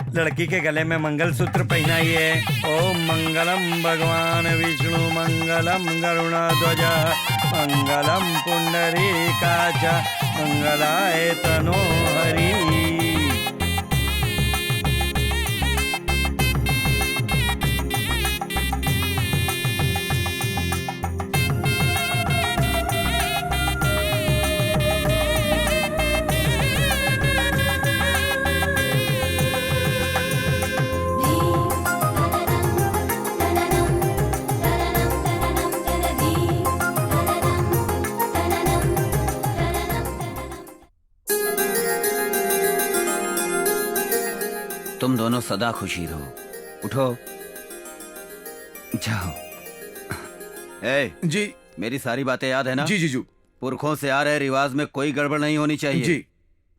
लड़की के गले में मंगलसूत्र पहनाइए। ओम मंगलम भगवान विष्णु मंगलम गरुड़ध्वज मंगलम पुंडरीकाच मंगलाय तनो हरि। तुम दोनों सदा खुशी रहो। उठो जाओ। ए, जी मेरी सारी बातें याद है ना? जी जीजू। पुरखों से आ रहे रिवाज में कोई गड़बड़ नहीं होनी चाहिए। जी।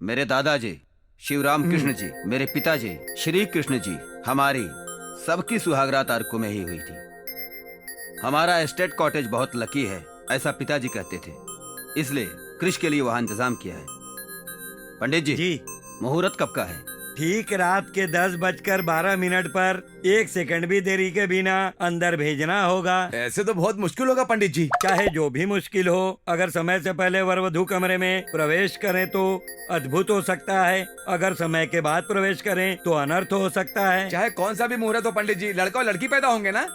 मेरे दादाजी शिवराम कृष्ण जी, मेरे पिताजी श्री कृष्ण जी, हमारी सबकी सुहागरात अर्को में ही हुई थी। हमारा एस्टेट कॉटेज बहुत लकी है, ऐसा पिताजी कहते थे, इसलिए कृष्ण के लिए वहाँ इंतजाम किया है। पंडित जी, मुहूर्त कब का है? ठीक रात के 10:12 पर 1 सेकंड भी देरी के बिना अंदर भेजना होगा। ऐसे तो बहुत मुश्किल होगा पंडित जी। चाहे जो भी मुश्किल हो, अगर समय से पहले वर वधू कमरे में प्रवेश करें तो अद्भुत हो सकता है, अगर समय के बाद प्रवेश करें तो अनर्थ हो सकता है। चाहे कौन सा भी मुहूर्त हो पंडित जी, लड़का और लड़की पैदा होंगे ना।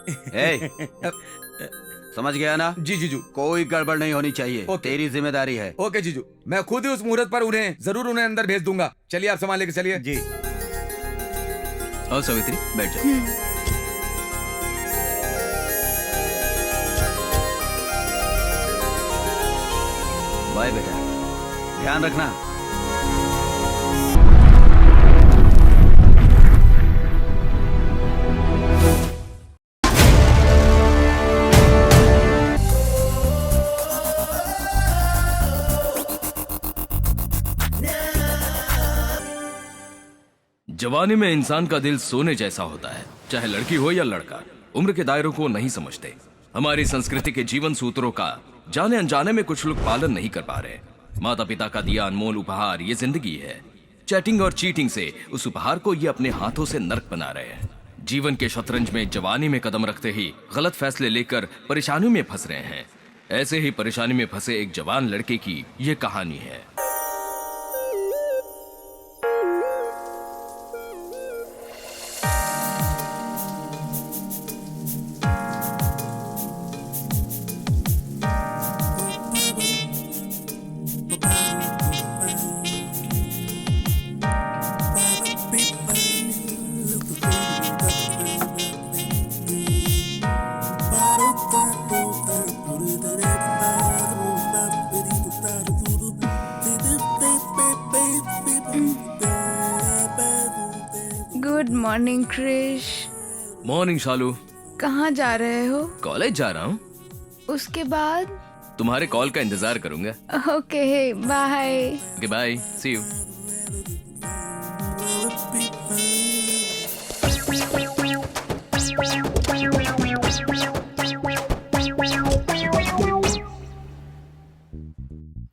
समझ गया ना? जी जीजू। कोई गड़बड़ नहीं होनी चाहिए, तेरी जिम्मेदारी है। ओके जीजू, मैं खुद ही उस मुहूर्त पर उन्हें अंदर भेज दूंगा। चलिए आप सामान लेके चलिए। जी। और सावित्री बैठ जाओ। बाय बेटा, ध्यान रखना। जवानी में इंसान का दिल सोने जैसा होता है, चाहे लड़की हो या लड़का। उम्र के दायरों को नहीं समझते। हमारी संस्कृति के जीवन सूत्रों का जाने अनजाने में कुछ लोग पालन नहीं कर पा रहे। माता पिता का दिया अनमोल उपहार ये जिंदगी है। चैटिंग और चीटिंग से उस उपहार को ये अपने हाथों से नर्क बना रहे हैं। जीवन के शतरंज में जवानी में कदम रखते ही गलत फैसले लेकर परेशानियों में फंस रहे हैं। ऐसे ही परेशानी में फंसे एक जवान लड़के की ये कहानी है। Good morning Krish. Morning Shalu. कहाँ जा रहे हो? कॉलेज जा रहा हूँ। उसके बाद? तुम्हारे कॉल का इंतजार करूंगा। Okay bye. Okay bye, see you.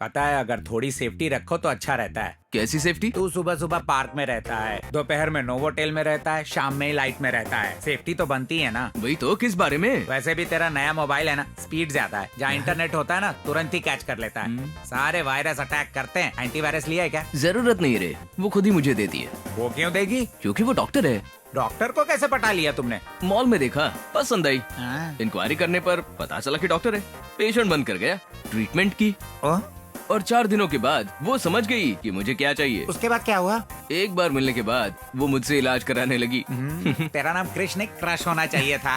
पता है, अगर थोड़ी सेफ्टी रखो तो अच्छा रहता है। कैसी सेफ्टी? तू सुबह सुबह पार्क में रहता है, दोपहर में नोवोटेल में रहता है, शाम में लाइट में रहता है। सेफ्टी तो बनती है ना। वही तो, किस बारे में? वैसे भी तेरा नया मोबाइल है ना, स्पीड ज्यादा है। जहाँ इंटरनेट होता है ना, तुरंत ही कैच कर लेता है। सारे वायरस अटैक करते हैं। एंटीवायरस लिया है क्या? जरूरत नहीं रे, वो खुद ही मुझे देती है। वो क्यों देगी? क्योंकि वो डॉक्टर है। डॉक्टर को कैसे पटा लिया तुमने? मॉल में देखा, पसंद आई। इंक्वायरी करने पर पता चला कि डॉक्टर है। पेशेंट बनकर गया, ट्रीटमेंट की और 4 दिनों के बाद वो समझ गई कि मुझे क्या चाहिए। उसके बाद क्या हुआ? एक बार मिलने के बाद वो मुझसे इलाज कराने लगी। तेरा नाम कृष्ण क्रश होना चाहिए था।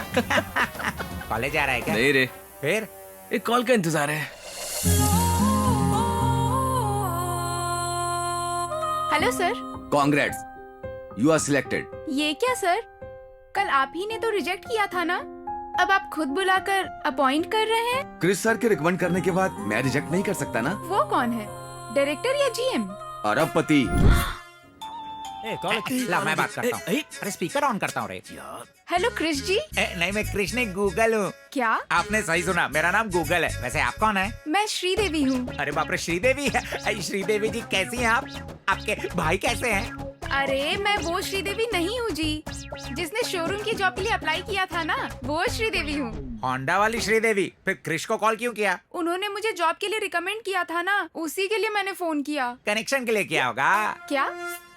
कॉलेज जा रहा है क्या? नहीं रे, फिर एक कॉल का इंतजार है। Hello sir. Congrats, you are selected. ये क्या सर, कल आप ही ने तो रिजेक्ट किया था ना, अब आप खुद बुलाकर अपॉइंट कर रहे हैं? क्रिस सर के रिकमेंड करने के बाद मैं रिजेक्ट नहीं कर सकता ना। वो कौन है, डायरेक्टर या जीएम? अरबपति। ला मैं बात करता हूँ। अरे स्पीकर ऑन करता हूँ रे। हेलो क्रिश जी। नहीं, मैं कृष्ण नहीं, गूगल हूँ। क्या? आपने सही सुना, मेरा नाम गूगल है। वैसे आप कौन है? मैं श्रीदेवी हूँ। अरे बाप रे, श्रीदेवी है। श्रीदेवी जी कैसी हैं आप? आपके भाई कैसे हैं? अरे मैं वो श्रीदेवी नहीं हूँ जी, जिसने शोरूम की जॉब के लिए अप्लाई किया था ना, वो श्रीदेवी हूँ। होंडा वाली श्रीदेवी। फिर क्रिश को कॉल क्यों किया? उन्होंने मुझे जॉब के लिए रिकमेंड किया था ना, उसी के लिए मैंने फोन किया। कनेक्शन के लिए किया होगा। क्या?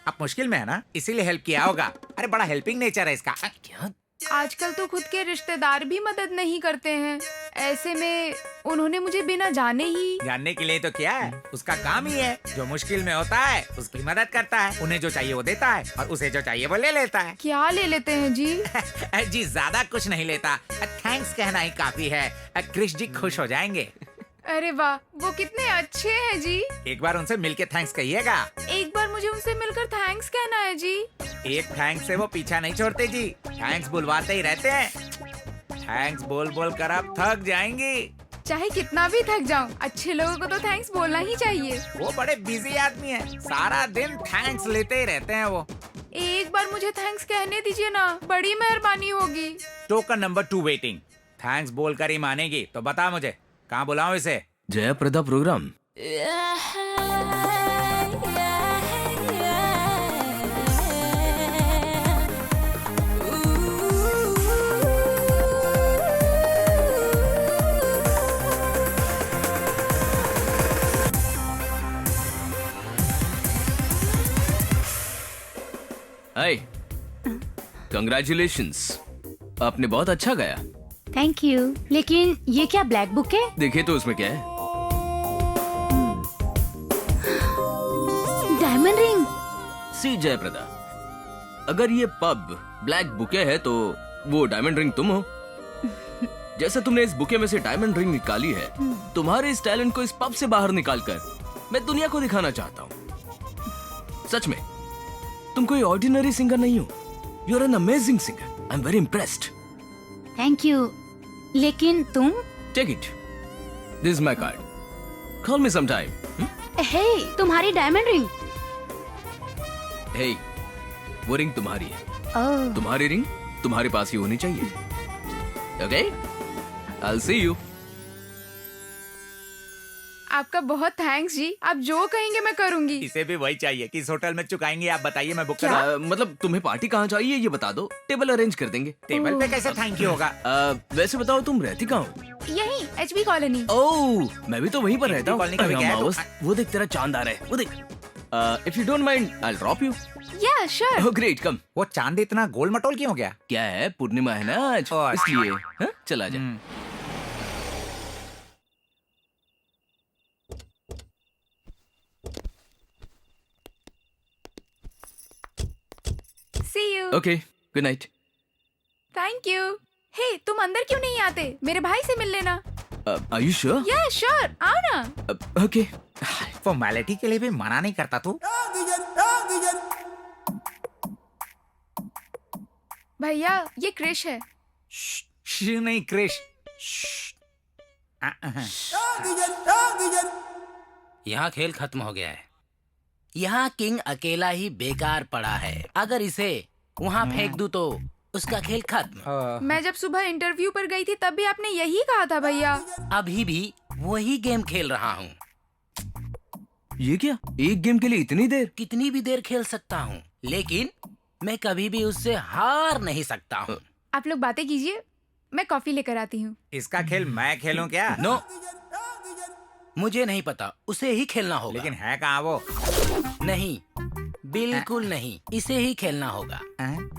अब मुश्किल में है ना, इसीलिए हेल्प किया होगा। अरे बड़ा हेल्पिंग नेचर है इसका। क्या? आजकल तो खुद के रिश्तेदार भी मदद नहीं करते हैं, ऐसे में उन्होंने मुझे बिना जाने ही। जानने के लिए तो क्या है, उसका काम ही है। जो मुश्किल में होता है उसकी मदद करता है, उन्हें जो चाहिए वो देता है और उसे जो चाहिए वो ले लेता है। क्या ले लेते हैं जी? जी ज्यादा कुछ नहीं लेता, थैंक्स कहना ही काफी है। क्रिश जी खुश हो जाएंगे। अरे वाह, वो कितने अच्छे हैं जी। एक बार उनसे मिलके थैंक्स कहिएगा। एक बार मुझे उनसे मिलकर थैंक्स कहना है जी। एक थैंक्स से वो पीछा नहीं छोड़ते जी, थैंक्स बुलवाते ही रहते हैं। थैंक्स बोल बोल कर आप थक जाएंगी। चाहे कितना भी थक जाऊं, अच्छे लोगों को तो थैंक्स बोलना ही चाहिए। वो बड़े बिजी आदमी हैं, सारा दिन थैंक्स लेते ही रहते हैं वो। एक बार मुझे थैंक्स कहने दीजिए ना, बड़ी मेहरबानी होगी। Token number 2 waiting. थैंक्स बोल कर ही मानेगी तो बता मुझे कहाँ बुलाऊं इसे? जयाप्रदा प्रोग्राम। हाय, कंग्रेचुलेशंस, आपने बहुत अच्छा गाया। Thank you. लेकिन ये क्या ब्लैक बुक है? देखिए तो उसमें क्या है। Diamond ring. सी जयप्रदा, अगर ये पब ब्लैक बुके है तो वो डायमंड रिंग तुम हो। जैसे तुमने इस बुके में से डायमंड रिंग निकाली है, तुम्हारे इस टैलेंट को इस पब से बाहर निकालकर मैं दुनिया को दिखाना चाहता हूँ। सच में तुम कोई ऑर्डिनरी सिंगर नहीं हो, you are an amazing singer. I am very impressed. Thank you. लेकिन तुम? Take it, this is my card, call me sometime. Hey, तुम्हारी डायमंड रिंग। हे, वो रिंग तुम्हारी है। ओह, तुम्हारी रिंग तुम्हारे पास ही होनी चाहिए। Okay, I will see you. आपका बहुत थैंक्स जी, आप जो कहेंगे मैं करूंगी। इसे भी वही चाहिए। किस होटल में चुकाएंगे आप बताइए, मैं बुक क्या? करा। मतलब तुम्हें पार्टी कहाँ चाहिए ये बता दो, टेबल अरेंज कर देंगे। टेबल पे कैसे थैंक यू होगा? वैसे बताओ तुम रहती कहाँ हो? यही HB कॉलोनी। ओह, मैं भी तो वहीं पर रहता हूँ। कॉलोनी का भी क्या है? अमावस, वो देख तेरा चांद आ रहा है, वो देख। If you don't mind I will drop you. या श्योर। ओह ग्रेट, कम। वो चांद इतना गोल मटोल क्यों हो गया? क्या है, पूर्णिमा है ना आज, ओह, अच्छा। इसलिए। हाँ, चला जा। See you. Okay, good night. Thank you. Hey, तुम अंदर क्यों नहीं आते? मेरे भाई से मिल लेना। Are you sure? Yeah sure, आओ ना। ओके। फॉर्मेलिटी के लिए भी मना नहीं करता तू। भैया, ये क्रिश है। नहीं क्रिश। यहाँ खेल खत्म हो गया है। यहाँ किंग अकेला ही बेकार पड़ा है। अगर इसे वहाँ फेंक दूं तो उसका खेल खत्म। मैं जब सुबह इंटरव्यू पर गई थी तब भी आपने यही कहा था भैया। अभी भी वही गेम खेल रहा हूँ। ये क्या, एक गेम के लिए इतनी देर? कितनी भी देर खेल सकता हूँ, लेकिन मैं कभी भी उससे हार नहीं सकता हूँ। आप लोग बातें कीजिए, मैं कॉफी लेकर आती हूँ। इसका खेल मैं खेलूं क्या? नो, मुझे नहीं पता, उसे ही खेलना होगा। लेकिन है कहाँ वो? नहीं, बिल्कुल नहीं, इसे ही खेलना होगा।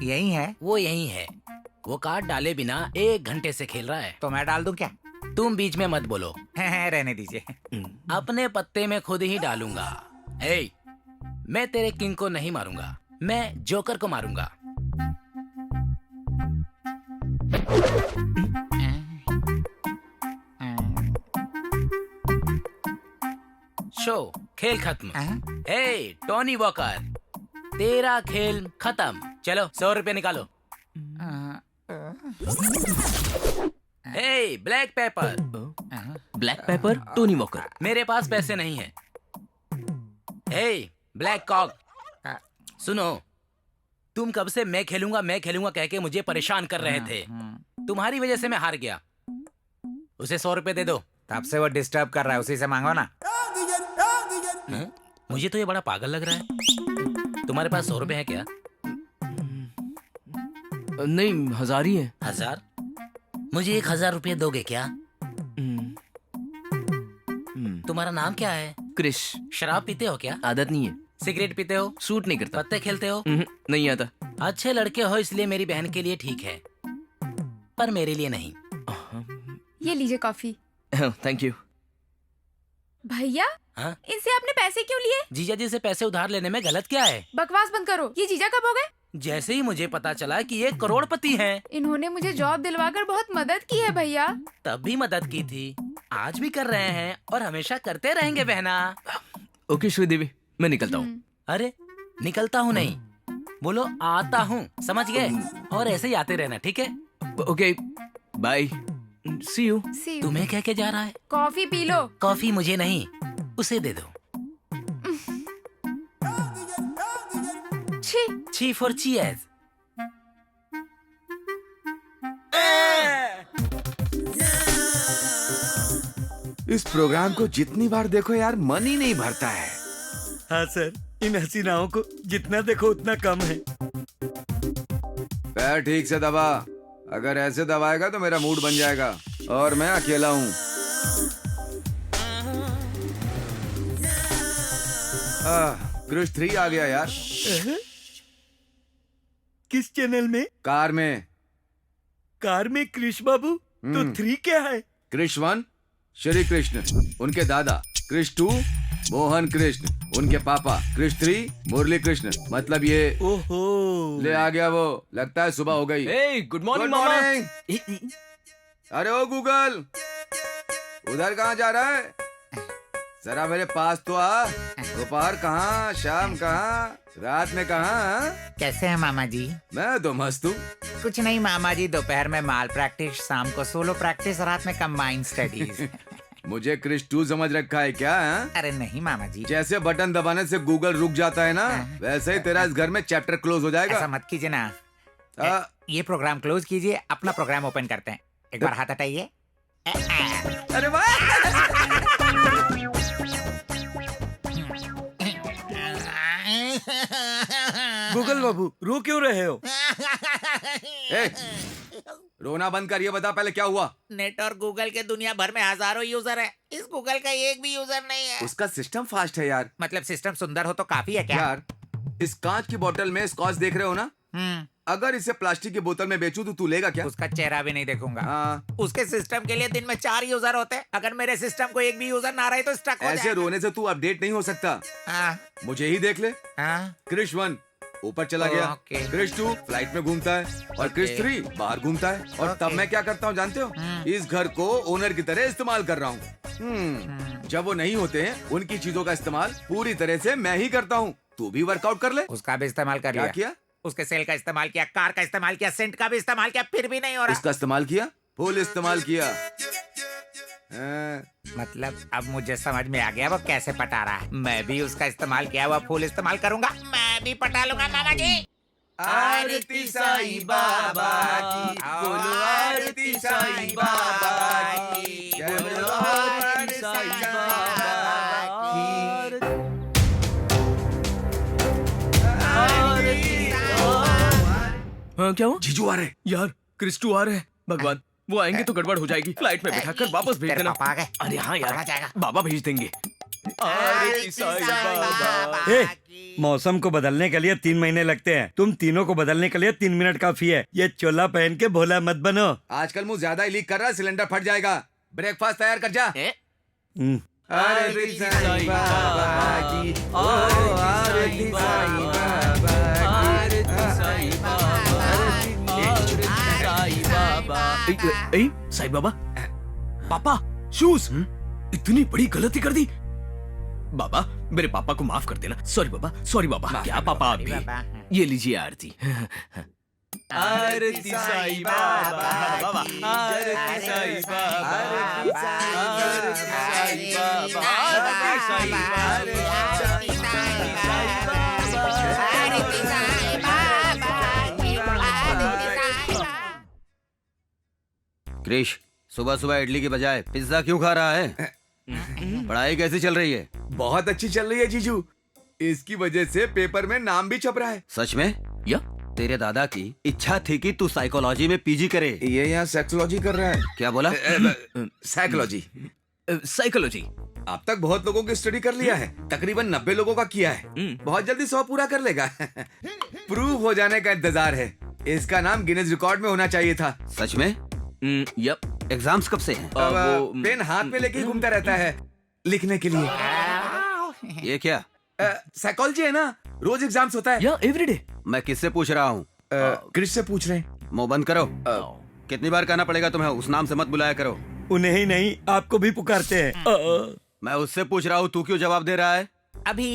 यही है। वो यही है। वो कार्ड डाले बिना 1 घंटे से खेल रहा है। तो मैं डाल दूं क्या? तुम बीच में मत बोलो। रहने दीजिए। अपने पत्ते में खुद ही डालूंगा। ए, मैं तेरे किंग को नहीं मारूंगा, मैं जोकर को मारूंगा। शो, खेल खत्म। ए, टोनी वॉकर, तेरा खेल खत्म। चलो 100 रुपए निकालो। ए, black paper. Black paper, Tony Walker. मेरे पास पैसे नहीं है। हे, ब्लैक कॉक, सुनो, तुम कब से मैं खेलूंगा कह के मुझे परेशान कर रहे थे। तुम्हारी वजह से मैं हार गया। उसे 100 रुपए दे दो। तब से वो डिस्टर्ब कर रहा है, उसी से मांगो ना। मुझे तो ये बड़ा पागल लग रहा है। तुम्हारे पास 100 रुपए है क्या? नहीं, 1000 ही है। 1000? मुझे 1000 रुपए दोगे क्या? तुम्हारा नाम क्या है? क्रिश। शराब पीते हो क्या? आदत नहीं है, सिगरेट पीते हो? सूट नहीं करता। पत्ते खेलते हो? नहीं आता। अच्छे लड़के हो इसलिए मेरी बहन के लिए ठीक है, पर मेरे लिए नहीं। ये लीजिए कॉफी। Thank you. भैया, हाँ? इनसे आपने पैसे क्यों लिए? जीजा जी से पैसे उधार लेने में गलत क्या है? बकवास बंद करो। ये जीजा कब हो गए? जैसे ही मुझे पता चला कि ये करोड़पति हैं, इन्होंने मुझे जॉब दिलवाकर बहुत मदद की है भैया। तब भी मदद की थी, आज भी कर रहे हैं और हमेशा करते रहेंगे बहना। ओके श्रीदेवी, मैं निकलता हूँ। अरे निकलता हूँ नहीं, बोलो आता हूँ, समझ गए? और ऐसे ही आते रहना, ठीक है? Okay, bye, see you. See you। तुम्हें कह के जा रहा है? Coffee P low. कॉफी मुझे नहीं, उसे दे दो। छी। ची फॉर चीयर्स। इस प्रोग्राम को जितनी बार देखो यार मन ही नहीं भरता है। हाँ सर, इन हसीनाओं को जितना देखो उतना कम है। पैर ठीक से दबा, अगर ऐसे दबाएगा तो मेरा मूड बन जाएगा और मैं अकेला हूँ। क्रिश 3 आ गया यार। किस चैनल में? कार में। कार में कृष्ण बाबू? तो 3 क्या है? क्रिश 1 श्री कृष्ण, उनके दादा। क्रिश 2 मोहन कृष्ण, उनके पापा। क्रिश 3 मुरली कृष्ण। मतलब ये ओहो, ले आ गया वो। लगता है सुबह हो गई। हे, गुड मॉर्निंग Good मामा। morning। अरे ओ गूगल, उधर कहाँ जा रहा है? जरा मेरे पास तो आ। दोपहर कहाँ, शाम कहाँ, रात में कहाँ? कैसे हैं मामा जी? मैं तो मस्त हूँ। कुछ नहीं मामा जी, दोपहर में माल प्रैक्टिस, शाम को सोलो प्रैक्टिस, रात में कंबाइंड स्टडीज। मुझे क्रिश 2 समझ रखा है क्या? है? अरे नहीं मामा जी, जैसे बटन दबाने से गूगल रुक जाता है ना, वैसे ही तेरा इस घर में चैप्टर क्लोज हो ऐसा जाएगा। मत कीजिए ना। आ, ये प्रोग्राम क्लोज कीजिए, अपना प्रोग्राम ओपन करते हैं। एक बार हाथ हटाइए। अरे वाह! गूगल बाबू रो क्यों रहे हो? ए, रोना बंद कर, ये बता पहले क्या हुआ? नेट और गूगल के दुनिया भर में हजारों यूजर है, इस गूगल का एक भी यूजर नहीं है। उसका सिस्टम फास्ट है यार। मतलब सिस्टम सुंदर हो तो काफी है क्या? यार, इस कांच की बोतल में स्कॉच देख रहे हो ना? अगर इसे प्लास्टिक की बोतल में बेचूं तो तू लेगा क्या? उसका चेहरा भी नहीं देखूंगा। हाँ। उसके सिस्टम के लिए दिन में 4 यूजर होते हैं। अगर मेरे सिस्टम को एक भी यूजर ना रहे तो स्टक हो ऐसे जाएगा। रोने से तू अपडेट नहीं हो सकता। हाँ, मुझे ही देख ले। हाँ। क्रिश 1 ऊपर चला गया, ओके। क्रिश 2 फ्लाइट में घूमता है और क्रिश 3 बाहर घूमता है। और तब ओके। मैं क्या करता हूँ जानते हो? इस घर को ओनर की तरह इस्तेमाल कर रहा हूँ। जब वो नहीं होते हैं, उनकी चीजों का इस्तेमाल पूरी तरह से मैं ही करता हूँ। तू भी वर्कआउट कर ले। उसका भी इस्तेमाल कर क्या लिया। किया? उसके सेल का इस्तेमाल किया, कार का इस्तेमाल किया, सेंट का भी इस्तेमाल किया, फिर भी नहीं हो रहा। उसका इस्तेमाल किया, फुल इस्तेमाल किया। मतलब अब मुझे समझ में आ गया वो कैसे पटा रहा है। मैं भी उसका इस्तेमाल किया हुआ फुल इस्तेमाल करूंगा, मैं भी पटा लूंगा मामा जी। आरती साईं बाबा की, बोलो आरती साईं बाबा की, बोलो आरती साईं बाबा की। हाँ, क्या हुआ? जीजू आ रहे। यार, क्रिश 2 आ रहे हैं। भगवान, वो आएंगे तो गड़बड़ हो जाएगी। फ्लाइट में बिठाकर वापस भेज तेरे देना। पापा आ गए। अरे हाँ पकड़ा यार, जाएगा। बाबा भेज देंगे। आरती साईं बाबा। ए, मौसम को बदलने के लिए 3 महीने लगते हैं, तुम तीनों को बदलने के लिए 3 मिनट काफी है। ये चोला पहन के भोला मत बनो। आजकल मुंह ज्यादा ही लीक कर रहा है, सिलेंडर फट जाएगा। ब्रेकफास्ट तैयार कर जा। हम्म, आरती साईं बाबा की, ओ आरती साईं बाबा की, साईं बाबा, पापा शूज, इतनी बड़ी गलती कर दी। बाबा, मेरे पापा को माफ कर देना। सॉरी बाबा, सॉरी बाबा। क्या पापा आप भी? बाबा। ये लीजिए आरती। आरती साईं बाबा, बाबा, आरती साईं बाबा, आरती साईं बाबा, आरती साईं क्रिश, सुबह सुबह इडली की बजाय पिज्जा क्यों खा रहा है? पढ़ाई कैसी चल रही है? बहुत अच्छी चल रही है जीजू। इसकी वजह से पेपर में नाम भी छप रहा है। सच में? या तेरे दादा की इच्छा थी कि तू साइकोलॉजी में पीजी करे। ये यहाँ सेक्सोलॉजी कर रहा है। क्या बोला? साइकोलॉजी। साइकोलॉजी। अब तक बहुत लोगों की स्टडी कर लिया है, तकरीबन 90 लोगों का किया है। बहुत जल्दी 100 पूरा कर लेगा। प्रूव हो जाने का इंतजार है। इसका नाम गिनेस रिकॉर्ड में होना चाहिए था। सच में? यप। एग्जाम्स कब से हैं? अब पेन हाथ में लेके ही घूमता रहता है लिखने के लिए। ये क्या? साइकोलॉजी है ना, रोज एग्जाम्स होता है। या एवरीडे। मैं किससे पूछ रहा हूँ? क्रिश से पूछ रहे हैं। मुंह बंद करो। कितनी बार कहना पड़ेगा तुम्हें? उस नाम से मत बुलाया करो। उन्हें ही नहीं, आपको भी पुकारते हैं। मैं उससे पूछ रहा हूँ, तू क्यों जवाब दे रहा है? अभी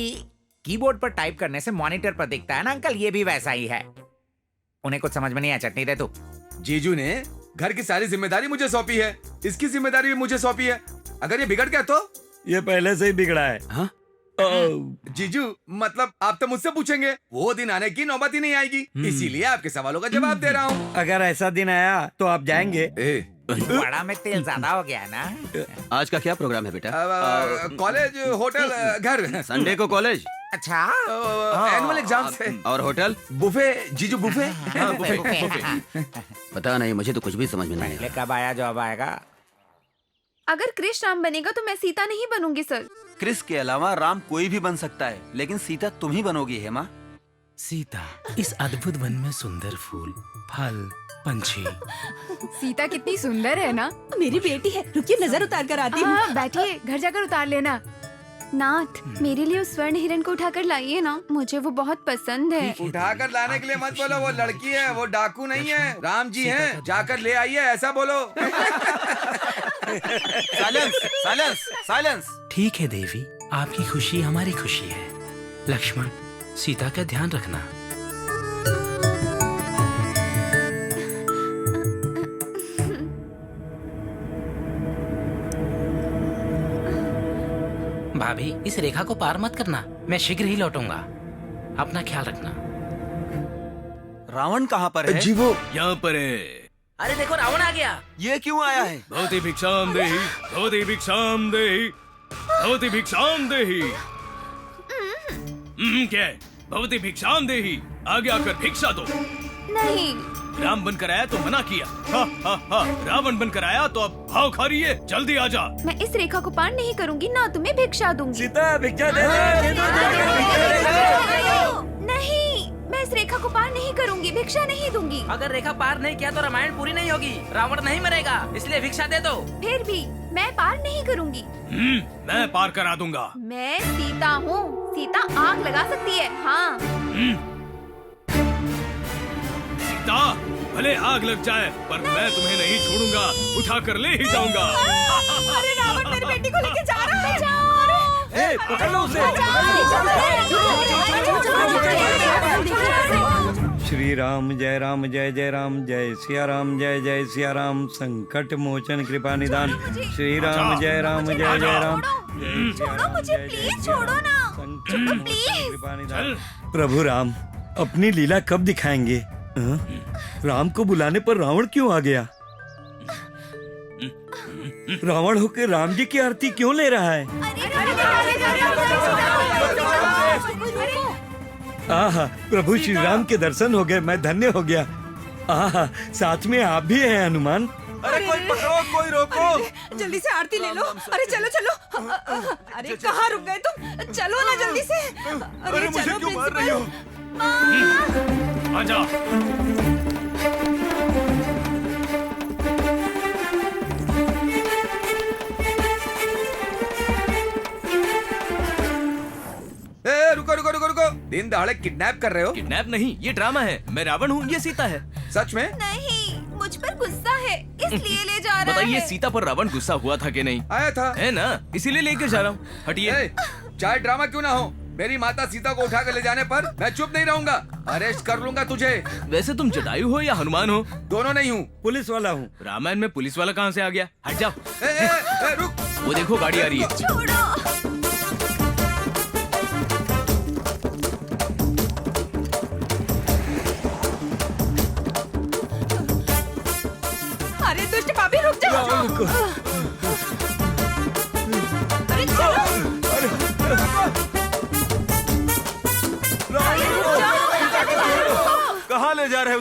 कीबोर्ड पर टाइप करने से मॉनिटर पर दिखता है ना अंकल, ये भी वैसा ही है। उन्हें कुछ समझ में नहीं आया, चटनी दे तू। जीजू ने घर की सारी जिम्मेदारी मुझे सौंपी है, इसकी जिम्मेदारी भी मुझे सौंपी है। अगर ये बिगड़ गया तो? ये पहले से ही बिगड़ा है। हाँ? जीजू मतलब आप तो मुझसे पूछेंगे, वो दिन आने की नौबत ही नहीं आएगी, इसीलिए आपके सवालों का जवाब दे रहा हूँ। अगर ऐसा दिन आया तो आप जाएंगे? बड़ा में तेल ज्यादा हो गया ना। आज का क्या प्रोग्राम है बेटा? कॉलेज, होटल, घर। संडे को कॉलेज अच्छा, एनुअल एग्जाम्स है। और होटल? बुफे, जीजू बुफे। पता नहीं, मुझे तो कुछ भी समझ में नहीं आया। कब आया जॉब आएगा? अगर क्रिश राम बनेगा तो मैं सीता नहीं बनूंगी सर। क्रिस के अलावा राम कोई भी बन सकता है, लेकिन सीता तुम ही बनोगी हेमा। सीता, इस अद्भुत वन में सुंदर फूल, फल, पंछी। सीता कितनी सुंदर है ना। मेरी बेटी है, रुकिए नजर उतार कर आती हूँ। हाँ, बैठिए, घर जाकर उतार लेना। नाथ, मेरे लिए उस स्वर्ण हिरण को उठाकर लाइए ना, मुझे वो बहुत पसंद है। उठाकर लाने के लिए मत बोलो, वो लड़की है, वो डाकू नहीं है। राम जी हैं, जाकर ले आइए, ऐसा बोलो। Silence, silence, silence. ठीक है देवी, आपकी खुशी हमारी खुशी है। लक्ष्मण, सीता का ध्यान रखना। भाभी, इस रेखा को पार मत करना, मैं शीघ्र ही लौटूंगा। अपना ख्याल रखना। रावण कहाँ पर है? जी वो यहाँ पर है। अरे देखो, रावण आ गया। ये क्यों आया है? भवती भिक्षाम देहि, भवती भिक्षाम देहि, भवती भिक्षाम देहि। क्या है? भवती भिक्षाम देहि, आगे आकर भिक्षा दो। नहीं। राम बनकर आया तो मना किया, हा, हा, हा। रावण बनकर आया तो अब भाव खा रही है। जल्दी आ जा। मैं इस रेखा को पार नहीं करूंगी, ना तुम्हें भिक्षा दूंगी। सीता भिक्षा दे नहीं, मैं इस रेखा को पार नहीं करूंगी, भिक्षा नहीं दूंगी। अगर रेखा पार नहीं किया तो रामायण पूरी नहीं होगी, रावण नहीं मरेगा, इसलिए भिक्षा दे दो। फिर भी मैं पार नहीं करूंगी। मैं पार करा दूंगा। मैं सीता हूँ, सीता आग लगा सकती है। हाँ। सीता, भले आग लग जाए पर मैं तुम्हें नहीं छोड़ूंगा, उठा कर ले ही जाऊंगा। अरे रावण मेरी बेटी को लेके जा रहा है। पकड़ लो उसे। श्री राम जय राम जय जय राम, जय सिया राम जय जय सिया राम, संकट मोचन कृपा निदान। श्री राम जय राम जय जय राम। छोड़ो मुझे, प्लीज छोड़ो ना। संकट प्लीज। कृपा निदान। प्रभु राम अपनी लीला कब दिखाएंगे? राम को बुलाने पर रावण क्यों आ गया? रावण होकर राम जी की आरती क्यों ले रहा है? आहा, प्रभु श्री राम के दर्शन हो गए, मैं धन्य हो गया। आहा, साथ में आप भी हैं हनुमान। अरे कोई पकड़ो, कोई रोको। जल्दी से आरती ले लो। अरे चलो चलो। अरे कहाँ रुक गए तुम? चलो ना जल्दी से। अरे मुझे क्यों मार रही हो? आजा। रुको रुको रुको रुको, दिन दहाड़े किडनैप कर रहे हो? किडनैप नहीं, ये ड्रामा है। मैं रावण हूँ, ये सीता है। सच में? नहीं, मुझ पर गुस्सा है, इसलिए ले जा रहा है। बताइए, सीता पर रावण गुस्सा हुआ था कि नहीं? आया था। है ना, इसीलिए लेकर जा रहा हूँ। हटिए। चाहे ड्रामा क्यों ना हो, मेरी माता सीता को उठा कर ले जाने पर मैं चुप नहीं रहूंगा, अरेस्ट कर लूंगा तुझे। वैसे तुम जटायु हो या हनुमान हो? दोनों नहीं हूँ। पुलिस वाला हूँ। रामायण में पुलिस वाला कहाँ से आ गया? हट जाओ। रुक। वो देखो, गाड़ी आ रही है। छोड़ो। अरे दुष्ट पापी रुक जाओ। अरे चलो।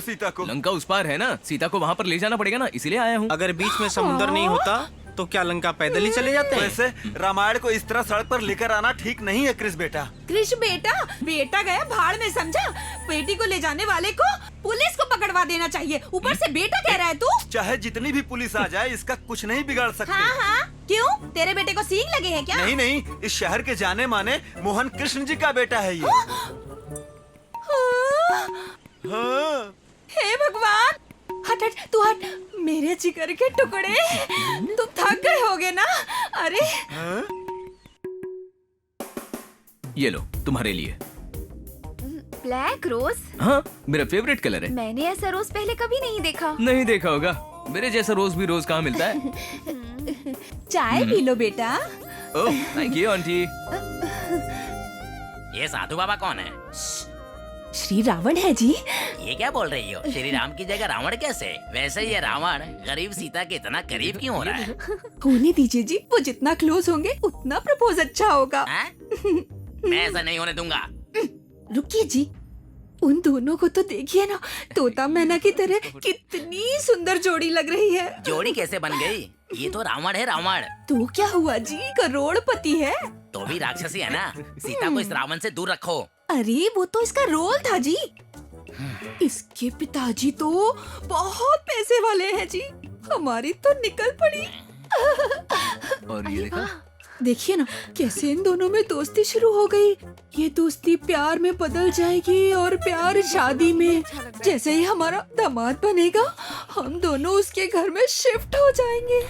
सीता को। लंका उस पार है ना, सीता को वहाँ पर ले जाना पड़ेगा ना, इसलिए आया हूँ। अगर बीच में समुद्र नहीं होता तो क्या लंका पैदल ही चले जाते हैं? वैसे रामायण को इस तरह सड़क पर लेकर आना ठीक नहीं है क्रिस बेटा। कृष बेटा, बेटा गया भाड़ में, समझा? बेटी को ले जाने वाले को पुलिस को पकड़वा देना चाहिए। ऊपर से बेटा कह रहा है तू। चाहे जितनी भी पुलिस आ जाए, इसका कुछ नहीं बिगाड़ सकते। हाँ हाँ, क्यों? तेरे बेटे को सींग लगे हैं क्या? नहीं नहीं, इस शहर के जाने माने मोहन कृष्ण जी का बेटा है ये। हाँ। हे भगवान, हट हट, तू हट। मेरे जिगर के टुकड़े, तुम थक गए होगे ना? अरे ये लो तुम्हारे लिए। Black rose? हाँ, मेरा फेवरेट कलर है। मैंने ऐसा रोज पहले कभी नहीं देखा। नहीं देखा होगा, मेरे जैसा रोज भी रोज कहाँ मिलता है। चाय पी लो बेटा। Oh thank you aunty. ये साधु बाबा कौन है? श्री रावण है जी। ये क्या बोल रही हो? श्री राम की जगह रावण कैसे? वैसे ये रावण गरीब सीता के इतना करीब क्यों हो रहा है? होने दीजिए जी, वो जितना क्लोज होंगे उतना प्रपोज अच्छा होगा। मैं ऐसा नहीं होने दूंगा। रुकिए जी, उन दोनों को तो देखिए ना, तोता मैना की तरह कितनी सुंदर जोड़ी लग रही है। जोड़ी कैसे बन गई? ये तो रावण है, रावण। तो क्या हुआ जी, करोड़पति है। तो भी राक्षसी है ना। सीता को इस रावण से दूर रखो। अरे वो तो इसका रोल था जी। इसके पिताजी तो बहुत पैसे वाले हैं जी, हमारी तो निकल पड़ी। और ये देखा, देखिए ना कैसे इन दोनों में दोस्ती शुरू हो गई। ये दोस्ती प्यार में बदल जाएगी और प्यार शादी में। जैसे ही हमारा दामाद बनेगा, हम दोनों उसके घर में शिफ्ट हो जाएंगे।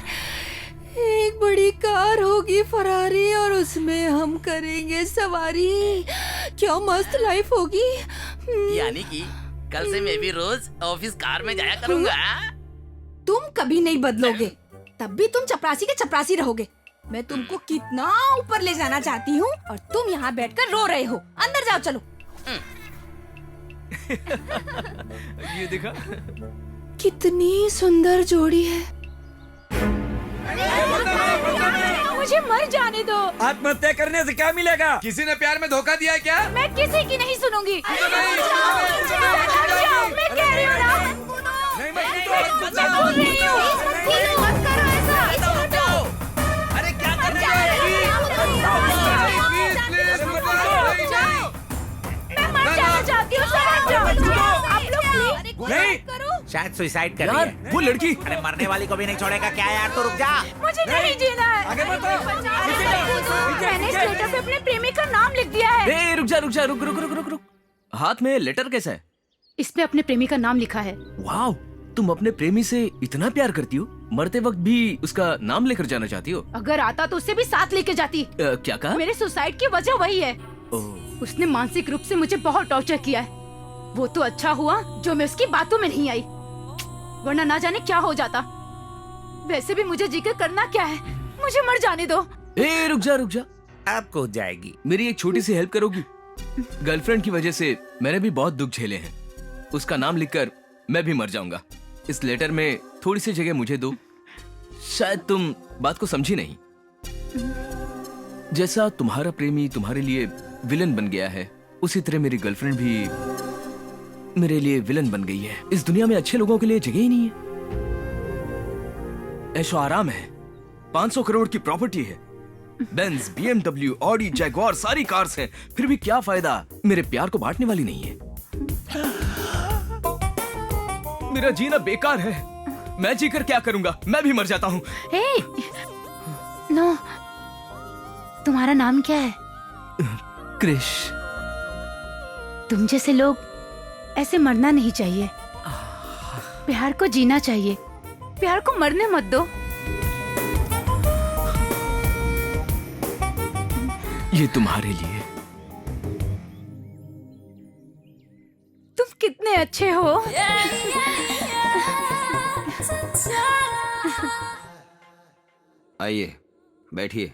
एक बड़ी कार होगी फरारी और उसमें हम करेंगे सवारी। क्या मस्त लाइफ होगी। यानी कि कल से मैं भी रोज ऑफिस कार में जाया करूंगा। तुम कभी नहीं बदलोगे, तब भी तुम चपरासी के चपरासी रहोगे। मैं तुमको कितना ऊपर ले जाना चाहती हूँ और तुम यहाँ बैठकर रो रहे हो। अंदर जाओ चलो। ये देखा, कितनी सुंदर जोड़ी है। मुझे मर जाने दो। आत्महत्या करने से क्या मिलेगा? किसी ने प्यार में धोखा दिया है क्या? मैं किसी की नहीं सुनूंगी। मैं कह रही हूँ ना। मैं बोल रही हूँ। मत करो ऐसा। अरे क्या कर रहे मैं मर जाना चाहती हूँ। आप लोग प्लीज नहीं करो। शायद सुसाइड कर यार लिया। वो लड़की। अरे मरने वाली को भी नहीं छोड़ेगा क्या यार? तो रुक जा। मुझे नहीं जीना है। आगे बढ़ो। मैंने इस लेटर पे अपने प्रेमी का नाम लिख दिया है। ए रुक जा, रुक जा, रुक रुक रुक रुक रुक। हाथ में लेटर कैसा है? इसमें अपने प्रेमी का नाम लिखा है। वाह, तुम अपने प्रेमी से इतना प्यार करती हो, मरते वक्त भी उसका नाम लेकर जाना चाहती हो? अगर आता तो उसे भी साथ लेके जाती। क्या कहा? मेरे सुसाइड की वजह वही है। उसने मानसिक रूप से मुझे बहुत टॉर्चर किया है। वो तो अच्छा हुआ जो मैं उसकी बातों में नहीं आई, वरना ना जाने क्या हो जाता। वैसे भी मुझे जीकर करना क्या है, मुझे मर जाने दो। ए रुक जा, रुक जा। अब कूद जाएगी। मेरी एक छोटी सी हेल्प करोगी? गर्लफ्रेंड की वजह से मैंने भी बहुत दुख झेले हैं। उसका नाम लिखकर मैं भी मर जाऊंगा। इस लेटर में थोड़ी सी जगह मुझे दो। शायद तुम बात को समझी नहीं। जैसा तुम्हारा प्रेमी तुम्हारे लिए विलन बन गया है, उसी तरह मेरी गर्लफ्रेंड भी मेरे लिए विलन बन गई है। इस दुनिया में अच्छे लोगों के लिए जगह ही नहीं है। ऐशो आराम है, 500 करोड़ की प्रॉपर्टी है, बेंज, BMW, ऑडी, जैगुआर सारी कार्स हैं, फिर भी क्या फायदा? मेरे प्यार को बांटने वाली नहीं है। मेरा जीना बेकार है। मैं जीकर क्या करूंगा? मैं भी मर जाता हूँ। हे, नो, तुम्हारा नाम क्या है? क्रिश। तुम जैसे लोग ऐसे मरना नहीं चाहिए। प्यार को जीना चाहिए, प्यार को मरने मत दो। ये तुम्हारे लिए। तुम कितने अच्छे हो। आइए बैठिए।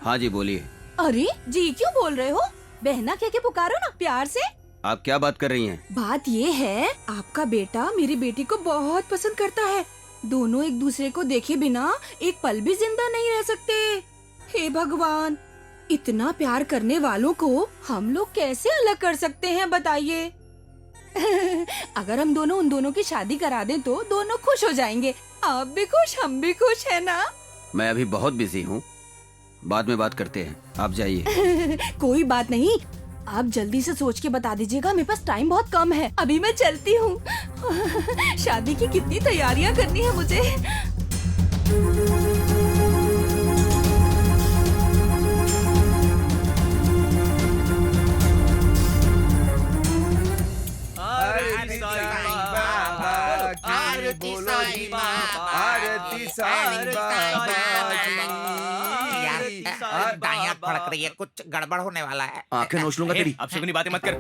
हाँ जी बोलिए। अरे जी क्यों बोल रहे हो? बहना कह के पुकारो ना प्यार से। आप क्या बात कर रही हैं? बात ये है, आपका बेटा मेरी बेटी को बहुत पसंद करता है। दोनों एक दूसरे को देखे बिना एक पल भी जिंदा नहीं रह सकते। हे भगवान, इतना प्यार करने वालों को हम लोग कैसे अलग कर सकते हैं बताइए। अगर हम दोनों उन दोनों की शादी करा दें तो दोनों खुश हो जाएंगे। आप भी खुश, हम भी खुश, है ना? मैं अभी बहुत बिजी हूँ, बाद में बात करते हैं, आप जाइए। कोई बात नहीं, आप जल्दी से सोच के बता दीजिएगा, मेरे पास टाइम बहुत कम है। अभी मैं चलती हूँ। शादी की कितनी तैयारियां करनी है मुझे। आरती साईं बाबा की, बोलो जी आरती साईं बाबा की। यार दाएं हाथ फड़क रही है, कुछ गड़बड़ होने वाला है। आंखें नोच लूंगा तेरी। अब शुगनी बातें मत कर।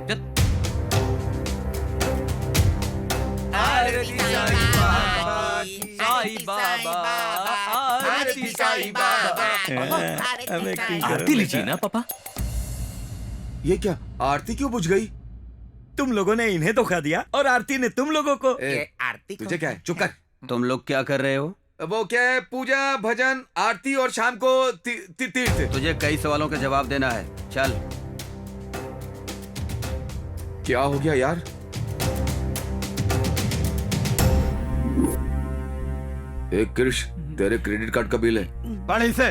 आरती साईं बाबा की, साईं बाबा, आरती साईं बाबा। हमें की आरती लीजिए ना पापा। ये क्या, आरती क्यों बुझ गई? तुम लोगों ने इन्हें धोखा दिया और आरती ने तुम लोगों को। ये आरती तुझे क्या है, चुप कर। तुम लोग क्या कर रहे हो? वो क्या है, पूजा भजन आरती और शाम को तीर्थ। तुझे कई सवालों का जवाब देना है, चल। क्या हो गया यार? एक कृष, तेरे क्रेडिट कार्ड का बिल है। पढ़ इसे।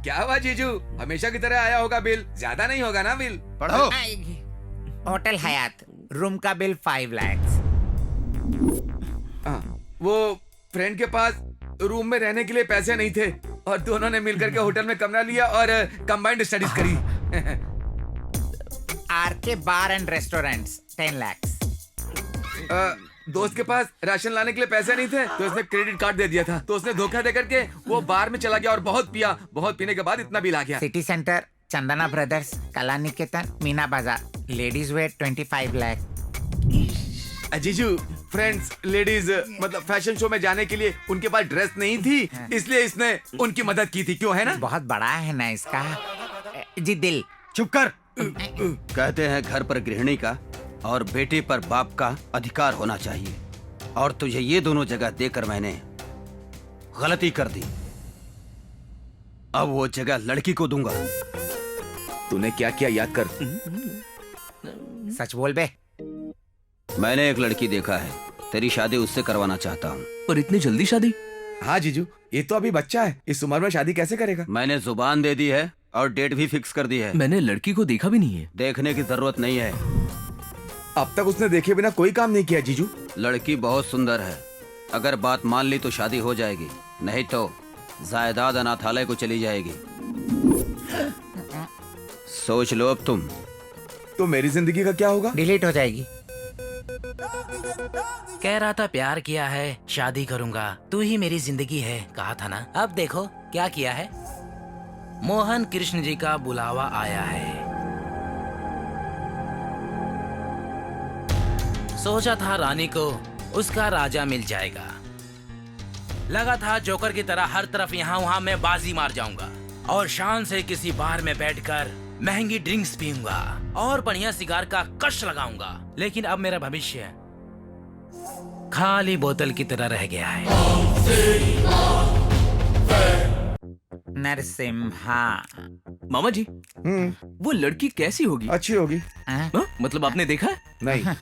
क्या हुआ जीजू, हमेशा की तरह आया होगा बिल, ज्यादा नहीं होगा ना बिल? पढ़ो। होटल हयात, रूम का बिल 5 लाख। वो फ्रेंड के पास रूम में रहने के लिए पैसे नहीं थे और दोनों ने मिलकर के होटल में कमरा लिया और कंबाइंड स्टडीज करी। RK bar and restaurants 10 lakh. दोस्त के पास राशन लाने के लिए पैसे नहीं थे तो उसने क्रेडिट कार्ड दे दिया था, तो उसने धोखा दे करके वो बार में चला गया और बहुत पिया। बहुत पीने के बाद इतना बिल आ गया। सिटी सेंटर, चंदना ब्रदर्स, कला निकेतन, मीना बाजार, लेडीज वेयर 25 लाख। जीजू, फ्रेंड्स लेडीज मतलब फैशन शो में जाने के लिए उनके पास ड्रेस नहीं थी, इसलिए इसने उनकी मदद की थी। क्यों, है ना? बहुत बड़ा है ना इसका जी दिल। चुप कर। कहते हैं घर पर गृहिणी का और बेटे पर बाप का अधिकार होना चाहिए, और तुझे ये दोनों जगह देकर मैंने गलती कर दी। अब वो जगह लड़की को दूंगा। तूने क्या किया याद कर। सच बोल बे। मैंने एक लड़की देखा है, तेरी शादी उससे करवाना चाहता हूँ। पर इतनी जल्दी शादी? हाँ जीजू, ये तो अभी बच्चा है, इस उम्र में शादी कैसे करेगा? मैंने जुबान दे दी है और डेट भी फिक्स कर दी है। मैंने लड़की को देखा भी नहीं है। देखने की जरूरत नहीं है। अब तक उसने देखे बिना कोई काम नहीं किया जीजू। लड़की बहुत सुंदर है, अगर बात मान ली तो शादी हो जाएगी, नहीं तो जायदाद अनाथालय को चली जाएगी। सोच लो अब तुम। तो मेरी जिंदगी का क्या होगा? डिलीट हो जाएगी। कह रहा था प्यार किया है, शादी करूंगा, तू ही मेरी जिंदगी है, कहा था ना। अब देखो क्या किया है। मोहन कृष्ण जी का बुलावा आया है। सोचा था रानी को उसका राजा मिल जाएगा। लगा था जोकर की तरह हर तरफ यहाँ वहाँ मैं बाजी मार जाऊंगा और शान से किसी बार में बैठकर महंगी ड्रिंक्स पीऊंगा और बढ़िया सिगार का कश लगाऊंगा। लेकिन अब मेरा भविष्य खाली बोतल की तरह रह गया है। नरसिम्हा। मामा जी, वो लड़की कैसी होगी? अच्छी होगी। मतलब आपने देखा है? नहीं।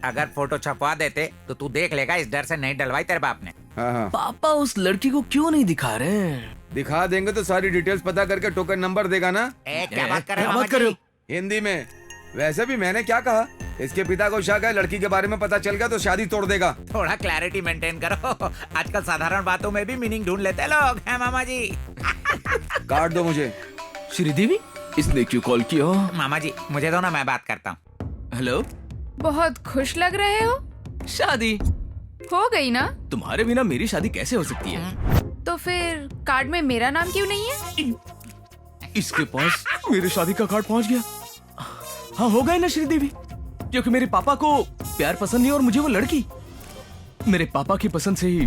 अगर फोटो छपवा देते तो तू देख लेगा, इस डर से नहीं डलवाई तेरे बाप ने। हाँ। पापा उस लड़की को क्यों नहीं दिखा रहे हैं? दिखा देंगे तो सारी डिटेल्स पता करके टोकन नंबर देगा ना। क्या बात कर रहे क्या हो बात कर रहे हो? हिंदी में। वैसे भी मैंने क्या कहा, इसके पिता को शक है लड़की के बारे में पता चल गया तो शादी तोड़ देगा। थोड़ा क्लैरिटी मेंटेन करो। आजकल साधारण बातों में भी मीनिंग ढूंढ लेते हैं लोग, हैं मामा जी? काट दो मुझे। श्रीदेवी, इसने क्यों कॉल किया? मामा जी मुझे दो ना, मैं बात करता हूँ। हेलो। बहुत खुश लग रहे हो। शादी हो गई ना? तुम्हारे बिना मेरी शादी कैसे हो सकती है? तो फिर कार्ड में मेरा नाम क्यों नहीं है? इसके पास मेरी शादी का कार्ड पहुंच गया। हाँ, हो गए ना श्रीदेवी, क्योंकि मेरे पापा को प्यार पसंद नहीं और मुझे वो लड़की मेरे पापा की पसंद से ही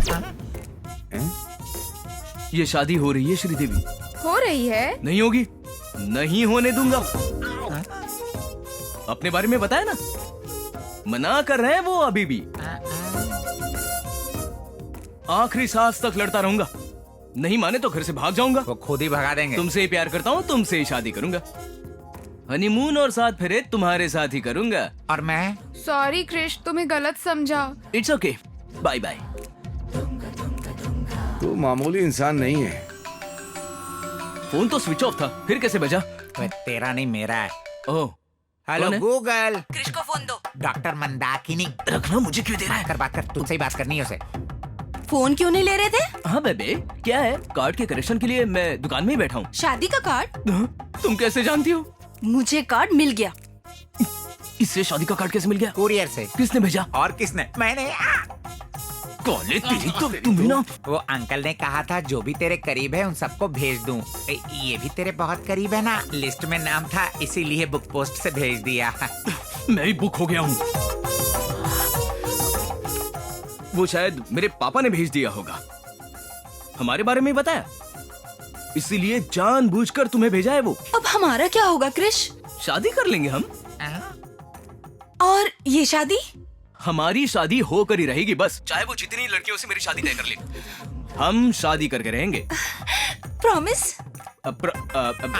ये शादी हो रही है। श्रीदेवी, हो रही है? नहीं होगी, नहीं होने दूंगा। अपने बारे में बताया ना, मना कर रहे हैं वो अभी भी। आखिरी सांस तक लड़ता रहूंगा, नहीं माने तो घर से भाग जाऊंगा। वो खुद ही भगा देंगे। तुमसे ही प्यार करता हूँ, तुमसे ही शादी करूंगा। हनीमून और साथ फेरे तुम्हारे साथ ही करूंगा। और मैं? सॉरी क्रिश, तुम्हें गलत समझा। It's okay, bye bye. तू मामूली इंसान नहीं है। फोन तो स्विच ऑफ था, फिर कैसे बजा? तेरा नहीं, मेरा है। ओह, हेलो कौन है? गूगल, क्रिश को फोन दो। डॉक्टर मंदाकिनी। रखना, मुझे क्यों दे रहा है? बात कर, तुझसे ही बात करनी है उसे। फोन क्यों नहीं ले रहे थे? हाँ बेबे, क्या है? कार्ड के करेक्शन के लिए मैं दुकान में ही बैठा हूँ। शादी का कार्ड? तुम कैसे जानती हो? मुझे कार्ड मिल गया। इससे शादी का कार्ड कैसे मिल गया? कुरियर से। किसने भेजा? और किसने? मैंने। कॉलेज तेरी तो तुम्हें ना। वो अंकल ने कहा था जो भी तेरे करीब है उन सबको भेज दूं। ये भी तेरे बहुत करीब है ना, लिस्ट में नाम था, इसीलिए बुक पोस्ट से भेज दिया। मैं ही बुक हो गया हूँ। वो शायद मेरे पापा ने भेज दिया होगा, हमारे बारे में ही बताया, इसीलिए जानबूझकर तुम्हें भेजा है वो। अब हमारा क्या होगा क्रिश? शादी कर लेंगे हम। और ये शादी? हमारी शादी होकर ही रहेगी बस, चाहे वो जितनी लड़कियों से मेरी शादी तय कर ले, हम शादी करके रहेंगे। Promise?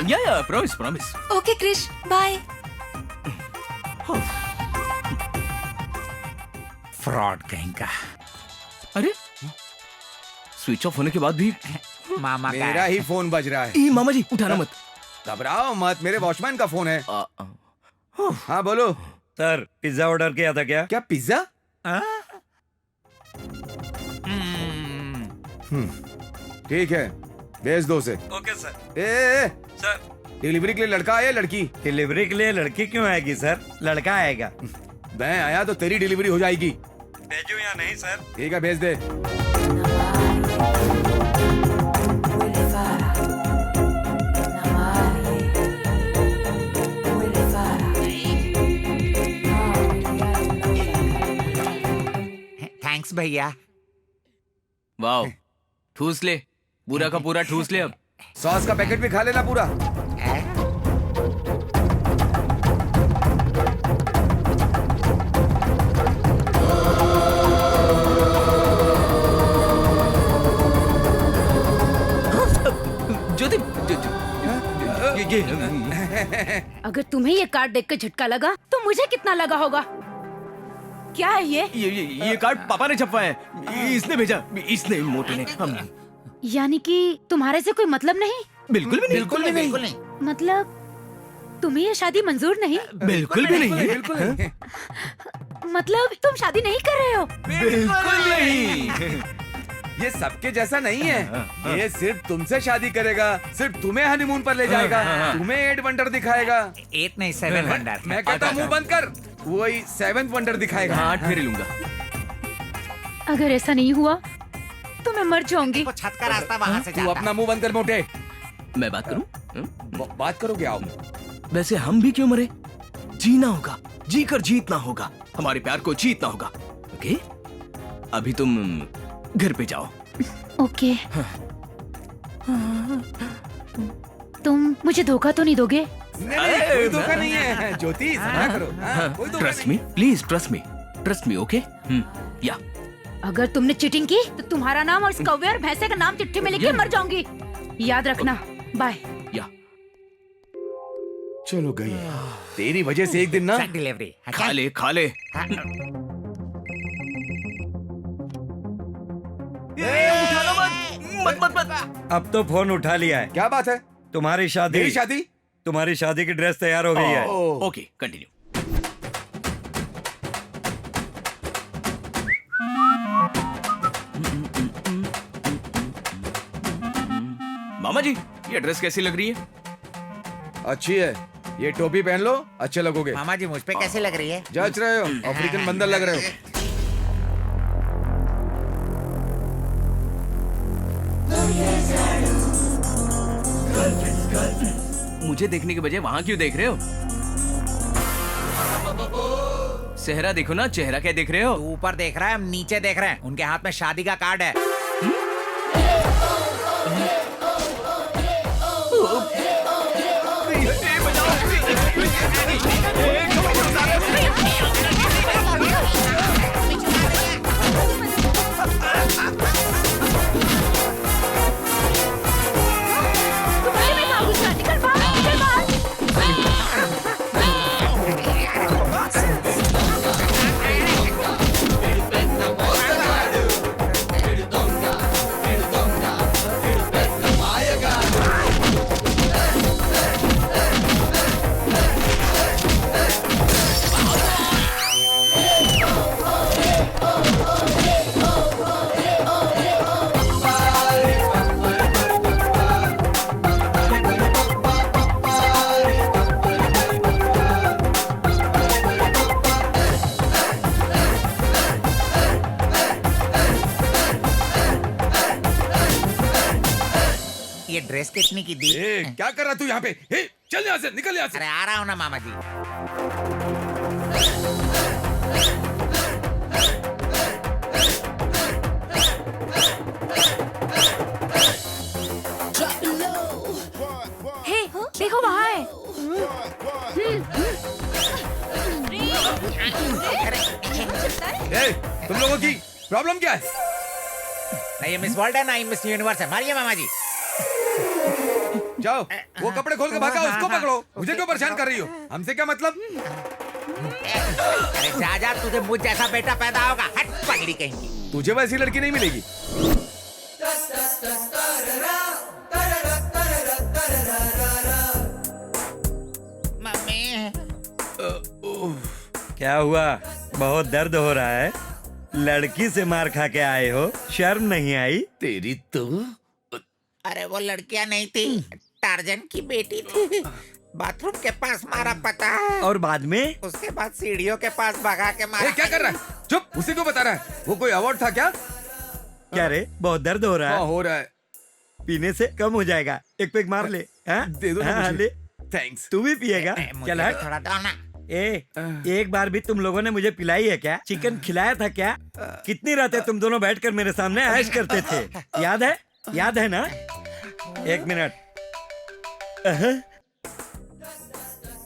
Yeah promise promise. Okay Krish, bye. Fraud कहीं का। अरे स्विच ऑफ होने के बाद भी मामा का मेरा ही फोन बज रहा है। ई, मामा जी उठाना मत। घबराओ मत, मेरे वॉचमैन का फोन है। हाँ बोलो। सर, पिज्जा ऑर्डर किया था क्या? क्या पिज्जा? ठीक है, भेज दो उसे। Okay sir. ए, सर, डिलीवरी के लिए लड़का आया लड़की? डिलीवरी के लिए लड़की क्यों आएगी सर? लड़का आएगा। मैं आया तो तेरी डिलीवरी हो जाएगी। भेजू या नहीं सर? ठीक है, भेज दे। थैंक्स भैया। वाह, ठूस ले, पूरा का पूरा ठूस ले। अब सॉस का पैकेट भी खा लेना पूरा। ज्योति, अगर तुम्हें ये कार्ड देख कर झटका लगा तो मुझे कितना लगा होगा? क्या है ये कार्ड पापा ने छपवाया है, इसने भेजा, इसने मोटे ने। हम यानी कि तुम्हारे से कोई मतलब नहीं? बिल्कुल भी नहीं, बिल्कुल नहीं। मतलब तुम्हें ये शादी मंजूर नहीं? बिल्कुल भी नहीं, बिल्कुल नहीं। मतलब तुम शादी नहीं कर रहे हो? बिल्कुल नहीं। ये सबके जैसा नहीं है। ये सिर्फ तुमसे शादी करेगा, सिर्फ तुम्हें हनीमून पर ले जाएगा, तुम्हें 8 वंडर दिखाएगा। 8 नहीं 7 वंडर। मैं कहता हूँ मुंह बंद कर, वही 7th वंडर दिखाएगा। हाँ, फेरे लूंगा। अगर ऐसा नहीं हुआ तो मैं मर जाऊंगी। छत का रास्ता वहाँ से तू जाता। अपना मुंह बंद कर मोटे। मैं बात करूं? बात करोगे? आओ। वैसे हम भी क्यों मरे? जीना होगा, जीकर जीतना होगा, हमारे प्यार को जीतना होगा। ओके, अभी तुम घर पे जाओ। ओके। तुम मुझे धोखा तो नहीं दोगे? नहीं, कोई धोखा नहीं है ज्योति, समझा करो। हाँ, कोई धोखा trust me, please trust me, okay? या अगर तुमने चीटिंग की तो तुम्हारा नाम और इस कौवे और भैंसे का नाम चिट्ठी में लिख के मर जाऊंगी, याद रखना। बाय। या चलो गई। तेरी वजह से एक दिन ना डिलीवरी। खा ले। मत। अब तो फोन उठा लिया है। क्या बात है? तुम्हारी शादी, मेरी शादी? तुम्हारी शादी की ड्रेस तैयार हो गई है। Okay, continue. मामा जी, ये ड्रेस कैसी लग रही है? अच्छी है। ये टोपी पहन लो, अच्छे लगोगे। मामा जी मुझ पे कैसे लग रही है? जच रहे हो, अफ्रीकन बंदर लग रहे हो। मुझे देखने के बजाय वहां क्यों देख रहे हो? चेहरा देखो ना, चेहरा क्या देख रहे हो? तू ऊपर देख रहा है, हम नीचे देख रहे हैं। उनके हाथ में शादी का कार्ड है। ये ड्रेस कितनी की दी? क्या कर रहा तू यहाँ पे? चल यहाँ से, निकल यहाँ से। अरे आ रहा हूँ ना मामा जी। हे देखो वहाँ है। तुम लोगों की प्रॉब्लम क्या है? नहीं ये मिस वर्ल्ड है ना, ये मिस यूनिवर्स है। मारिए मामा जी। जाओ वो कपड़े खोल के भागा, उसको पकड़ो। मुझे क्यों परेशान कर रही हो? हमसे क्या मतलब? अरे जा तुझे मुझ जैसा बेटा पैदा होगा। हट पगड़ी कहीं की। तुझे वैसी लड़की नहीं मिलेगी। मम्मी क्या हुआ? बहुत दर्द हो रहा है? लड़की से मार खा के आए हो, शर्म नहीं आई? तेरी तो। अरे वो लड़कियां नहीं थी, टार्जन की बेटी थी। बाथरूम के पास मारा पता है। और बाद में? उसके बाद सीढ़ियों के पास भगा के मारा। क्या कर रहा है? चुप, उसी को बता रहा है। वो कोई अवार्ड था क्या? क्या रे, बहुत दर्द हो रहा है? हाँ हो रहा है। पीने से कम हो जाएगा, एक पेग मार ले। हाँ? दे दो ना हाँ, मुझे। ले। थैंक्स। तू भी पिएगा? मुझे चल भी हट। थोड़ा दो ना। एक बार भी तुम लोगों ने मुझे पिलाई है क्या? चिकन खिलाया था क्या? कितनी रातें तुम दोनों बैठकर मेरे सामने ऐश करते थे, याद है? याद है ना? एक मिनट।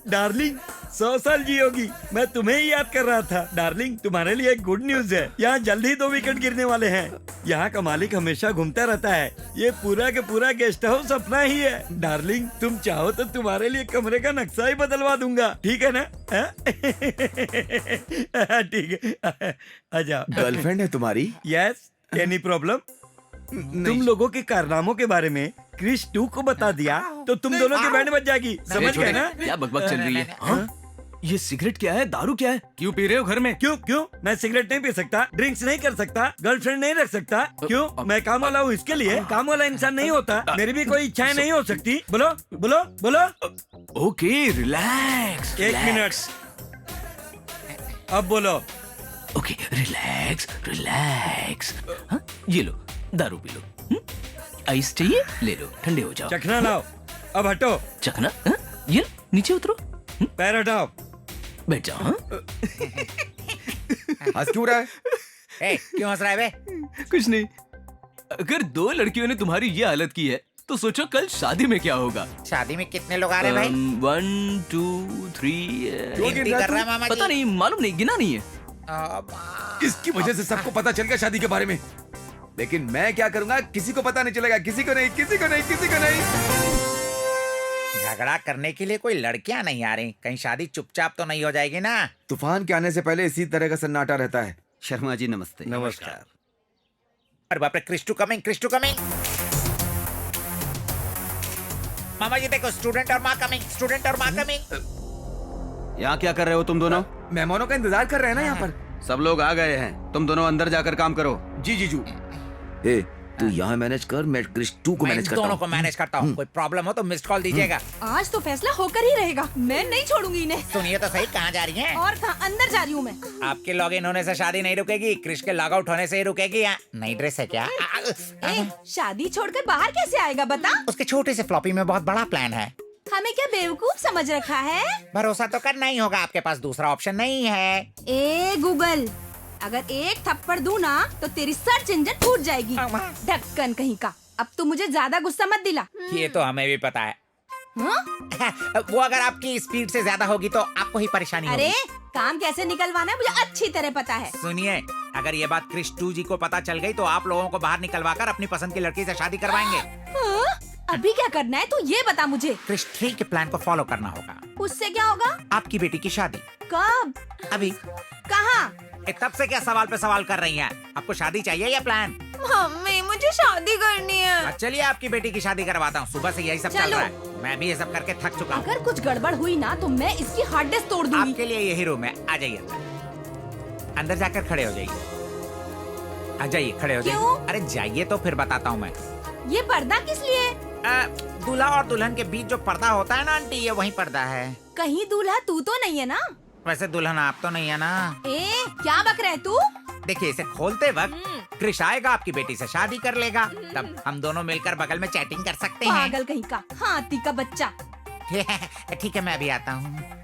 डार्लिंग 100 साल जियोगी। मैं तुम्हें ही याद कर रहा था। डार्लिंग तुम्हारे लिए एक गुड न्यूज है, यहाँ जल्द ही 2 विकेट गिरने वाले हैं। यहाँ का मालिक हमेशा घूमता रहता है। ये पूरा के पूरा गेस्ट हाउस अपना ही है। डार्लिंग तुम चाहो तो तुम्हारे लिए कमरे का नक्शा ही बदलवा दूंगा, ठीक है ना? ठीक है, आ जाओ। गर्लफ्रेंड है तुम्हारी? Yes, any problem? तुम लोगों के कारनामों के बारे में क्रिश 2 को बता दिया तो तुम दोनों की बैंड बज जाएगी, समझ गए ना? क्या बकबक चल रही है? हाँ? ये सिगरेट क्या है? दारू क्या है? क्यों पी रहे हो घर में? क्यों? मैं सिगरेट नहीं पी सकता, ड्रिंक्स नहीं कर सकता, गर्लफ्रेंड नहीं रख सकता? क्यों? मैं काम वाला हूँ, इसके लिए काम वाला इंसान नहीं होता। मेरी भी कोई इच्छाएं नहीं हो सकती? बोलो बोलो बोलो। Okay relax. एक मिनट, अब बोलो। Okay relax relax. हाँ? ये लो दारू पी लो। आइस चाहिए? ले लो, ठंडे हो जाओ। चखना लाओ, अब हटो। चखना? हाँ? ये लो, नीचे उतरो। पैर हटाओ, बैठ जाओ। हाँ? हंस क्यों रहा है? क्यों हंस रहा है बे? कुछ नहीं। अगर 2 लड़कियों ने तुम्हारी ये हालत की है तो सोचो कल शादी में क्या होगा। शादी में कितने लोग आ रहे हैं भाई? 1 2 3 गिनती कर रहा है मामा जी। पता नहीं, मालूम नहीं, गिना नहीं है। इसकी वजह से सबको पता चल गया शादी के बारे में। लेकिन मैं क्या करूंगा? किसी को पता नहीं चलेगा। किसी को नहीं, किसी को नहीं, किसी को नहीं। झगड़ा करने के लिए कोई लड़कियां नहीं आ रही। कहीं शादी चुपचाप तो नहीं हो जाएगी ना? तूफान के आने से पहले इसी तरह का सन्नाटा रहता है। शर्मा जी नमस्ते। नमस्कार। अरे बाप रे, क्रिस्टू कमिंग, क्रिस्टू कमिंग। मामा जी देखो, स्टूडेंट और माँ कमिंग, स्टूडेंट और माँ कमिंग। यहाँ क्या कर रहे हो तुम दोनों? मेहमानों का इंतजार कर रहे हैं ना यहाँ पर। सब लोग आ गए हैं, तुम दोनों अंदर जाकर काम करो। जी जीजू। तू यहाँ मैनेज कर, मैं क्रिश 2 को मैं मैनेज इन करता दोनों हूँ। को मैनेज करता हूँ। कोई प्रॉब्लम हो तो मिस्ड कॉल दीजिएगा। आज तो फैसला होकर ही रहेगा। मैं नहीं छोड़ूंगी इन्हें। सुनिए तो सही, कहाँ जा रही हैं? और कहाँ? अंदर जा रही हूँ मैं। आपके लॉग इन होने से शादी नहीं रुकेगी, क्रिश के लॉग आउट होने से ही रुकेगी। नई ड्रेस है क्या? शादी छोड़कर बाहर कैसे आएगा बता? उसके छोटे से फ्लॉपी में बहुत बड़ा प्लान है। हमें क्या बेवकूफ समझ रखा है? भरोसा तो करना ही होगा, आपके पास दूसरा ऑप्शन नहीं है। ए गूगल, अगर एक थप्पड़ दूं ना तो तेरी सर्च इंजन फूट जाएगी। ढक्कन कहीं का। अब तू मुझे ज्यादा गुस्सा मत दिला। ये तो हमें भी पता है। वो अगर आपकी स्पीड से ज्यादा होगी तो आपको ही परेशानी होगी। अरे काम कैसे निकलवाना है मुझे अच्छी तरह पता है। सुनिए, अगर ये बात क्रिश 2 जी को पता चल गई तो आप लोगों को बाहर निकलवाकर अपनी पसंद की लड़की से शादी करवाएंगे। अभी क्या करना है तू ये बता मुझे। क्रिश 3 के प्लान को फॉलो करना होगा। उससे क्या होगा? आपकी बेटी की शादी। कब? अभी। कहाँ? तब से क्या सवाल पे सवाल कर रही हैं? आपको शादी चाहिए या प्लान? मम्मी मुझे शादी करनी है। चलिए आपकी बेटी की शादी करवाता हूँ। सुबह से यही सब चल रहा है। मैं भी ये सब करके थक चुका हूँ। अगर कुछ गड़बड़ हुई ना तो मैं इसकी हार्ड डिस्क तोड़ दूंगी। आपके लिए यही रूम है, आ जाइए अंदर जाकर खड़े हो जाइए। आ जाइए, खड़े हो जाइए। अरे जाइए तो फिर बताता हूँ मैं। ये पर्दा किस लिए? दूल्हा और दुल्हन के बीच जो पर्दा होता है ना आंटी, ये वही पर्दा है। कहीं दूल्हा तू तो नहीं है ना? वैसे दुल्हन आप तो नहीं है ना? क्या बक रहे तू? देखिए इसे खोलते वक्त क्रिश आएगा, आपकी बेटी से शादी कर लेगा, तब हम दोनों मिलकर बगल में चैटिंग कर सकते हैं। पागल कहीं का, हाथी का बच्चा। ठीक है, मैं अभी आता हूँ।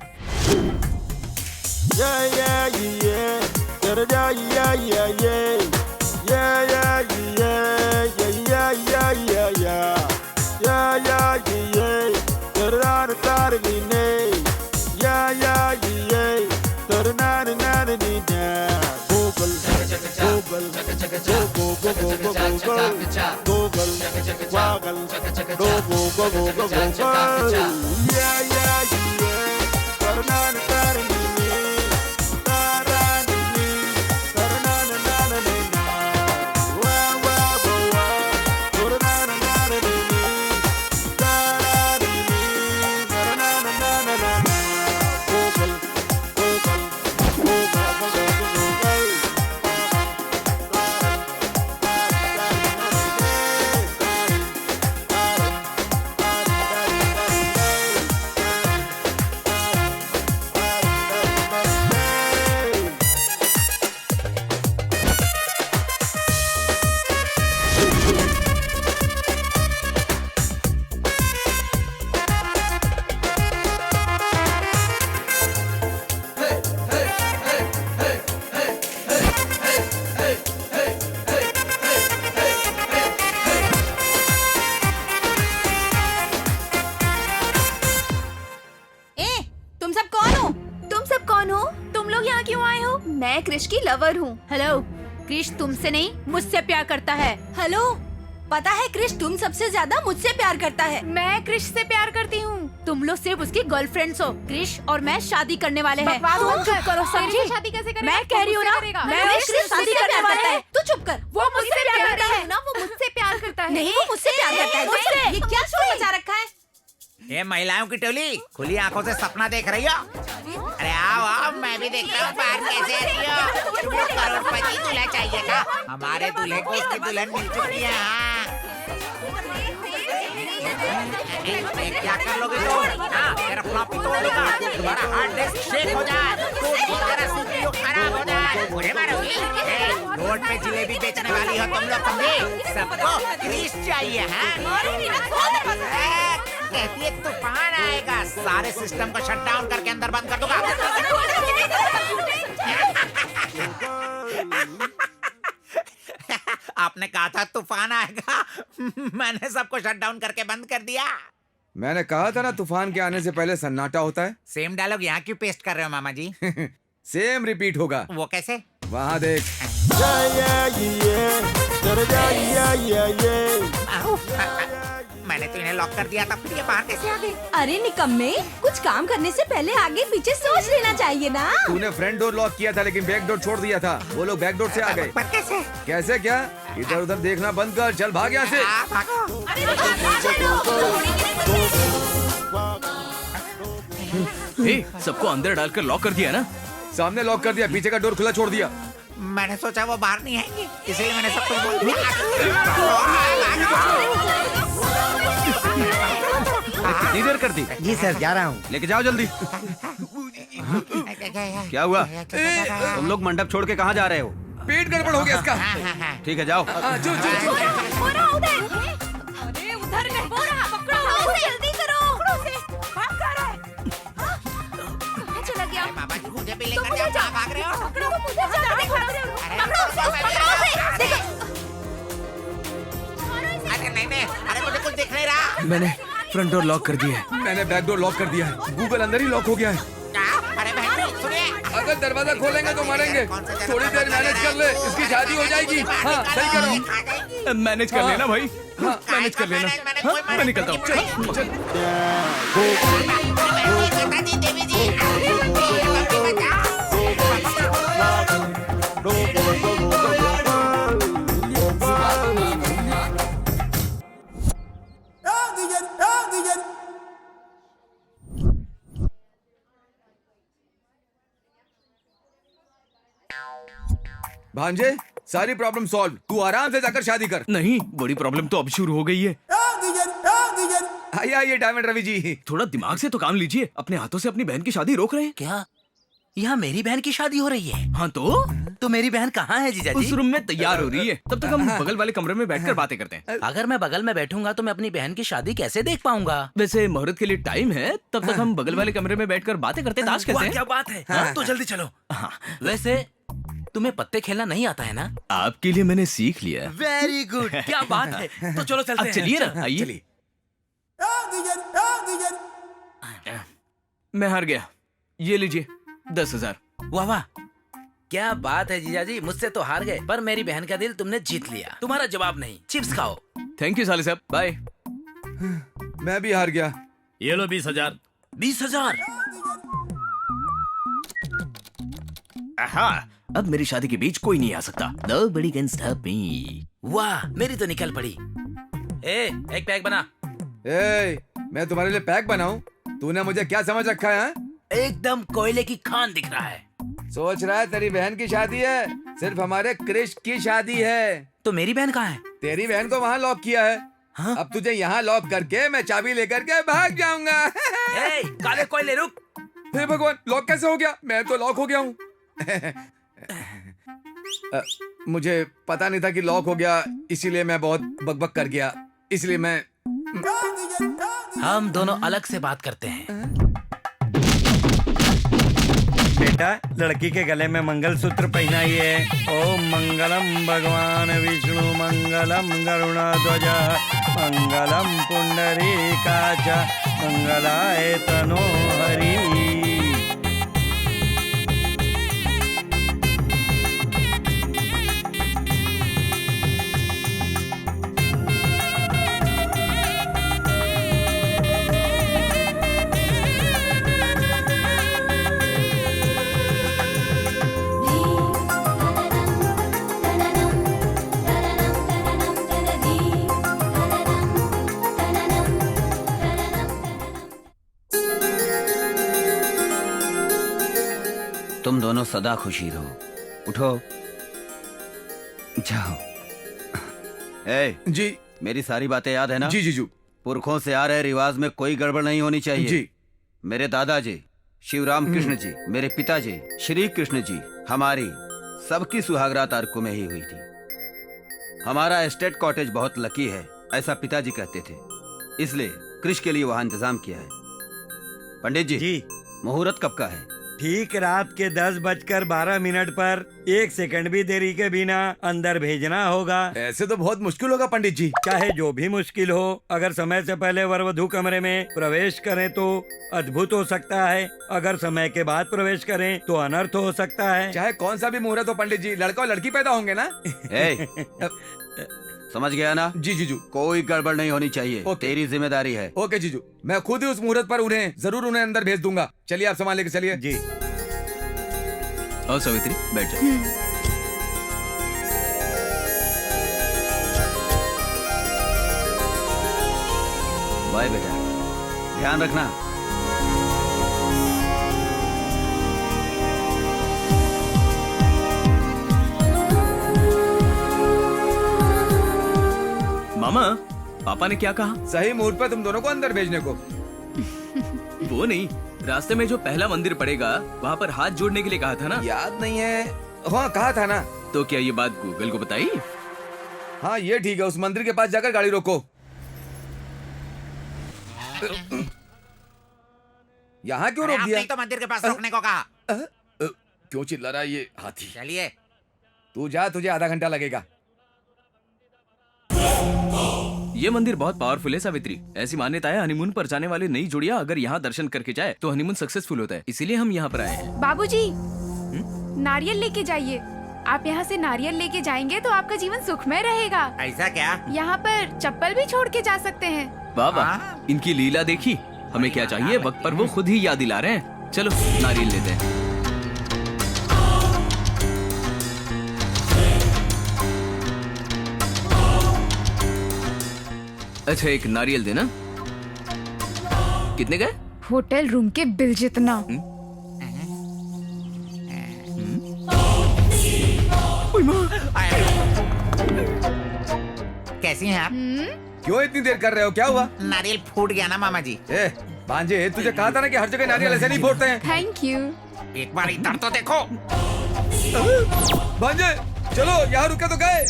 मैं क्रिश की लवर हूँ। हेलो, क्रिश तुमसे नहीं मुझसे प्यार करता है। हेलो, पता है क्रिश तुम सबसे ज्यादा मुझसे प्यार करता है। मैं क्रिश से प्यार करती हूँ। तुम लोग सिर्फ उसकी गर्लफ्रेंड्स हो। क्रिश और मैं शादी करने वाले हैं। बकवास मत चुप कर। करो, मेरे समझी? से शादी कैसे करेगा? मैं कह रही हूँ ना, करेगा। मैं क्रिश उससे शादी मुझसे करने प्यार वाले करता हैं। है। तू चुप कर। वो मुझसे प्यार करता है ना, वो मुझसे प्यार करता है। नहीं, वो मुझसे प्यार करता है। मुझसे। ये क्या शोर मचा रखा है? ये महिलाओं की टोली खुली आंखों से सपना देख रही हो? अरे आओ आओ, मैं भी देख रहा हूँ बाहर कैसे रही हो। तुमको करोड़पति दूल्हा चाहिए था, हमारे दूल्हे को उसकी दुल्हन मिल चुकी है। हाँ। क्या कर लोगे तुम? हाँ, तेरा फ्लॉपी तोड़ दूंगा, तुम्हारा हार्ड डिस्क शेक हो जाए, तुम्हारा CPU खराब हो जाए, मुझे मारोगी? रोड पे जिलेबी बेचने वाली हो तुम लोग, समझे? सबको क्रिश चाहिए। हाँ, कहती है तूफान आएगा, सारे सिस्टम को शट डाउन करके अंदर बंद कर दूंगा। आपने कहा था तूफान आएगा, मैंने सबको शट डाउन करके बंद कर दिया। मैंने कहा था ना तूफान के आने से पहले सन्नाटा होता है। सेम डायलॉग यहाँ क्यों पेस्ट कर रहे हो मामा जी? सेम रिपीट होगा। वो कैसे? वहाँ देख। मैंने तो इन्हें लॉक कर दिया था, फिर ये बाहर कैसे आ गई? अरे निकम्मे, कुछ काम करने से पहले आगे पीछे सोच लेना चाहिए ना। तूने फ्रंट डोर लॉक किया था लेकिन बैक डोर छोड़ दिया था। वो लोग बैक डोर से आ गए। पर कैसे? कैसे क्या? इधर उधर देखना बंद कर, चल भाग यहाँ से। भागो। सबको अंदर डालकर लॉक कर दिया ना? सामने लॉक कर दिया, पीछे का डोर खुला छोड़ दिया। मैंने सोचा वो बाहर नहीं आएंगे, इसलिए मैंने सब कुछ बोल दिया। कितनी देर कर दी? जी सर, जा रहा हूँ। लेके जाओ जल्दी। क्या हुआ? तुम लोग मंडप छोड़ के कहाँ जा रहे हो? पेट गड़बड़ हो गया इसका। ठीक है जाओ। चल चल चल। अरे उधर नहीं, वो रहा, पकड़ो उसे, जल्दी करो, पकड़ो उसे, भाग कर रहा है। कहाँ चला गया? बाबा जी मुझे भी लेकर जाओ, कहाँ भाग रहे हो? पकड़ो मुझे, जाने दो, पकड़ो उसे, देखो। अरे नहीं, अरे मुझे कुछ दिख नहीं रहा। मैंने फ्रंट डोर लॉक कर दिया है। मैंने बैक डोर लॉक कर दिया है। गूगल अंदर ही लॉक हो गया है। अरे बहन जी, सुनिए। अगर दरवाजा खोलेंगे तो मारेंगे। थोड़ी देर मैनेज कर ले, इसकी शादी हो जाएगी। हाँ सही करो। मैनेज कर लेना भाई, मैनेज कर लेना। हाँ, मैं निकलता हूँ। चल। माताजी, देवी जी, भांजे, सारी प्रॉब्लम सॉल्व। तू आराम से जाकर शादी कर। नहीं, बड़ी प्रॉब्लम तो अब शुरू हो गई है। आइए डायमंड रवि जी। थोड़ा दिमाग से तो काम लीजिए। अपने हाथों से अपनी बहन की शादी रोक रहे हैं। क्या यहाँ मेरी बहन की शादी हो रही है? हाँ तो तो मेरी बहन कहाँ है जीजा उस जी? रूम में तैयार हो रही है। तब तक हम बगल वाले कमरे में बैठकर बातें करते हैं। अगर मैं बगल में बैठूंगा तो मैं अपनी बहन की शादी कैसे देख पाऊंगा? वैसे मुहूर्त के लिए टाइम है, तब तक हम बगल वाले कमरे में बैठकर बातें करते हैं, ताश खेलते वाह, हैं। क्या बात है। हाँ, तो जल्दी चलो। हाँ, वैसे तुम्हें पत्ते खेलना नहीं आता है ना? आपके लिए मैंने सीख लिया है। वेरी गुड, क्या बात है। तो चलो चलते अब हैं। चलिए ना, आइए। मैं हार गया, ये लीजिए 10,000। वाह वाह, क्या बात है जीजा जी, मुझसे तो हार गए पर मेरी बहन का दिल तुमने जीत लिया। तुम्हारा जवाब नहीं, चिप्स खाओ। थैंक यू साले साहब, बाय। मैं भी हार गया। ये लो 20,000। 20,000? अब मेरी शादी के बीच कोई नहीं आ सकता। Nobody can stop me। वाह, मेरी तो निकल पड़ी। एक पैक बना। मैं तुम्हारे लिए पैक बनाऊं? तूने मुझे क्या समझ रखा है? एकदम कोयले की खान दिख रहा है। सोच रहा है तेरी बहन की शादी है? सिर्फ हमारे क्रिश की शादी है। तो मेरी बहन कहाँ है? तेरी बहन को वहाँ लॉक किया है। हाँ? अब तुझे यहाँ लॉक करके मैं चाबी लेकर के भाग जाऊंगा। काले कोयले रुक। हे भगवान, लॉक कैसे हो गया? मैं तो लॉक हो गया हूँ। मुझे पता नहीं था कि लॉक हो गया, इसीलिए मैं बहुत बकबक कर गया। इसलिए मैं हम दोनों अलग से बात करते हैं। बेटा, लड़की के गले में मंगलसूत्र पहनाइए। ओम मंगलम भगवान विष्णु मंगलम गरुणध्वज मंगलम पुंडरीकाच मंगलाय तनो हरि। तुम दोनों सदा खुशी रहो। उठो, जाओ। जी मेरी सारी बातें याद है ना? जी जीजू। पुरखों से आ रहे रिवाज में कोई गड़बड़ नहीं होनी चाहिए। जी। मेरे दादाजी शिवराम कृष्ण जी, मेरे पिताजी श्री कृष्ण जी, हमारी सबकी सुहागरात अर्को में ही हुई थी। हमारा एस्टेट कॉटेज बहुत लकी है, ऐसा पिताजी कहते थे, इसलिए कृष के लिए वहाँ इंतजाम किया है। पंडित जी, मुहूर्त कब का है? ठीक रात के 10:12 पर 1 सेकंड भी देरी के बिना अंदर भेजना होगा। ऐसे तो बहुत मुश्किल होगा पंडित जी। चाहे जो भी मुश्किल हो, अगर समय से पहले वर वधू कमरे में प्रवेश करें तो अद्भुत हो सकता है, अगर समय के बाद प्रवेश करें तो अनर्थ हो सकता है। चाहे कौन सा भी मुहूर्त हो पंडित जी, लड़का और लड़की पैदा होंगे ना। समझ गया ना? जी जीजू। कोई गड़बड़ नहीं होनी चाहिए, तेरी जिम्मेदारी है। ओके जीजू, मैं खुद ही उस मुहूर्त पर उन्हें अंदर भेज दूंगा। चलिए आप सामान लेके चलिए। जी। और सावित्री, बैठ जाओ। बाय बेटा, ध्यान रखना। मामा, पापा ने क्या कहा? सही मुहूर्त पर तुम दोनों को अंदर भेजने को। वो नहीं, रास्ते में जो पहला मंदिर पड़ेगा वहाँ पर हाथ जोड़ने के लिए कहा था ना? याद नहीं है। हाँ, कहा था ना। तो क्या ये बात गूगल को बताई? हाँ, ये ठीक है। उस मंदिर के पास जाकर गाड़ी रोको। यहाँ क्यों रोक दिया? आपने तो मंदिर के पास रोकने को कहा। क्यों चिल्ला रहा है ये हाथी? चलिए। तू जा, तुझे आधा घंटा लगेगा। ये मंदिर बहुत पावरफुल है सावित्री। ऐसी मान्यता है, हनीमून पर जाने वाले नई जोड़ियां अगर यहाँ दर्शन करके जाए तो हनीमून सक्सेसफुल होता है, इसीलिए हम यहाँ पर आए हैं। बाबूजी, नारियल लेके जाइए। आप यहाँ से नारियल लेके जाएंगे तो आपका जीवन सुखमय रहेगा। ऐसा क्या? यहाँ पर चप्पल भी छोड़ के जा सकते हैं। बाबा, इनकी लीला देखी। हमें क्या चाहिए, वक्त पर वो खुद ही याद दिला रहे हैं। चलो नारियल लेते हैं। अच्छा, एक नारियल देना। कितने गए? होटल रूम के बिल जितना। कैसी हैं आप? क्यों इतनी देर कर रहे हो? क्या हुआ? नारियल फूट गया ना मामा जी। भांजे, तुझे कहा था ना कि हर जगह नारियल ऐसे नहीं फोड़ते हैं। Thank you. एक बार इधर तो देखो। भांजे चलो, यहाँ रुके तो गए।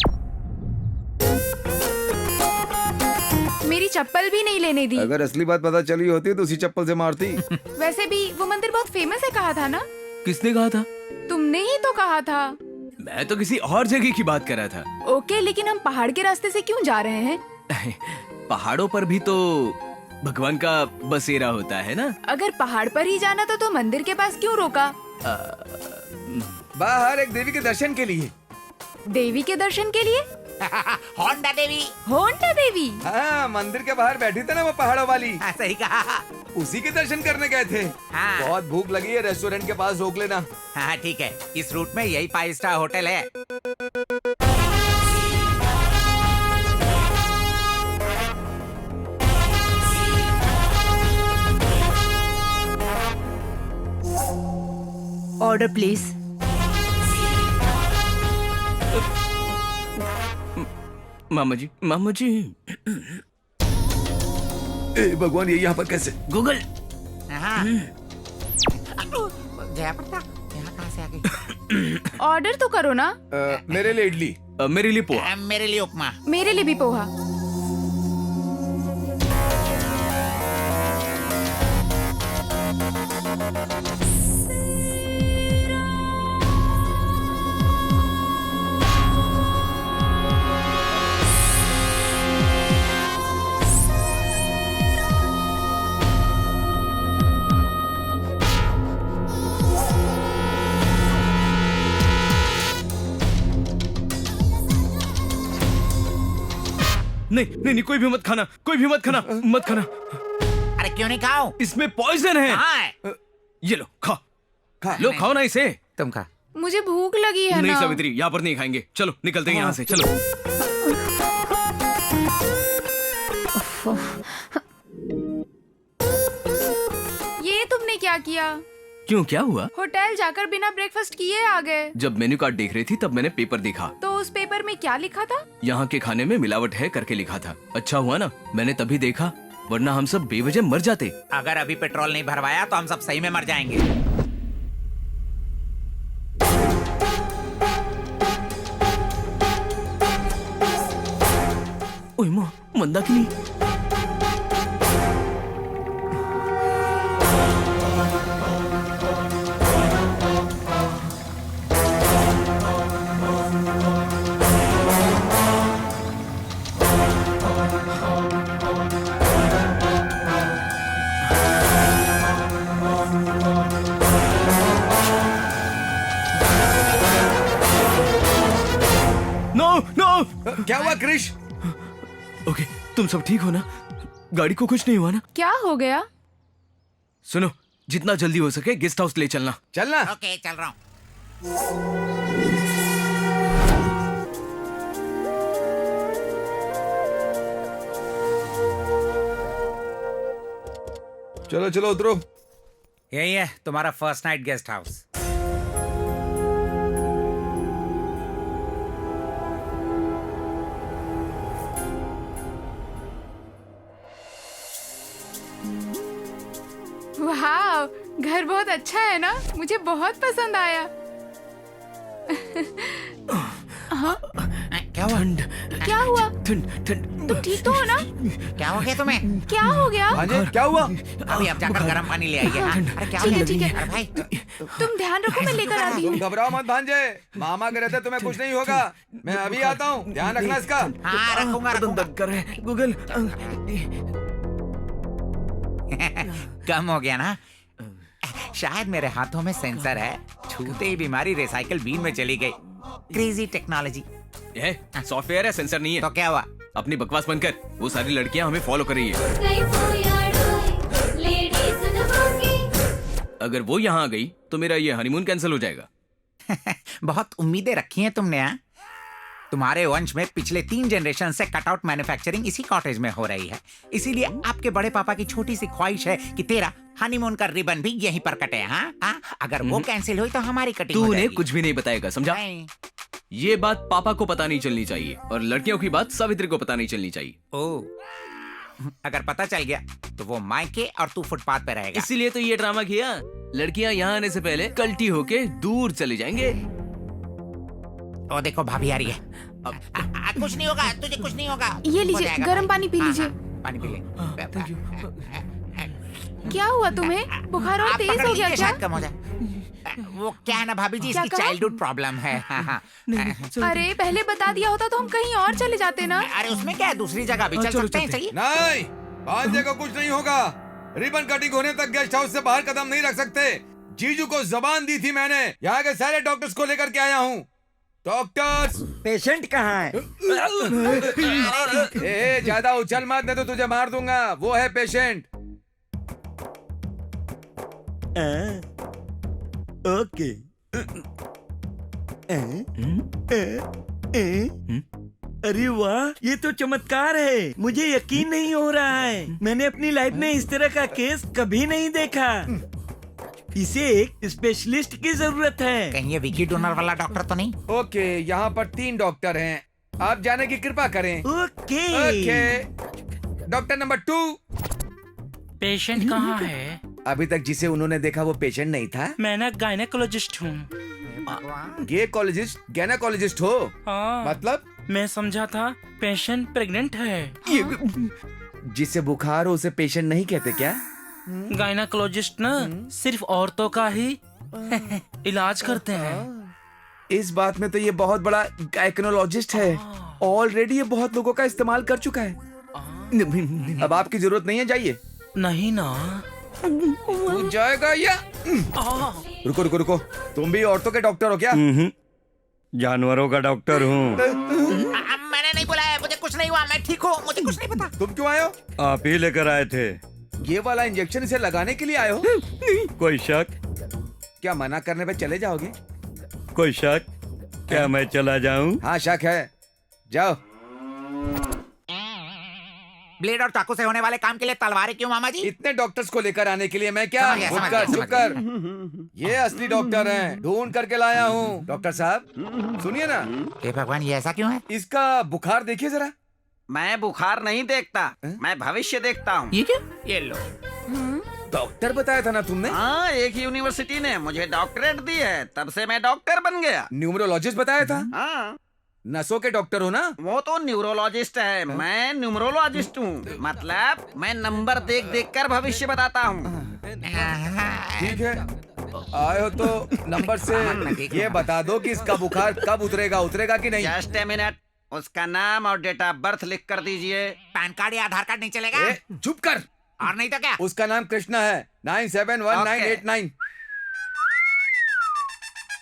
मेरी चप्पल भी नहीं लेने दी। अगर असली बात पता चली होती तो उसी चप्पल से मारती। वैसे भी वो मंदिर बहुत फेमस है, कहा था ना? किसने कहा था? तुमने ही तो कहा था। मैं तो किसी और जगह की बात कर रहा था। ओके, लेकिन हम पहाड़ के रास्ते से क्यों जा रहे हैं? पहाड़ों पर भी तो भगवान का बसेरा होता है ना। अगर पहाड़ पर ही जाना था तो मंदिर के पास क्यों रोका? बाहर एक देवी के दर्शन के लिए। देवी के दर्शन के लिए? होंडा देवी। होंडा देवी? हाँ, मंदिर के बाहर बैठी थी ना वो पहाड़ों वाली, सही कहा। उसी के दर्शन करने गए थे। हाँ। बहुत भूख लगी है, रेस्टोरेंट के पास रोक लेना। हाँ ठीक है, इस रूट में यही 5 स्टार होटल है। Order please. मामा जी, मामा जी। ए भगवान, ये यहाँ पर कैसे? गूगल। हाँ। जयप्रदा, यहाँ कहाँ से आ गई? ऑर्डर तो करो ना। मेरे लिए इडली। मेरे लिए पोहा। मेरे लिए उपमा। मेरे लिए भी पोहा। नहीं नहीं नहीं, कोई भी मत खाना, कोई भी मत खाना, मत खाना। अरे क्यों नहीं खाओ? इसमें पॉइजन है। हाँ। ये लो, खाओ। खा। लो, खाओ ना इसे। तुम खा। मुझे भूख लगी है नहीं ना। सावित्री, यहाँ पर नहीं खाएंगे। चलो निकलते हैं यहाँ से, चलो। ये तुमने क्या किया? क्यों, क्या हुआ? होटल जाकर बिना ब्रेकफास्ट किए आ गए। जब मेन्यू कार्ड देख रही थी तब मैंने पेपर देखा। तो उस पेपर में क्या लिखा था? यहाँ के खाने में मिलावट है करके लिखा था। अच्छा हुआ ना मैंने तभी देखा, वरना हम सब बेवजह मर जाते। अगर अभी पेट्रोल नहीं भरवाया तो हम सब सही में मर जाएंगे। ओए माँ, मंदाकिनी। No no. क्या हुआ क्रिश? ओके, तुम सब ठीक हो ना? गाड़ी को कुछ नहीं हुआ ना? क्या हो गया? सुनो, जितना जल्दी हो सके गेस्ट हाउस ले चलना। चलना। ओके, चल रहा हूँ। चलो चलो उतरो। यही है तुम्हारा फर्स्ट नाइट गेस्ट हाउस। वाह, घर बहुत अच्छा है ना? मुझे बहुत पसंद आया। क्या हुआ? ठंड, क्या हुआ? ठंड, ठंड। तुम ठीक तो हो ना? क्या हो गया तुम्हें? क्या हो गया? भांजे क्या हुआ? अभी अब जाकर गर्म पानी ले आइए। हाँ? अरे क्या हो ठीक है, गया? ठीक है। अरे भाई, तुम ध्यान रखो, मैं लेकर आती तुम हूँ। घबराओ मत भांजे, मामा के रहते तुम्हें कुछ नहीं होगा। मैं अभी आता हूँ, ध्यान रखना इसका। हाँ रखूंगा बदन रखूंगा। दर्द कर रहे हैं। गूगल। कम हो गया ना? शायद मेरे हाथों में सेंसर है, छूते ही बीमारी रिसाइकल बीन में चली गई। Crazy technology. ये सॉफ्टवेयर है, सेंसर नहीं है। तो क्या हुआ? अपनी बकवास बंद कर। वो सारी लड़कियां हमें फॉलो कर रही है। अगर वो यहाँ आ गई तो मेरा ये हनीमून कैंसिल हो जाएगा। बहुत उम्मीदें रखी हैं तुमने। हाँ, तुम्हारे वंश में पिछले 3 जनरेशन से कटआउट मैन्युफैक्चरिंग इसी कॉटेज में हो रही है। इसीलिए आपके बड़े पापा की छोटी सी ख्वाहिश है कि तेरा हनीमून का रिबन भी यहीं पर कटे। हाँ हाँ, अगर वो कैंसिल हुई तो हमारी कटिंग तू हो उन्हें जाएगी। कुछ भी नहीं बताएगा, समझा? नहीं। ये बात पापा को पता नहीं चलनी चाहिए, और लड़कियों की बात सावित्री को पता नहीं चलनी चाहिए। ओ, अगर पता चल गया तो वो मायके और तू फुटपाथ पे रहेगा। इसीलिए तो ये ड्रामा किया। लड़कियां यहाँ आने से पहले कल्टी होके दूर चले जाएंगे। ओ देखो भाभी आ रही है। कुछ नहीं होगा, तुझे कुछ नहीं होगा। ये हो लीजिए, जाएगा। गर्म पानी पी हाँ, लीजिए। हाँ, पानी पी ले। क्या हुआ तुम्हें? बुखार और आप तेज पकड़ हो गया लीजिए, क्या? शायद कम हो जाए। वो क्या है ना भाभी जी, क्या इसकी कहा? चाइल्डहुड प्रॉब्लम है। हाँ। अरे पहले बता दिया होता तो हम कहीं और चले जाते ना। अरे उसमें क्या है, दूसरी जगह भी चल सकते हैं। चलिए। नहीं, भांजे को कुछ नहीं होगा। रिबन कटिंग होने तक गेस्ट हाउस से बाहर कदम नहीं रख सकते। जीजू को जबान दी थी मैंने। यहाँ के सारे डॉक्टर्स को लेकर के आया हूँ। डॉक्टर्स, पेशेंट कहाँ है? ए ज्यादा उछल मत, नहीं तो तुझे मार दूंगा। वो है पेशेंट। ओके। अरे वाह, ये तो चमत्कार है। मुझे यकीन नहीं हो रहा है। मैंने अपनी लाइफ में इस तरह का केस कभी नहीं देखा। इसे एक स्पेशलिस्ट की जरूरत है। कहीं ये विकी डोनर वाला डॉक्टर तो नहीं? ओके, यहाँ पर 3 डॉक्टर हैं। आप जाने की कृपा करें। Okay. Okay, doctor number 2। Patient कहाँ है? अभी तक जिसे उन्होंने देखा वो पेशेंट नहीं था। मैं ना गायनेकोलॉजिस्ट हूँ। गैनाकोलॉजिस्ट हो? हाँ। मतलब मैं समझा था पेशेंट प्रेग्नेंट है। जिसे बुखार हो उसे पेशेंट नहीं कहते क्या? गायनेकोलॉजिस्ट ना सिर्फ औरतों का ही इलाज करते हैं। इस बात में तो ये बहुत बड़ा गायनेकोलॉजिस्ट है। ऑलरेडी ये बहुत लोगों का इस्तेमाल कर चुका है। अब आपकी जरूरत नहीं है, जाइए। नहीं ना। तू जाएगा या? रुको रुको रुको, तुम भी औरतों के डॉक्टर हो क्या? जानवरों का डॉक्टर हूँ। मैंने नहीं बुलाया, मुझे कुछ नहीं हुआ, मैं ठीक हूँ, मुझे कुछ नहीं पता। तुम क्यों आए हो? आप ही लेकर आए थे। ये वाला इंजेक्शन इसे लगाने के लिए आए हो? कोई शक? क्या मना करने पे चले जाओगे? कोई शक? क्या मैं चला जाऊं? हाँ शक है, जाओ। ब्लेड और चाकू से होने वाले काम के लिए तलवारें क्यों मामा जी? इतने डॉक्टर्स को लेकर आने के लिए मैं क्या? समझ गया, चुप समझ कर, गया, चुप कर। ये असली डॉक्टर हैं, ढूंढ करके लाया हूँ। डॉक्टर साहब सुनिए ना, हे भगवान, ये ऐसा क्यों है? इसका बुखार देखिए जरा। मैं बुखार नहीं देखता, मैं भविष्य देखता हूँ। ये क्या? ये लो। डॉक्टर बताया था ना तुमने? हाँ, एक यूनिवर्सिटी ने मुझे डॉक्टरेट दी है, तब से मैं डॉक्टर बन गया। न्यूमरोलॉजिस्ट बताया था? हाँ, नसों के डॉक्टर हो ना? वो तो न्यूरोलॉजिस्ट है, मैं न्यूमरोलॉजिस्ट हूँ। मतलब मैं नंबर देख देख कर भविष्य बताता हूँ। ठीक है, आए हो तो नंबर से ये बता दो कि इसका बुखार कब उतरेगा, उतरेगा कि नहीं? जस्ट ए मिनट, उसका नाम और डेट ऑफ बर्थ लिख कर दीजिए। पैन कार्ड या आधार कार्ड नहीं चलेगा? चुप कर। और नहीं तो क्या? उसका नाम कृष्णा है, 971989।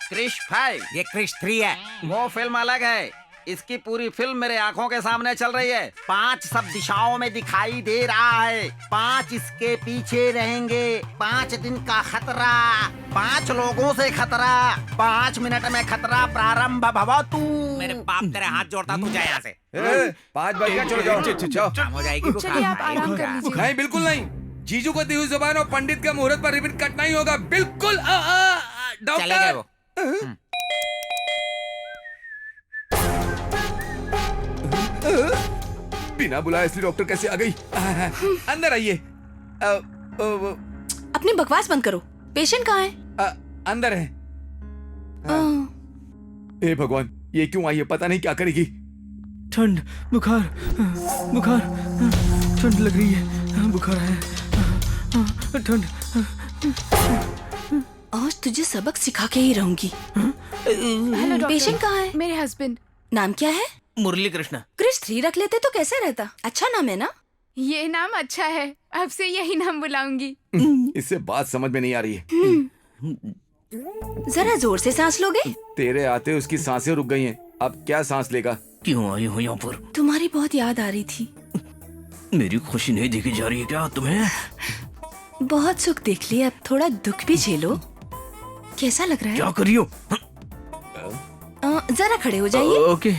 क्रिश 5, ये क्रिश 3 है। वो फिल्म अलग है। इसकी पूरी फिल्म मेरे आंखों के सामने चल रही है। 5 सब दिशाओं में दिखाई दे रहा है। 5 इसके पीछे रहेंगे। 5 दिन का खतरा, 5 लोगों से खतरा, 5 मिनट में खतरा प्रारंभ भवतु। मेरे बाप तेरे हाथ जोड़ता, तू जा यहाँ से। 5 बज गया, चलो जाओ जाओ। काम हो जाएगी। चलिए आप आराम कर लीजिए। नहीं, बिल्कुल नहीं। जीजू को दी हुई जुबान और पंडित के मुहूर्त पर रिबन कटना ही होगा। बिल्कुल। चले गए वो। बिना बुलाए इसलिए डॉक्टर कैसे आ गई? अंदर आइए। अपनी बकवास बंद करो। पेशेंट कहाँ है? अंदर है। हे भगवान, ये क्यों आई है? पता नहीं क्या करेगी। ठंड, बुखार, बुखार, ठंड लग रही है, बुखार है, ठंड। आज तुझे सबक सिखा के ही रहूंगी। Hello doctor. पेशेंट कहाँ है? मेरे हस्बैंड। नाम क्या है? मुरली कृष्ण। क्रिश 3 रख लेते तो कैसा रहता? अच्छा नाम है ना? ये नाम अच्छा है, अब से यही नाम बुलाऊंगी। इससे बात समझ में नहीं आ रही है। जरा जोर से सांस लोगे? तेरे आते उसकी सांसें रुक गई हैं। अब क्या सांस लेगा? क्यों आई हो यहाँ पर? तुम्हारी बहुत याद आ रही थी। मेरी खुशी नहीं देखी जा रही है क्या तुम्हें? बहुत सुख देख लिया, अब थोड़ा दुख भी झेलो। कैसा लग रहा है? क्या करियो? जरा खड़े हो जाइए। ओके।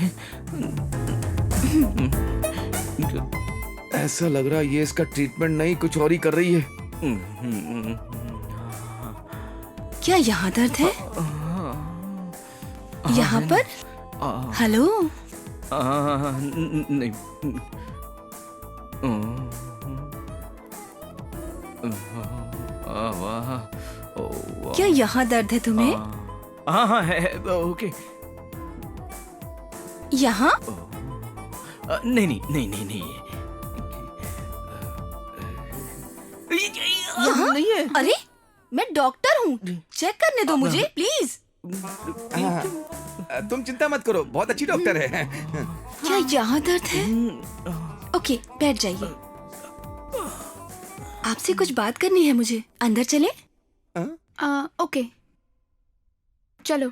ऐसा लग रहा है ये इसका ट्रीटमेंट नहीं, कुछ और ही कर रही है। क्या यहाँ दर्द है? यहाँ पर? हेलो? नहीं। क्या यहाँ दर्द है तुम्हें? हाँ हाँ है, ओके। यहाँ? नहीं नहीं नहीं नहीं नहीं यहाँ? नहीं है। अरे मैं डॉक्टर हूँ, चेक करने दो मुझे प्लीज। तुम चिंता मत करो, बहुत अच्छी डॉक्टर है। क्या यहाँ दर्द है? ओके बैठ जाइए। आपसे कुछ बात करनी है मुझे, अंदर चले? ओके चलो।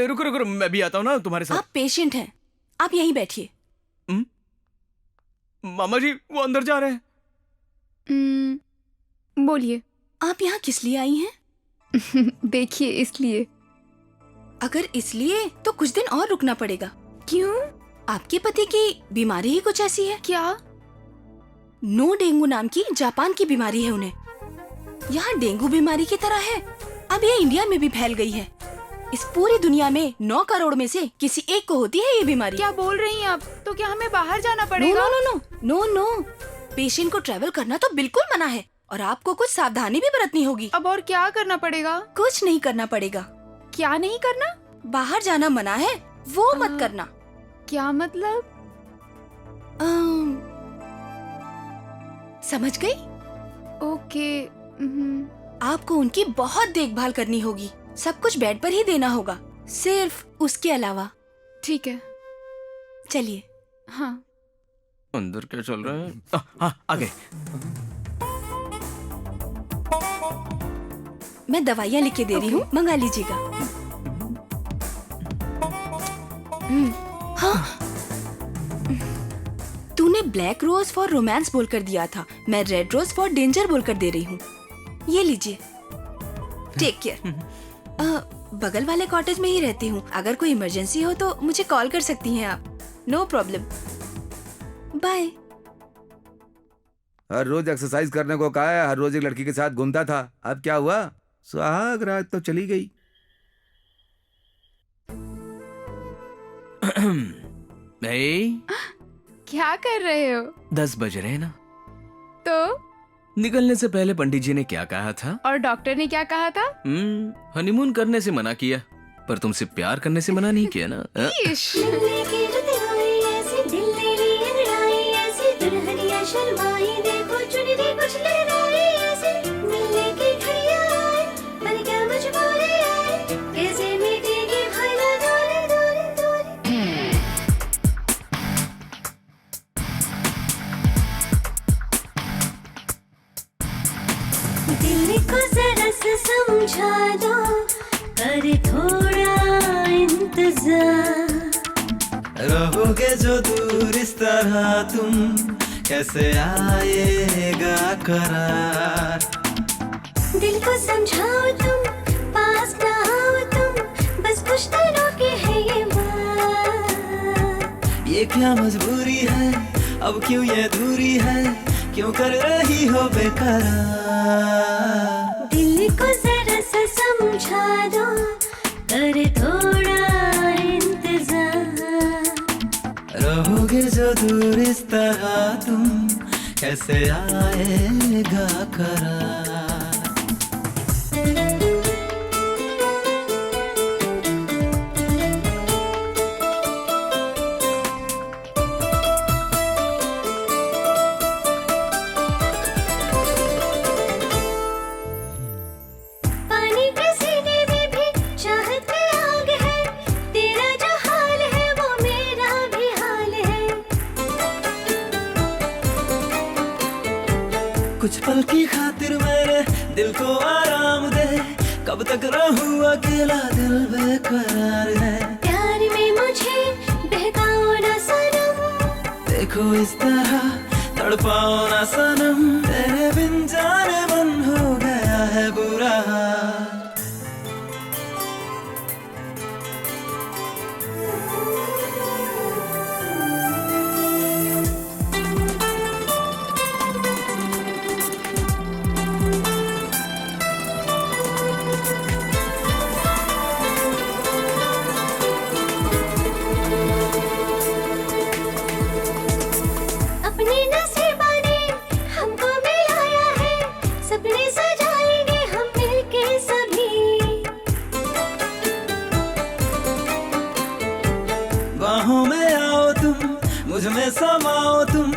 रुको रुको, मैं भी आता हूँ ना तुम्हारे साथ। आप पेशेंट हैं, आप यहीं बैठिए। मामा जी वो अंदर जा रहे हैं। बोलिए। आप यहाँ किस लिए आई हैं? देखिए इसलिए। अगर इसलिए तो कुछ दिन और रुकना पड़ेगा। क्यों? आपके पति की बीमारी ही कुछ ऐसी है। क्या? नो डेंगू नाम की जापान की बीमारी है उन्हें। यहाँ डेंगू बीमारी की तरह है, अब ये इंडिया में भी फैल गई है। इस पूरी दुनिया में 9 करोड़ में से किसी एक को होती है ये बीमारी। क्या बोल रही हैं आप? तो क्या हमें बाहर जाना नो पड़ेगा? No no no no no, patient को ट्रैवल करना तो बिल्कुल मना है और आपको कुछ सावधानी भी बरतनी होगी। अब और क्या करना पड़ेगा? कुछ नहीं करना पड़ेगा। क्या नहीं करना? बाहर जाना मना है, वो मत करना। क्या मतलब? समझ गई? ओके। आपको उनकी बहुत देखभाल करनी होगी, सब कुछ बेड पर ही देना होगा, सिर्फ उसके अलावा। ठीक है। चलिए। हाँ। अंदर क्या चल रहा है? हाँ आ गए। मैं दवाइयाँ लिख के दे रही हूँ, मंगा लीजिएगा। हाँ। तूने ब्लैक रोज फॉर रोमांस बोलकर दिया था, मैं रेड रोज फॉर डेंजर बोलकर दे रही हूँ। ये लीजिए, टेक केयर। बगल वाले कॉटेज में ही रहती हूँ, अगर कोई इमरजेंसी हो तो मुझे कॉल कर सकती हैं आप। No problem, bye. हर रोज एक्सरसाइज करने को कहा है, हर रोज एक लड़की के साथ घूमता था, अब क्या हुआ? सुहाग रात तो चली गई। क्या कर रहे हो? 10 बज रहे हैं ना? तो निकलने से पहले पंडित जी ने क्या कहा था? और डॉक्टर ने क्या कहा था? हनीमून करने से मना किया, पर तुमसे प्यार करने से मना नहीं किया ना? इश। दिल को जरा सा समझा दो, करे थोड़ा इंतजार। रहोगे जो दूर इस तरह तुम, कैसे आएगा करार? दिल को समझाओ तुम, पास ना आओ तुम, बस कुछ दिनों की है ये बात। ये क्या मजबूरी है, अब क्यों ये दूरी है, क्यों कर रही हो बेकरार? दिल को जरा सा समझा दो, करे थोड़ा इंतजार। रहोगे जो दूर इस तरह तुम, कैसे आएगा करार? पानी के सीने में भी चाहत की आग है, तेरा जो हाल है वो मेरा भी हाल है। कुछ पल की खातिर मेरे दिल को आराम दे, कब तक रहूं अकेला दिल बेकरार है। प्यार में मुझे बहकाओ ना सनम, देखो इस तरह तड़पाओ ना सनम, तेरे बिन जाने मन हो गया है बुरा हाल। अपने नसीबा ने हमको मिलाया है, सपने सजाएंगे हम मिलके सभी। मुझ में समाओ तुम,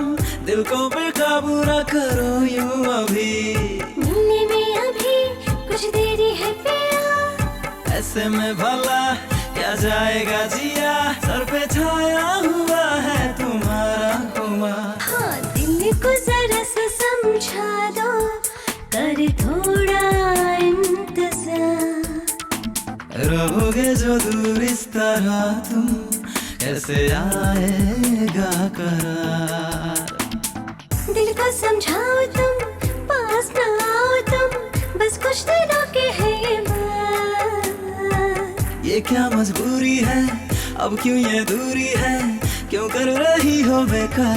दिल को बेकाबू न करो यूं अभी। मिलने में अभी कुछ देरी है पिया, ऐसे में भला क्या जाएगा जिया, सर पे छाया हुआ है तुम्हारा हुआ। हाँ दिल को जरा सा समझा दो, कर थोड़ा इंतजार। रहोगे जो दूर इस तरह तुम, कैसे आएगा करार। दिल को समझाओ तुम, पास ना आओ तुम, बस कुछ दिनों के है ये बात। ये क्या मजबूरी है, अब क्यों ये दूरी है, क्यों कर रही हो बेकरार।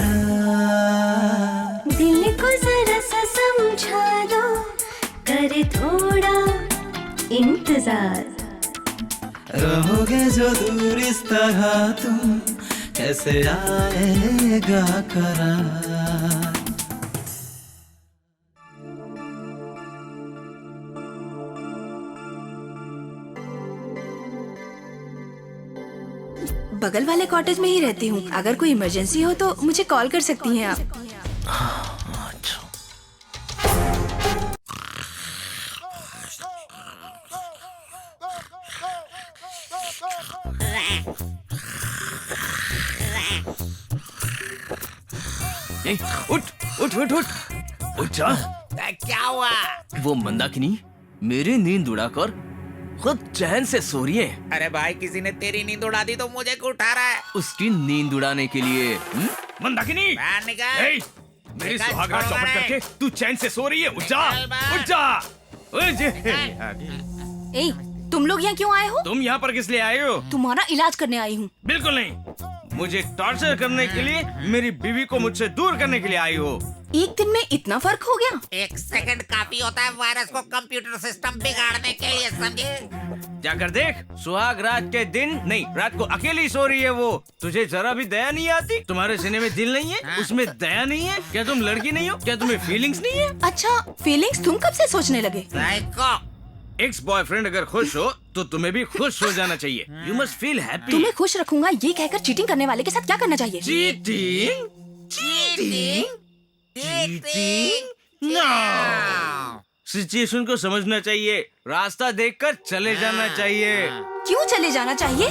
दिल को जरा सा समझा दो, कर थोड़ा इंतजार। रहोगे जो दूर इस तरह तुम, कैसे आएगा करार। बगल वाले कॉटेज में ही रहती हूँ, अगर कोई इमरजेंसी हो तो मुझे कॉल कर सकती हैं आप। ए, उठ उठ उठ उठ उठ जा। क्या हुआ? वो मंदाकिनी मेरी नींद उड़ाकर खुद चैन से सो रही है। अरे भाई किसी ने तेरी नींद उड़ा दी तो मुझे क्यों उठा रहा है? उसकी नींद उड़ाने के लिए मंदाकिनी बाहर निकल। ए, मेरी निकल, सुहागरात छोड़ चौपट रहे। करके तू चैन से सो रही है। उठ जा निकल बाहर। उठ जा। ए, तुम लोग यहाँ क्यों आए हो? तुम यहाँ पर किस लिए आए हो? तुम्हारा इलाज करने आई हूँ। बिल्कुल नहीं, मुझे टॉर्चर करने के लिए, मेरी बीवी को मुझसे दूर करने के लिए आई हो। एक दिन में इतना फर्क हो गया? 1 सेकंड काफी होता है वायरस को कंप्यूटर सिस्टम बिगाड़ने के लिए, समझे? जाकर देख, सुहाग रात के दिन नहीं, रात को अकेली सो रही है वो। तुझे जरा भी दया नहीं आती? तुम्हारे सीने में दिल नहीं है, उसमें दया नहीं है? क्या तुम लड़की नहीं हो? क्या तुम्हें फीलिंग्स नहीं है? अच्छा, फीलिंग्स तुम कब से सोचने लगे? एक्स बॉयफ्रेंड अगर खुश हो तो तुम्हें भी खुश हो जाना चाहिए। You must feel happy. तुम्हें खुश रखूंगा ये कहकर चीटिंग करने वाले के साथ क्या करना चाहिए? चीटिंग? चीटिंग? नो। सिचुएशन को समझना चाहिए, रास्ता देखकर चले जाना चाहिए। क्यों चले जाना चाहिए?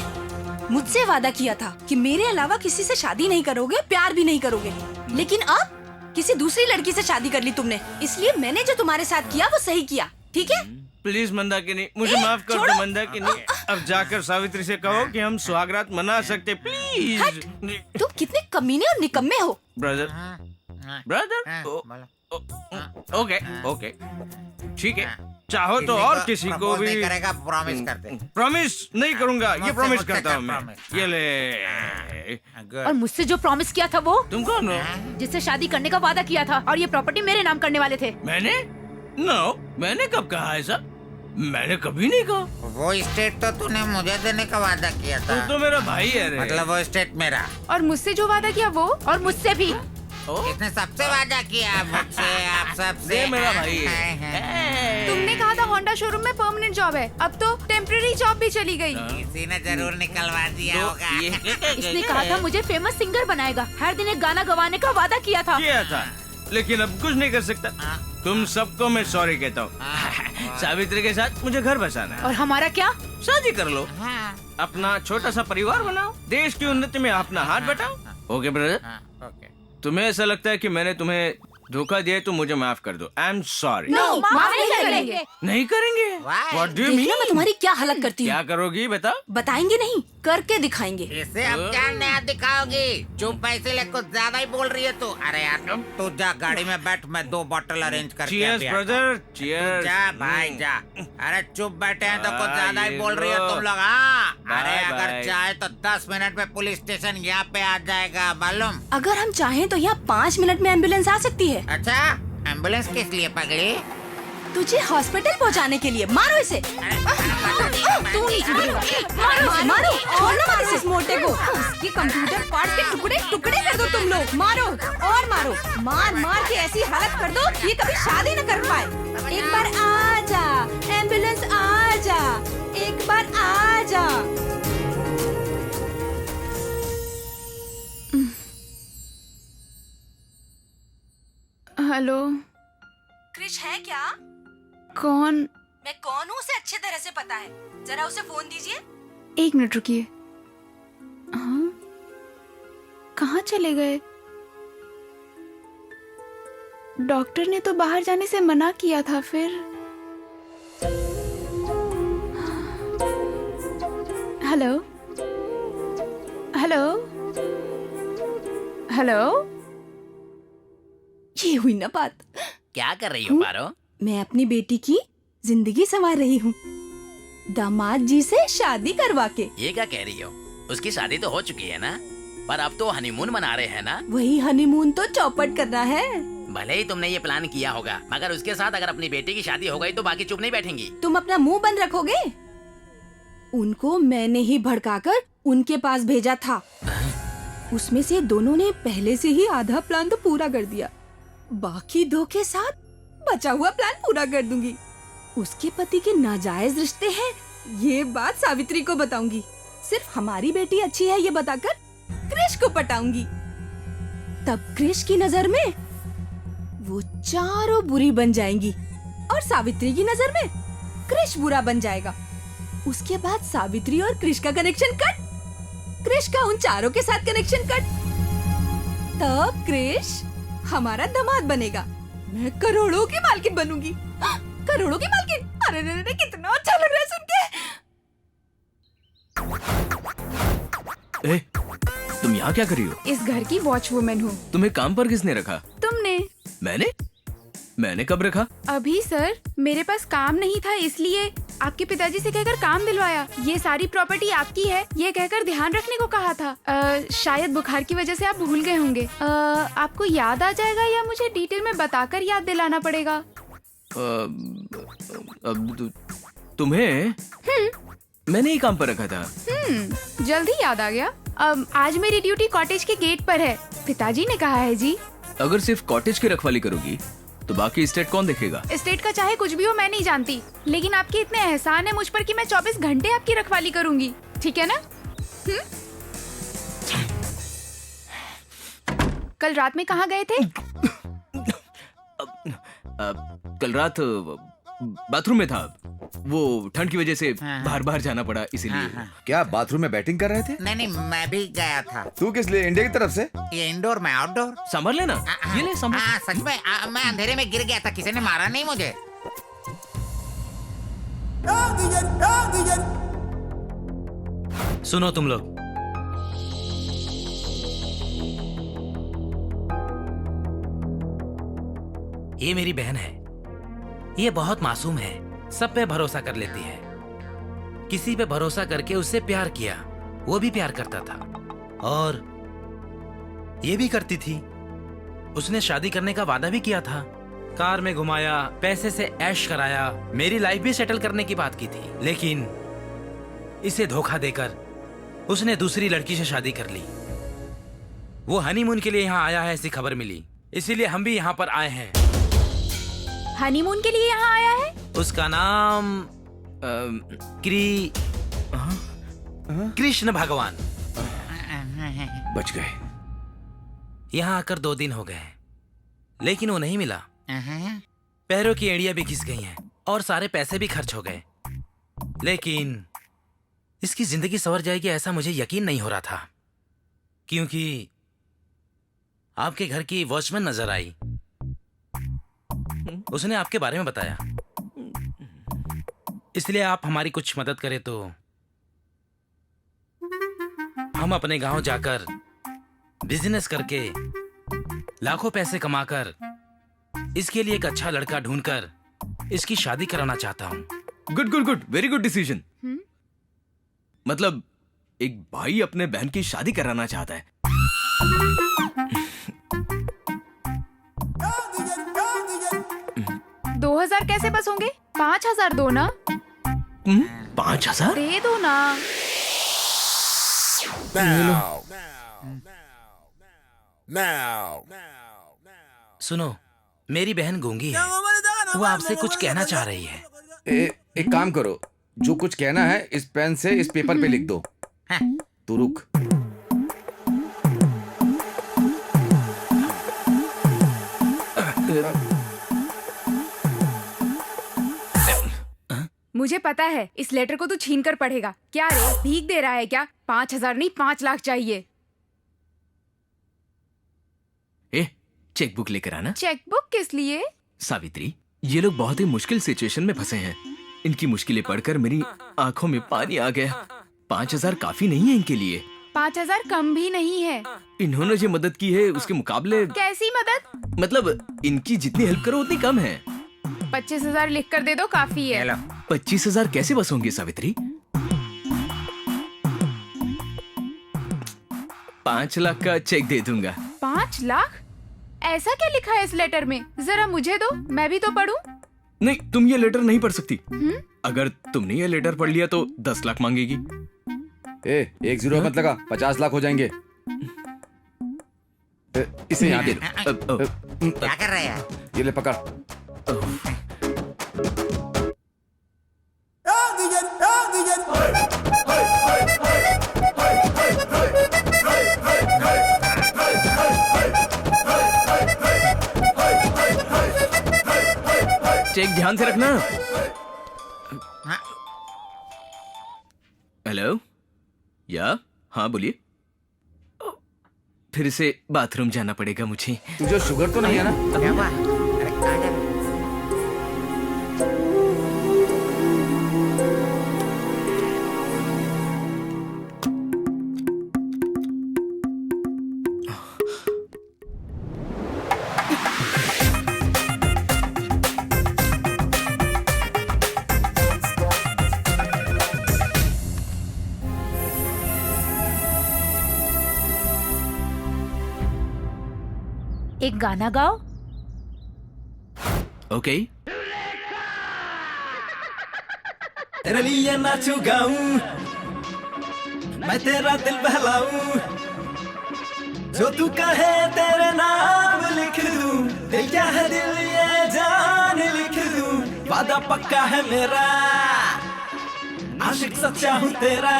मुझसे वादा किया था कि मेरे अलावा किसी से शादी नहीं करोगे, प्यार भी नहीं करोगे, लेकिन अब किसी दूसरी लड़की से शादी कर ली तुमने। इसलिए मैंने जो तुम्हारे साथ किया वो सही किया, ठीक है? प्लीज मंदाकिनी, मुझे माफ कर दो मंदाकिनी। अब जाकर सावित्री से कहो कि हम सुहागरात मना सकते, प्लीज। तुम कितने कमीने और निकम्मे हो। ब्रदर ओके ओके ठीक है, चाहो तो और किसी को भी नहीं करेगा, प्रॉमिस करते। प्रॉमिस नहीं करूंगा, ये प्रॉमिस करता हूँ मैं। ये ले। और मुझसे जो प्रॉमिस किया था वो? तुम कौन हो? जिससे शादी करने का वादा किया था और ये प्रॉपर्टी मेरे नाम करने वाले थे। मैंने? नो, मैंने कब कहा ऐसा? मैंने कभी नहीं कहा। वो स्टेट तो तूने मुझे देने का वादा किया था। तू तो मेरा भाई है रे। मतलब वो स्टेट मेरा। और मुझसे जो वादा किया वो, और मुझसे भी। इसने सबसे वादा किया, मुझसे, आप सबसे। मेरा भाई है। तुमने कहा था होंडा शोरूम में परमानेंट जॉब है, अब तो टेम्परेरी जॉब भी चली गई। किसी ने जरूर निकलवा दिया होगा। इसने कहा था मुझे फेमस सिंगर बनाएगा, हर दिन एक गाना गवाने का वादा किया था। लेकिन अब कुछ नहीं कर सकता। तुम सबको मैं सॉरी कहता हूँ। सावित्री के साथ मुझे घर बसाना है। और हमारा क्या? शादी कर लो, अपना छोटा सा परिवार बनाओ, देश की उन्नति में अपना हाथ बटाओ। Okay brother? तुम्हें ऐसा लगता है कि मैंने तुम्हें धोखा दिया तो मुझे माफ कर दो। I am sorry. माफ नहीं करेंगे। नहीं करेंगे? What do you mean? देखना मैं तुम्हारी क्या हालत करती हूँ। क्या करोगी बता? बताएंगे नहीं, करके दिखाएंगे। इसे अब क्या नया दिखाओगी? जो पैसे ले कुछ ज्यादा ही बोल रही है तू। अरे यार तू जा गाड़ी में बैठ, मैं 2 बॉटल अरेंज करके Cheers ब्रदर, cheers। जा भाई जा। अरे चुप बैठे हैं तो कुछ ज्यादा ही बोल रही हो तुम लोग। हाँ अरे अगर चाहे तो 10 मिनट में पुलिस स्टेशन यहाँ पे आ जाएगा, मालूम? अगर हम चाहें तो यहाँ 5 मिनट में एम्बुलेंस आ सकती है। अच्छा, एम्बुलेंस किस लिए पकड़ी? तुझे हॉस्पिटल पहुँचाने के लिए। मारो इसे। तू नहीं सुधरेगा। मारो, मारो, छोड़ना मत इस मोटे को। ये कंप्यूटर पार्ट के टुकड़े टुकड़े कर दो तुम लोग। मारो और मारो, मार मार के ऐसी हालत कर दो ये कभी शादी न कर पाए। एक बार आ जा, एम्बुलेंस आ जा, एक बार आ जा। हेलो, क्रिश है क्या? कौन? मैं कौन हूँ उसे अच्छे तरह से पता है, जरा उसे फोन दीजिए। एक मिनट रुकिए। हाँ, कहाँ चले गए? डॉक्टर ने तो बाहर जाने से मना किया था। फिर हेलो हेलो हेलो, ये हुई ना बात। क्या कर रही हो पारो? मैं अपनी बेटी की जिंदगी संवार रही हूँ, दामाद जी से शादी करवा के। ये क्या कह रही हो? उसकी शादी तो हो चुकी है ना, पर अब तो हनीमून मना रहे हैं ना। वही हनीमून तो चौपट करना है। भले ही तुमने ये प्लान किया होगा, मगर उसके साथ अगर अपनी बेटी की शादी हो गई तो बाकी चुप नहीं बैठेंगी। तुम अपना मुंह बंद रखोगे? उनको मैंने ही भड़काकर उनके पास भेजा था। उसमें से दोनों ने पहले से ही आधा प्लान तो पूरा कर दिया, बाकी 2 के साथ बचा हुआ प्लान पूरा कर दूंगी। उसके पति के नाजायज रिश्ते हैं, ये बात सावित्री को बताऊंगी। सिर्फ हमारी बेटी अच्छी है ये बताकर क्रिश को पटाऊंगी। तब क्रिश की नजर में वो चारों बुरी बन जाएंगी और सावित्री की नजर में क्रिश बुरा बन जाएगा। उसके बाद सावित्री और क्रिश का कनेक्शन कट, क्रिश का उन चारों के साथ कनेक्शन कट। तब क्रिश हमारा दामाद बनेगा, मैं करोड़ों की मालकिन बनूंगी। करोड़ों की मालकिन। अरे रे रे, कितना अच्छा लग रहा है सुन के। ए, तुम यहाँ क्या कर रही हो? इस घर की वॉचवुमन हूँ। तुम्हें काम पर किसने रखा? तुमने। मैंने कब रखा? अभी सर, मेरे पास काम नहीं था इसलिए आपके पिताजी से कहकर काम दिलवाया। ये सारी प्रॉपर्टी आपकी है ये कहकर ध्यान रखने को कहा था। शायद बुखार की वजह से आप भूल गए होंगे। आपको याद आ जाएगा या मुझे डिटेल में बताकर याद दिलाना पड़ेगा? अब तुम्हें मैंने ही काम पर रखा था। जल्दी याद आ गया। आज मेरी ड्यूटी कॉटेज के गेट पर है, पिताजी ने कहा है जी। अगर सिर्फ कॉटेज की रखवाली करोगी तो बाकी एस्टेट कौन देखेगा? एस्टेट का चाहे कुछ भी हो मैं नहीं जानती, लेकिन आपके इतने एहसान है मुझ पर कि मैं 24 घंटे आपकी रखवाली करूंगी, ठीक है ना? कल रात में कहाँ गए थे? कल रात बाथरूम में था, वो ठंड की वजह से बाहर बाहर जाना पड़ा इसीलिए। क्या बाथरूम में बैटिंग कर रहे थे? नहीं, मैं भी गया था। तू किस लिए? इंडिया की तरफ से? ये इंडोर में आउटडोर। संभल लेना। ये ले संभल। सच में मैं अंधेरे में गिर गया था, किसी ने मारा नहीं मुझे। सुनो तुम लोग, ये मेरी बहन है। ये बहुत मासूम है, सब पे भरोसा कर लेती है। किसी पे भरोसा करके उससे प्यार किया, वो भी प्यार करता था और ये भी करती थी। उसने शादी करने का वादा भी किया था, कार में घुमाया, पैसे से ऐश कराया, मेरी लाइफ भी सेटल करने की बात की थी। लेकिन इसे धोखा देकर उसने दूसरी लड़की से शादी कर ली। वो हनीमून के लिए यहाँ आया है ऐसी खबर मिली, इसीलिए हम भी यहाँ पर आए हैं। हनीमून के लिए यहाँ आया है? उसका नाम कृष्ण भगवान। बच गए। यहाँ आकर 2 दिन हो गए, लेकिन वो नहीं मिला। पैरों की एड़ियां भी घिस गई हैं और सारे पैसे भी खर्च हो गए। लेकिन इसकी जिंदगी संवर जाएगी ऐसा मुझे यकीन नहीं हो रहा था, क्योंकि आपके घर की वॉचमैन नजर आई। उसने आपके बारे में बताया, इसलिए आप हमारी कुछ मदद करें तो हम अपने गांव जाकर बिजनेस करके लाखों पैसे कमाकर इसके लिए एक अच्छा लड़का ढूंढकर इसकी शादी कराना चाहता हूँ। Good good good, very good decision. मतलब एक भाई अपने बहन की शादी कराना चाहता है। 2000 कैसे बस होंगे? 5000 दो ना। 5000 दे दो ना। सुनो, मेरी बहन गूंगी है, वो आपसे कुछ कहना चाह रही है। एक काम करो, जो कुछ कहना है इस पेन से इस पेपर पे लिख दो। तू रुक। मुझे पता है इस लेटर को तू छीन कर पढ़ेगा। क्या रे, भीख दे रहा है क्या? 5,000 नहीं 5 लाख चाहिए। चेकबुक लेकर आना। चेकबुक किस लिए? सावित्री, ये लोग बहुत ही मुश्किल सिचुएशन में फंसे हैं। इनकी मुश्किलें पढ़कर मेरी आंखों में पानी आ गया। 5,000 काफी नहीं है इनके लिए। 5,000 कम भी नहीं है। इन्होंने जो मदद की है उसके मुकाबले। कैसी मदद? मतलब इनकी जितनी हेल्प करो उतनी कम है। 25,000 लिख कर दे दो, काफी है। 25,000 कैसे बस होंगे सावित्री? 5 लाख का चेक दे दूंगा। 5 लाख? ऐसा क्या लिखा है इस लेटर में? जरा मुझे दो, मैं भी तो पढ़ूं। नहीं, तुम ये लेटर नहीं पढ़ सकती। अगर तुमने ये लेटर पढ़ लिया तो 10 लाख मांगेगी। 1 0 मत लगा, 50 लाख हो जाएंगे। इसे यहाँ दे दो। क्या कर रहे हैं? ये ले पकड़। चेक ध्यान से रखना। हेलो, या हाँ बोलिए। फिर से बाथरूम जाना पड़ेगा मुझे। तुझे शुगर तो नहीं है ना? क्या हुआ? अरे कहाँ जा रहे? एक गाना गाओ। ओके। तेरे लिए नाचू गाऊं, मैं तेरा दिल बहलाऊं, जो तू कहे तेरे नाम लिख दूं, दिल क्या है दिल ये जान लिख दूं, वादा पक्का है मेरा, आशिक सच्चा हूँ तेरा,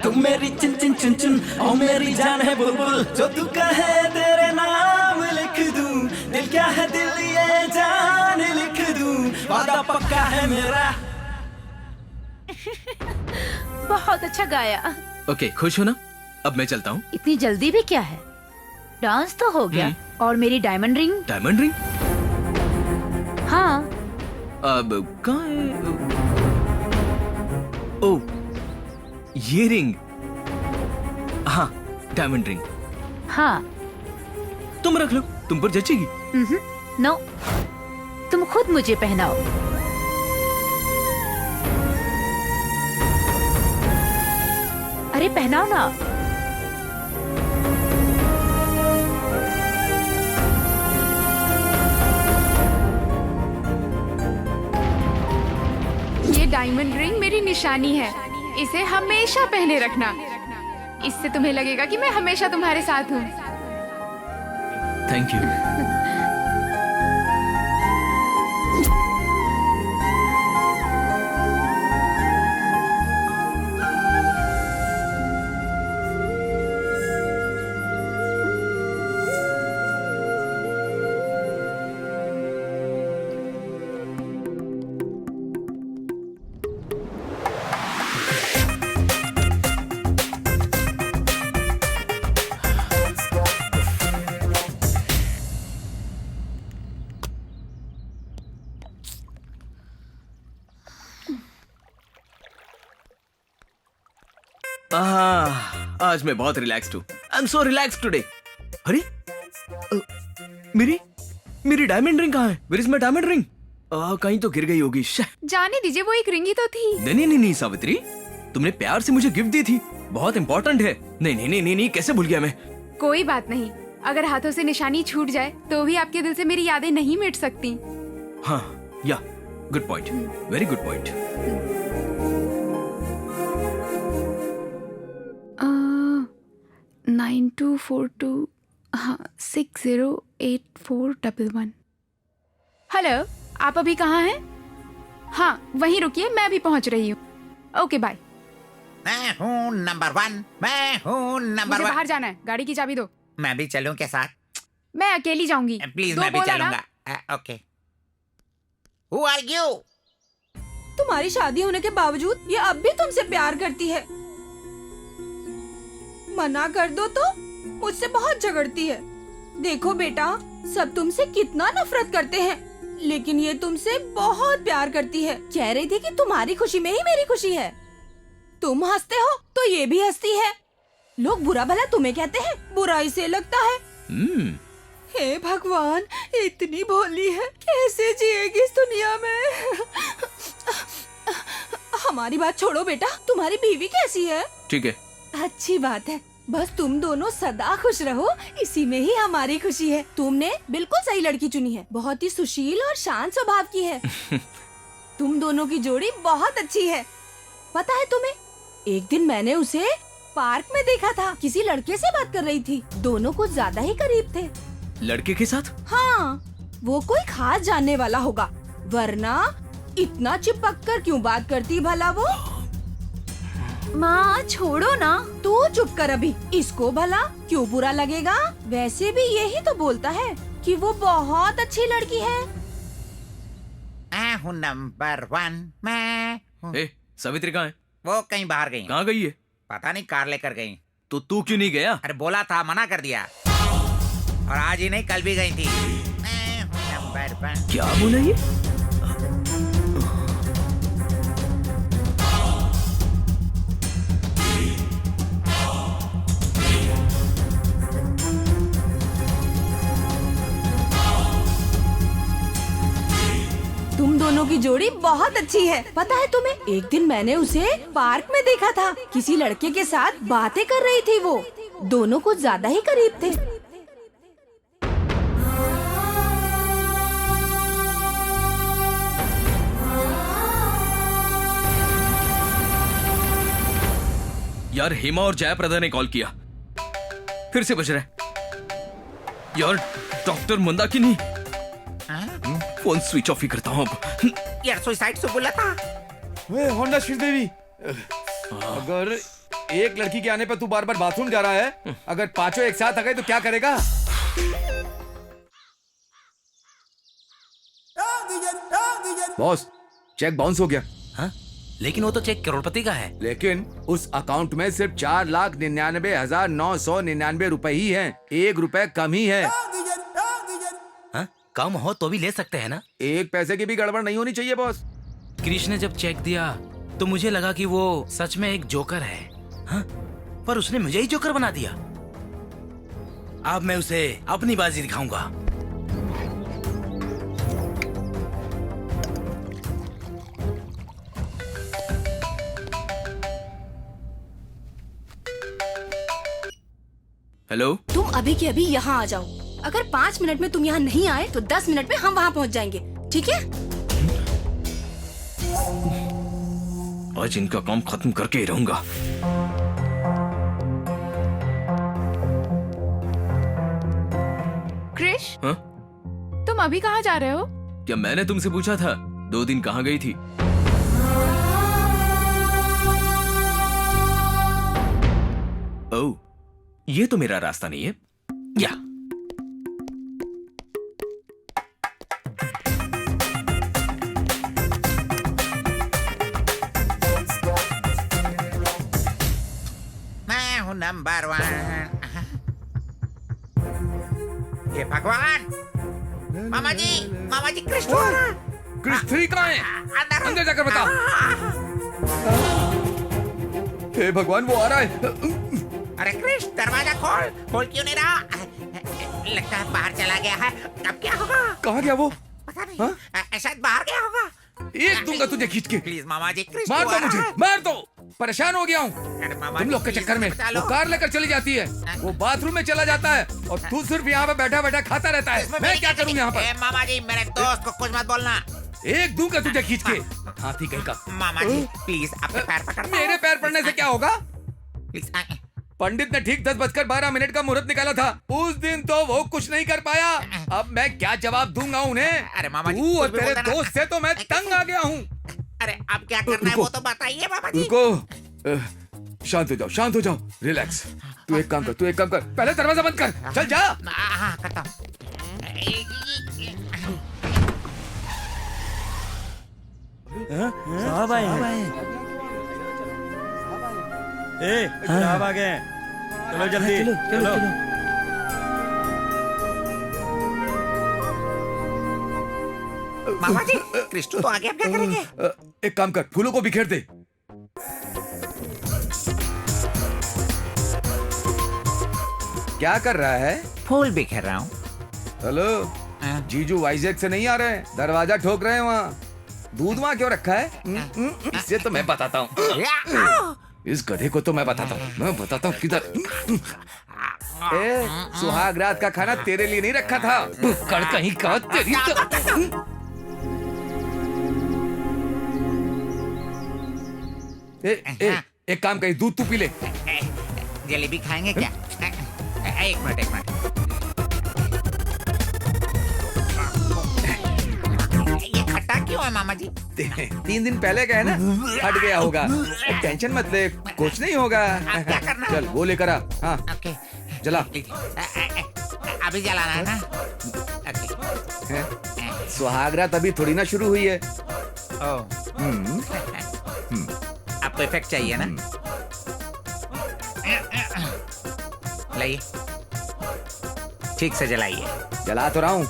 तुम मेरी चिन चिन चुन चुन और मेरी जान है बुलबुल, जो तू कहे तेरे नाम लिख दूं, दिल क्या है दिल ये जान लिख दूं, वादा पक्का है मेरा। बहुत अच्छा गाया। ओके, खुश हो ना? अब मैं चलता हूँ। इतनी जल्दी भी क्या है? डांस तो हो गया। और मेरी डायमंड रिंग? Diamond ring? हाँ। अब कहाँ है? ओह, ये रिंग। हाँ, डायमंड रिंग। हाँ। तुम रख लो, तुम पर जचेगी। नो, तुम खुद मुझे पहनाओ। अरे पहनाओ ना। ये डायमंड रिंग मेरी निशानी है, इसे हमेशा पहने रखना। इससे तुम्हें लगेगा कि मैं हमेशा तुम्हारे साथ हूँ। Thank you. आज मैं बहुत रिलैक्स्ड हूँ। I am so relaxed today. अरे मेरी डायमंड रिंग कहाँ है? Where is my diamond ring? कहीं तो गिर गई होगी। जाने दीजिए, वो एक रिंग ही तो थी। नहीं सावित्री, तुमने प्यार से मुझे गिफ्ट दी थी, बहुत इंपॉर्टेंट है। नहीं, कैसे भूल गया मैं? कोई बात नहीं, अगर हाथों से निशानी छूट जाए तो भी आपके दिल से मेरी यादें नहीं मिट सकती। हाँ, या good point, very good point. 9242 हाँ 608411। हेलो, आप अभी कहाँ हैं? हाँ वहीं रुकिए, मैं भी पहुँच रही हूँ। Okay bye. मैं हूँ नंबर 1, मैं हूँ नंबर 1। मुझे बाहर जाना है, गाड़ी की चाबी दो। मैं भी चलूं के साथ? मैं अकेली जाऊंगी। प्लीज, दो मैं भी बोला ना? चलूंगा। ओके। Who are you? तुम्हारी शादी होने के बावजूद ये अब भी तुमसे प्यार करती है। मना कर दो तो मुझसे बहुत झगड़ती है। देखो बेटा, सब तुमसे कितना नफरत करते हैं, लेकिन ये तुमसे बहुत प्यार करती है। कह रही थी कि तुम्हारी खुशी में ही मेरी खुशी है। तुम हंसते हो तो ये भी हंसती है। लोग बुरा भला तुम्हें कहते हैं, बुराई से लगता है। हे भगवान, इतनी भोली है, कैसे जिएगी इस दुनिया में। हमारी बात छोड़ो बेटा, तुम्हारी बीवी कैसी है? ठीक है। अच्छी बात है, बस तुम दोनों सदा खुश रहो, इसी में ही हमारी खुशी है। तुमने बिल्कुल सही लड़की चुनी है, बहुत ही सुशील और शांत स्वभाव की है। तुम दोनों की जोड़ी बहुत अच्छी है। पता है तुम्हें, एक दिन मैंने उसे पार्क में देखा था, किसी लड़के से बात कर रही थी। दोनों कुछ ज्यादा ही करीब थे। लड़के के साथ? हाँ, वो कोई खास जानने वाला होगा, वरना इतना चिपक कर क्यों बात करती भला वो। माँ छोड़ो ना, तू चुप कर अभी। इसको भला क्यों बुरा लगेगा? वैसे भी यही तो बोलता है कि वो बहुत अच्छी लड़की है। मैं हूँ नंबर 1, मैं हूँ। ए, सावित्री कहाँ है? वो कहीं बाहर गई। कहाँ गई है? पता नहीं, कार लेकर गई। तो तू क्यों नहीं गया? अरे बोला था, मना कर दिया। और आज ही नहीं, कल भी गई थी। मैं हूँ नंबर 1। क्या बोला ये? तुम दोनों की जोड़ी बहुत अच्छी है। पता है तुम्हें, एक दिन मैंने उसे पार्क में देखा था, किसी लड़के के साथ बातें कर रही थी। वो दोनों कुछ ज्यादा ही करीब थे। यार, हेमा और जयप्रदा ने कॉल किया, फिर से बज रहा है। यार, doctor Mandakini. Phone switch off ही करता हूँ अब। यार, सुसाइड से बोला था। वे होंडा श्रीदेवी, अगर एक लड़की के आने पर तू बार बार बाथरूम जा रहा है, अगर पांचों एक साथ आ गए तो क्या करेगा? बॉस, चेक बाउंस हो गया। हाँ? लेकिन वो तो चेक करोड़पति का है। लेकिन उस अकाउंट में सिर्फ 4,99,999 रुपए ही हैं। 1 रुपए कम ही है। हाँ? कम हो तो भी ले सकते हैं ना? 1 पैसे की भी गड़बड़ नहीं होनी चाहिए बॉस। कृष्ण ने जब चेक दिया तो मुझे लगा कि वो सच में एक जोकर है। हाँ? पर उसने मुझे ही जोकर बना दिया। अब मैं उसे अपनी बाजी दिखाऊंगा। हेलो, तुम अभी के अभी यहाँ आ जाओ। अगर 5 मिनट में तुम यहाँ नहीं आए तो 10 मिनट में हम वहाँ पहुँच जाएंगे, ठीक है? आज इनका काम खत्म करके ही रहूंगा। क्रिश, हाँ? तुम अभी कहाँ जा रहे हो? क्या मैंने तुमसे पूछा था 2 दिन कहाँ गई थी? ओह, ये तो मेरा रास्ता नहीं है। या मैं हूँ नंबर 1। ये भगवान, मामा जी कृष्ण आ रहा है। क्रिस 3 कहाँ है? अंदर जाकर बता। हे भगवान, वो आ रहा है। अरे कृष्ण, दरवाजा खोल क्यों नहीं रहा? लगता है बाहर चला गया है। अब क्या होगा? कहाँ गया वो? पता नहीं, शायद बाहर गया होगा। एक दूंगा तुझे खींच के। प्लीज मामा जी, कृष्ण मार को दो आ रहा मुझे, है। मार दो। परेशान हो गया हूँ अरे मामा तुम जी, लोग के प्लीज चक्कर में। बचा लो। वो कार लेकर चली जाती है, वो बाथरूम में चला जाता है, और तू सिर्फ यहाँ पे बैठा बैठा खाता रहता है। मैं क्या करूँ यहाँ पर? मामा जी, मेरे दोस्त को कुछ मत बोलना। एक दूंगा तुझे खींच के, हाथी कहीं का। मामा जी प्लीज, अपने पैर पकड़। मेरे पैर पड़ने से क्या होगा? प्लीज। पंडित ने ठीक 10:12 का मुहूर्त निकाला था, उस दिन तो वो कुछ नहीं कर पाया। अब मैं क्या जवाब दूंगा उन्हें? अरे मामा जी, तू और कुछ भी तेरे बोलता ना। दोस्त से तो मैं तंग आ गया हूँ। अरे अब क्या करना है वो तो बताइए मामा जी। रुको, शांत हो जाओ, रिलैक्स। तू एक काम कर, पहले दरवाजा बंद कर। चल जा। हाँ, करता हूँ। साहब आए हैं। ए, साहब आ गए हैं। चलो जल्दी चलो। मामा जी कृष्ण तो आगे, अब क्या करेंगे? एक काम कर, फूलों को बिखेर दे। क्या कर रहा है? फूल बिखेर रहा हूँ। हेलो, जीजू वाइजैक से नहीं आ रहे हैं, दरवाजा ठोक रहे हैं वहाँ। दूध वहाँ क्यों रखा है? इससे तो मैं बताता हूँ। इस गधे को तो मैं बताता हूँ किधर। सुहाग रात का खाना तेरे लिए नहीं रखा था, कर कहीं का तेरी तो। एक काम करिए, दूध तू पी ले। जलेबी खाएंगे क्या? एक मिनट। ये खट्टा क्यों है मामा जी? 3 दिन पहले का है ना, हट गया होगा। टेंशन मत ले, कुछ नहीं होगा। क्या करना? चल वो लेकर आ। हाँ ओके, जला। अभी जलाना है ना? सुहागरात अभी थोड़ी ना शुरू हुई है। आपको इफेक्ट चाहिए ना? लाइए, ठीक से जलाइए। जला तो रहा हूँ।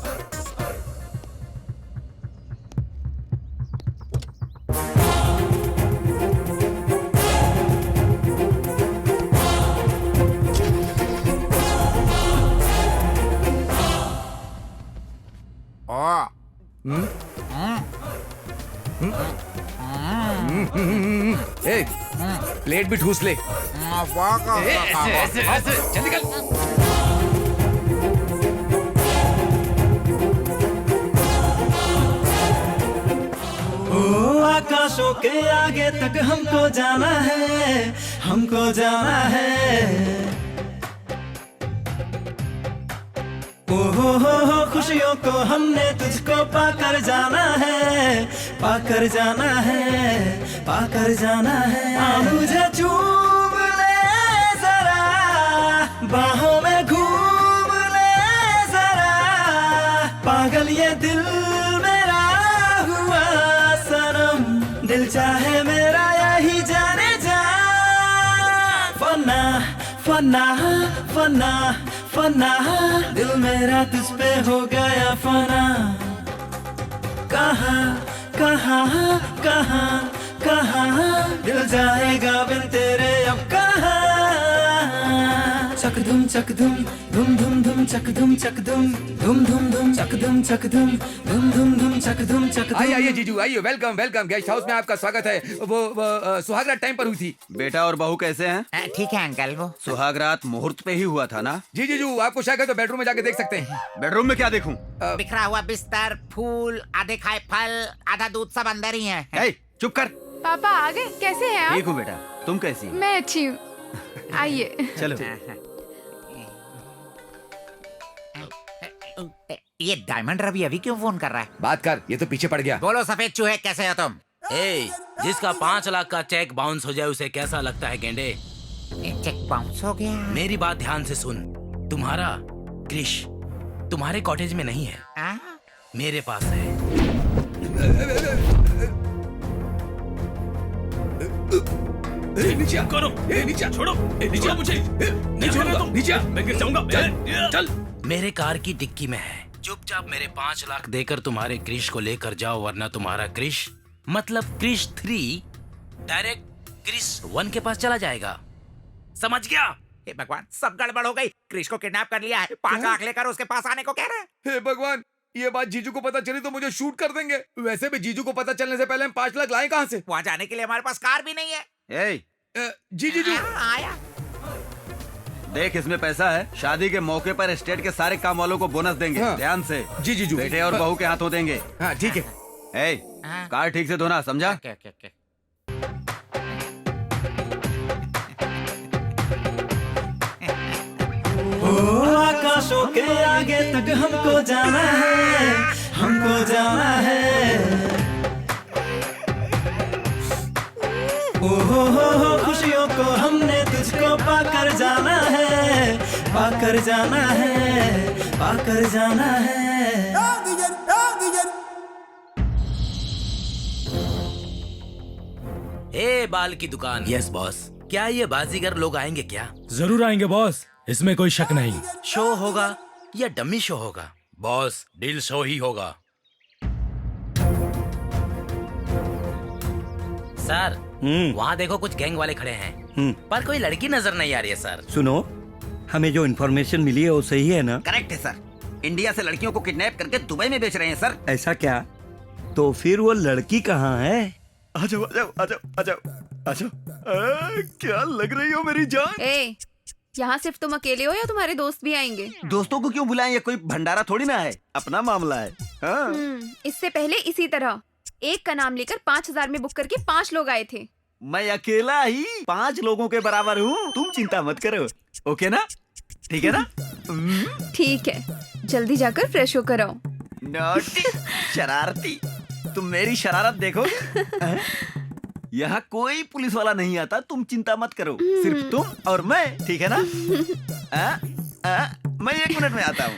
प्लेट भी ठूस ले। ऐसे चल निकल। आकाशों के आगे तक हमको जाना है, हमको जाना है। हो खुशियों को हमने तुझको पाकर जाना है, पाकर जाना है, पाकर जाना है। मुझे चूम ले जरा, बाहों में घूम ले जरा, पागल ये दिल मेरा हुआ सनम, दिल चाहे मेरा यही जाने जा। फना फना फना फना, दिल मेरा तुझ पे हो गया फना। कहाँ कहाँ कहाँ कहाँ दिल जाएगा बिन तेरे अब कहाँ। चक धुम धुम धुम धुम चक धुम धुम धुम धुम चक धुम धुम धुम चक धुम। आइए जीजू आइए, वेलकम वेलकम। गेस्ट हाउस में आपका स्वागत है। वो सुहागरात टाइम पर हुई थी। बेटा और बहू कैसे हैं? ठीक है अंकल। वो सुहागरात मुहूर्त पे ही हुआ था ना? जी जीजू, आपको शायद तो बेडरूम में जाके देख सकते हैं। बेडरूम में क्या देखूं? बिखरा हुआ बिस्तर, फूल, आधे खाए फल, आधा दूध, सब अंदर ही है। चुप कर। पापा आ गए? कैसे हैं आप? ठीक हूँ बेटा, तुम कैसी? मैं अच्छी हूँ। आइए। चलो। ये डायमंड रवि अभी क्यों फोन कर रहा है? बात कर, ये तो पीछे पड़ गया। बोलो सफेद चूहे, कैसे हो तुम? जिसका 5 लाख का चेक बाउंस हो जाए उसे कैसा लगता है गेंडे? चेक बाउंस हो गया? मेरी बात ध्यान से सुन। तुम्हारा क्रिश तुम्हारे कॉटेज में नहीं है, मेरे पास है। नीचे करो, नीचे छोड़ो, नीचे मुझे, नीचे मैं गिर जाऊंगा। चल। मेरे कार की डिक्की में है। चुपचाप मेरे 5 लाख देकर तुम्हारे क्रिश को लेकर जाओ, वरना तुम्हारा क्रिश मतलब क्रिश 3 डायरेक्ट क्रिश 1 के पास चला जाएगा। समझ गया? हे भगवान, सब गड़बड़ हो गई। क्रिश को किडनैप कर लिया है, 5 लाख लेकर उसके पास आने को कह रहे हैं। हे भगवान, ये बात जीजू को पता चली तो मुझे शूट कर देंगे। वैसे भी जीजू को पता चलने से पहले हम 5 लाख लाए कहाँ से? वहाँ जाने के लिए हमारे पास कार भी नहीं है। जी जीजू आया। देख, इसमें पैसा है। शादी के मौके पर एस्टेट के सारे काम वालों को बोनस देंगे। ध्यान से। जी जीजू। बेटे और बहू के हाथों देंगे। हाँ ठीक है। कार ठीक से धोना, समझा? ओके। आकाशों के आगे तक हमको जाना है, हमको जाना है। हो खुशियों को हमने तुझको पाकर जाना है, पाकर जाना है, पाकर जाना है। ए बाल की दुकान। Yes boss. क्या ये बाजीगर लोग आएंगे क्या? जरूर आएंगे बॉस, इसमें कोई शक नहीं। शो होगा या डमी शो होगा? बॉस डील शो ही होगा। सर वहाँ देखो कुछ गैंग वाले खड़े हैं, पर कोई लड़की नजर नहीं आ रही है सर। सुनो, हमें जो इन्फॉर्मेशन मिली है वो सही है ना? करेक्ट है सर। इंडिया से लड़कियों को किडनैप करके दुबई में बेच रहे हैं सर। ऐसा क्या? तो फिर वो लड़की कहाँ है? आ जाओ आ जाओ आ जाओ आ जाओ आ जाओ। क्या लग रही हो मेरी जान। यहाँ सिर्फ तुम अकेले हो या तुम्हारे दोस्त भी आएंगे? दोस्तों को क्यों बुलाएं, ये कोई भंडारा थोड़ी ना है, अपना मामला है। हाँ। इससे पहले इसी तरह एक का नाम लेकर 5,000 में बुक करके 5 लोग आए थे। मैं अकेला ही 5 लोगों के बराबर हूँ, तुम चिंता मत करो। ओके ना? ठीक है ना? ठीक है, जल्दी जाकर फ्रेश होकर आओ। नॉटी, शरारती, तुम मेरी शरारत देखो। यहाँ कोई पुलिस वाला नहीं आता, तुम चिंता मत करो, सिर्फ तुम और मैं, ठीक है ना? मैं 1 मिनट में आता हूँ।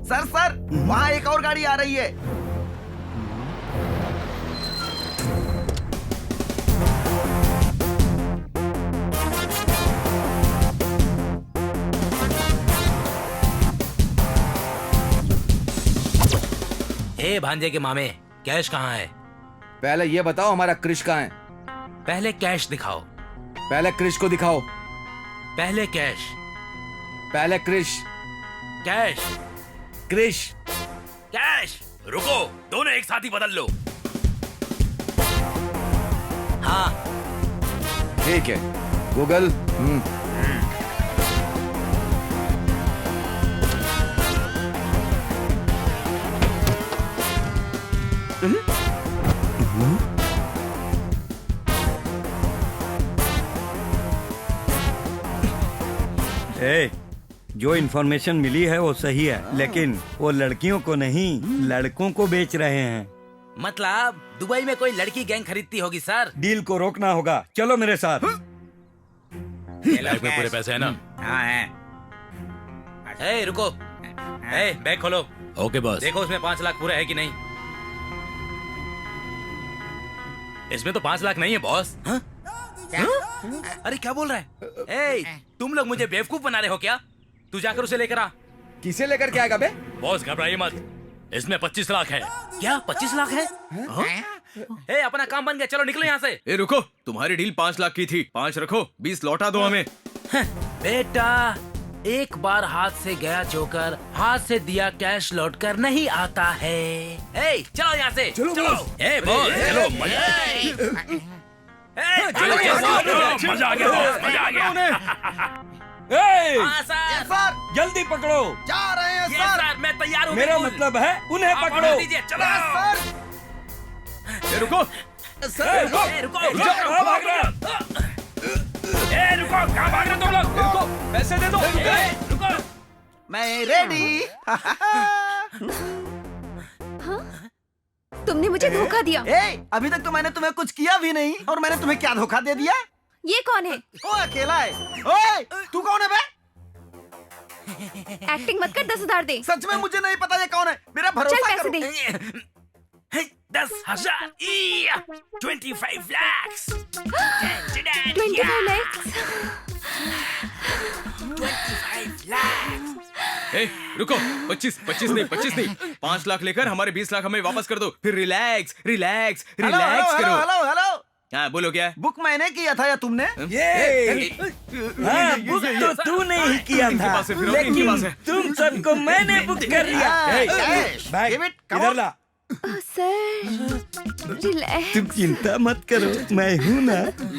सर वहाँ एक और गाड़ी आ रही है। ए भांजे के मामे, कैश कहाँ है? पहले ये बताओ हमारा क्रिश कहाँ है? पहले कैश दिखाओ। पहले क्रिश को दिखाओ। पहले कैश। पहले क्रिश। कैश। क्रिश। कैश। रुको, दोनों एक साथ ही बदल लो। हाँ ठीक है। गूगल। जो इन्फॉर्मेशन मिली है वो सही है, लेकिन वो लड़कियों को नहीं, लड़कों को बेच रहे हैं। मतलब दुबई में कोई लड़की गैंग खरीदती होगी सर। डील को रोकना होगा, चलो मेरे साथ। लाइफ में पूरे पैसे है ना? हाँ है। ए रुको, ए बैग खोलो। Okay boss. देखो उसमें 5 लाख पूरा है कि नहीं। इसमें तो 5 लाख नहीं है बॉस। अरे क्या बोल रहा है? ए, तुम लोग मुझे बेवकूफ बना रहे हो क्या? तू जाकर उसे लेकर आ। किसे लेकर के आएगा बे? बॉस घबराइए मत, इसमें 25 लाख है। क्या 25 लाख है? ए अपना काम बन गया, चलो निकलो यहाँ से। ए रुको, तुम्हारी डील 5 लाख की थी, 5 रखो, 20 लौटा दो हमें। बेटा एक बार हाथ से गया जोकर, हाथ से दिया कैश लौट कर नहीं आता है। ए चलो यहाँ से, चलो। ए बॉस चलो, मजा आ गया बॉस, मजा आ गया। सर जल्दी पकड़ो। जा रहे हैं सर। मैं तैयार हूँ। मेरा मतलब है उन्हें पकड़ो। चलो ए रुको, सर रुको, कहाँ भाग रहे हो? रुको, कहाँ भाग रहे तुम लोग? रुको, पैसे दे दो। रुको, मैं रेडी। तुमने मुझे धोखा दिया। अभी तक तो मैंने तुम्हें कुछ किया भी नहीं, और मैंने तुम्हें क्या धोखा दे दिया? ये कौन है? वो अकेला है। ओए, तू कौन है बे? एक्टिंग मत कर, 10,000 दे। सच में मुझे नहीं पता ये कौन है, मेरा चल भरोसा पैसे करो। दे। 10,000 25 lakhs 25 lakhs। 25 lakhs। ए रुको, 25 नहीं, 5 लाख लेकर हमारे 20 लाख हमें वापस कर दो, फिर रिलैक्स करो। हेलो। हाँ बोलो क्या? बुक मैंने किया था या तुमने? हाँ, बुक तो तूने ही किया था, लेकिन तुम सबको मैंने बुक कर लिया। बैग इधर ला। Sir relax. तुम चिंता मत करो, मैं हूँ ना।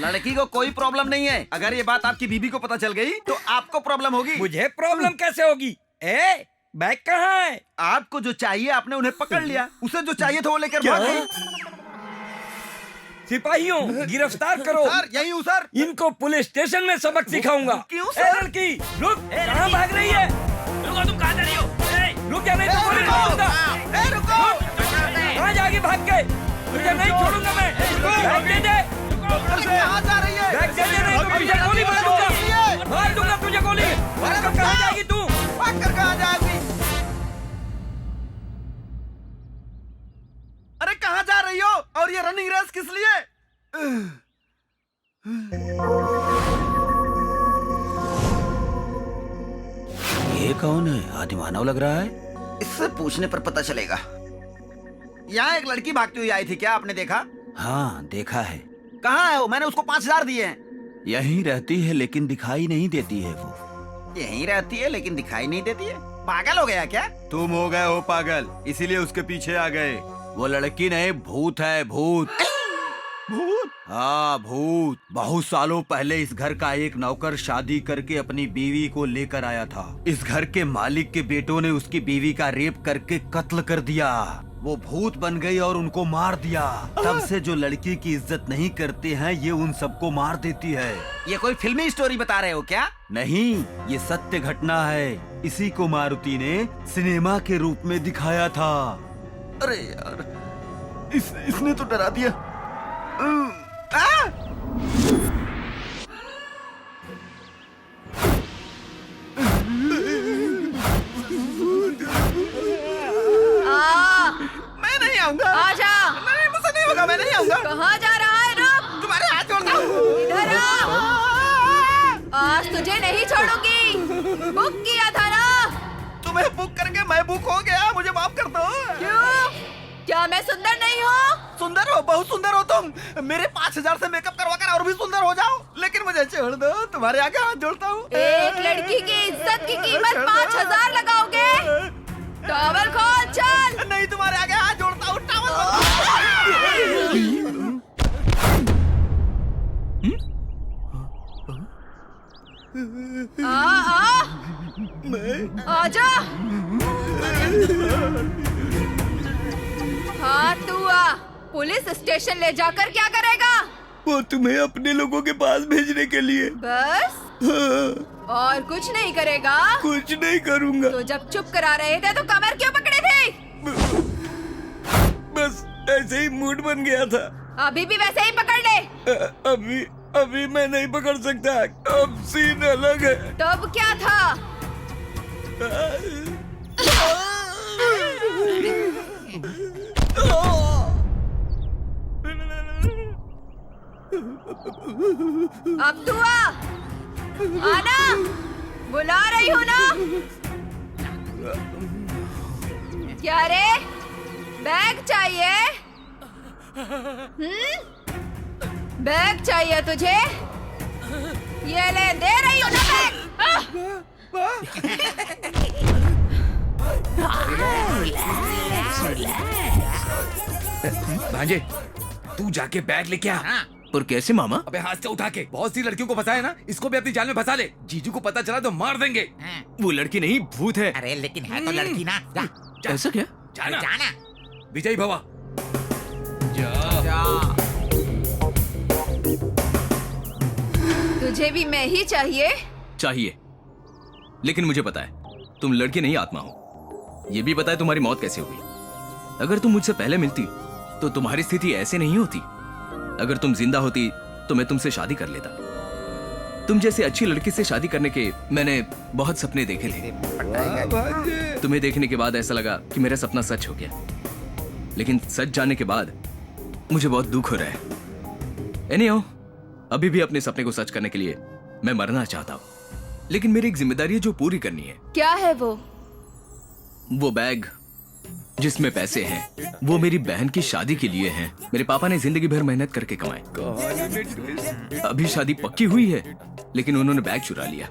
लड़की को कोई प्रॉब्लम नहीं है। अगर ये बात आपकी बीबी को पता चल गई तो आपको प्रॉब्लम होगी। मुझे प्रॉब्लम कैसे होगी? बैग कहाँ है? आपको जो चाहिए आपने उन्हें पकड़ लिया, उसे जो चाहिए था वो लेकर भाग गई। सिपाहियों गिरफ्तार करो। सर यही हूँ सर। इनको पुलिस स्टेशन में सबक सिखाऊंगा। क्यों सर? लड़की रुक, कहाँ भाग रही है? रुको, तुम कहाँ जा रही हो? रुक या नहीं तो पुलिस मारूंगा। कहाँ जाएगी भाग के? तुझे नहीं छोड़ूंगा मैं। बैग दे दे। कहाँ जा रही है? बैग दे दे, नहीं तो तुझे गोली मारूंगा। मार दूंगा तुझे गोली। कहाँ जाएगी तू? भागकर कहाँ जाएगी? अरे कहाँ जा रही ये कौन है? आदि मानव लग रहा है। इससे पूछने पर पता चलेगा। यहाँ एक लड़की भागती हुई आई थी, क्या आपने देखा? हाँ देखा है। कहाँ है वो? मैंने उसको 5,000 दिए हैं। यहीं रहती है लेकिन दिखाई नहीं देती है वो। यहीं रहती है लेकिन दिखाई नहीं देती है। पागल हो गया क्या? तुम हो गए हो पागल, इसीलिए उसके पीछे आ गए। वो लड़की नहीं, भूत है, भूत। भूत? हाँ भूत। बहुत सालों पहले इस घर का एक नौकर शादी करके अपनी बीवी को लेकर आया था। इस घर के मालिक के बेटों ने उसकी बीवी का रेप करके कत्ल कर दिया। वो भूत बन गई और उनको मार दिया। तब से जो लड़की की इज्जत नहीं करते हैं, ये उन सबको मार देती है। ये कोई फिल्मी स्टोरी बता रहे हो क्या? नहीं, ये सत्य घटना है। इसी को मारुति ने सिनेमा के रूप में दिखाया था। अरे यार, इसने तो डरा दिया। मैं नहीं आऊंगा। आजा। नहीं, मुझसे नहीं होगा, मैं नहीं आऊंगा। कहाँ जा रहा है? रुक। तुम्हारे हाथ जोड़ता हूँ। इधर आ। आज तुझे नहीं छोड़ूंगी। बुक किया था ना? तुम्हें बुक करके मैं बुक हो गया, मुझे माफ कर दो। क्यों? क्या मैं सुंदर नहीं हूँ? सुंदर हो, बहुत सुंदर हो तुम। मेरे 5,000 से मेकअप करवा कर और भी सुंदर हो जाओ, लेकिन मुझे छोड़ दो। तुम्हारे आगे हाथ जोड़ता हूँ। एक लड़की की इज्जत की कीमत 5,000 लगाओगे? टॉवल खोल, चल। नहीं, तुम्हारे आगे हाथ जोड़ता हूँ। टॉवल आजा। हाँ तू आ। पुलिस स्टेशन ले जाकर क्या करेगा? वो तुम्हें अपने लोगों के पास भेजने के लिए। बस? हाँ। और कुछ नहीं करेगा? कुछ नहीं करूँगा। तो जब चुप करा रहे थे तो कमर क्यों पकड़े थे? बस ऐसे ही मूड बन गया था। अभी भी वैसे ही पकड़ ले। अभी मैं नहीं पकड़ सकता। अब सीन अलग है। तब क्या था? अब तू आ। आना, बुला रही हूँ ना। क्या रे, बैग चाहिए? बैग चाहिए तुझे? ये ले, दे रही हूँ ना बैग। भांजे, तू जाके बैग लेके आ। पर कैसे मामा? अबे हाथ से उठा के। बहुत सी लड़कियों को फंसा है ना, इसको भी अपनी जाल में फंसा ले। जीजू को पता चला तो मार देंगे। वो लड़की नहीं, भूत है। अरे लेकिन है तो लड़की ना। जा, ऐसा क्या? जाना। जाना। विजय भवा। तुझे भी मैं ही चाहिए? चाहिए, लेकिन मुझे पता है तुम लड़की नहीं, आत्मा हो। ये भी पता है तुम्हारी मौत कैसे हुई। अगर तुम मुझसे पहले मिलती तो तुम्हारी स्थिति ऐसे नहीं होती। अगर तुम जिंदा होती तो मैं तुमसे शादी कर लेता। तुम जैसे अच्छी लड़की से शादी करने के मैंने बहुत सपने देखे थे। तुम्हें देखने के बाद ऐसा लगा कि मेरा सपना सच हो गया, लेकिन सच जाने के बाद मुझे बहुत दुख हो रहा है। एनीहाउ, अभी भी अपने सपने को सच करने के लिए मैं मरना चाहता हूँ, लेकिन मेरी एक जिम्मेदारी है जो पूरी करनी है। क्या है वो? वो बैग जिसमें पैसे हैं, वो मेरी बहन की शादी के लिए हैं। मेरे पापा ने जिंदगी भर मेहनत करके कमाए। अभी शादी पक्की हुई है, लेकिन उन्होंने बैग चुरा लिया।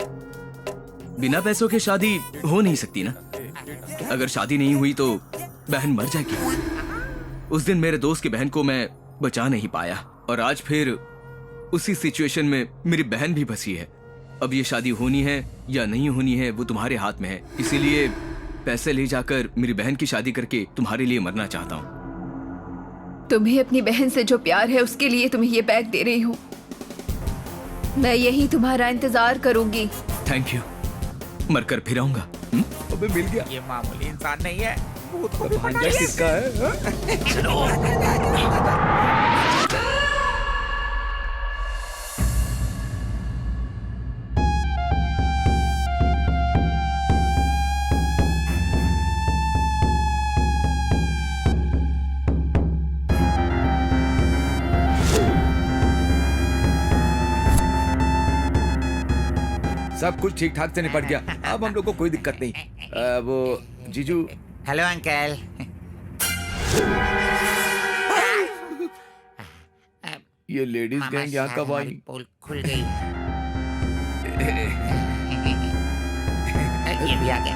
बिना पैसों के शादी हो नहीं सकती ना। अगर शादी नहीं हुई तो बहन मर जाएगी। उस दिन मेरे दोस्त की बहन को मैं बचा नहीं पाया, और आज फिर उसी सिचुएशन में मेरी बहन भी फंसी है। अब ये शादी होनी है या नहीं होनी है वो तुम्हारे हाथ में है। इसीलिए पैसे ले जाकर मेरी बहन की शादी करके तुम्हारे लिए मरना चाहता हूँ। तुम्हें अपनी बहन से जो प्यार है उसके लिए तुम्हें ये बैग दे रही हूँ। मैं यही तुम्हारा इंतजार करूंगी। Thank you. मरकर फिर आऊंगा। अबे मिल गया। ये मामूली इंसान नहीं है। भांजा किसका है? सब कुछ ठीक ठाक से निपट गया। अब हम लोग को कोई दिक्कत नहीं। वो जीजू। Hello uncle. ये लेडीज गैंग यहाँ कब आई? पोल खुल गई। ये भी आ गया।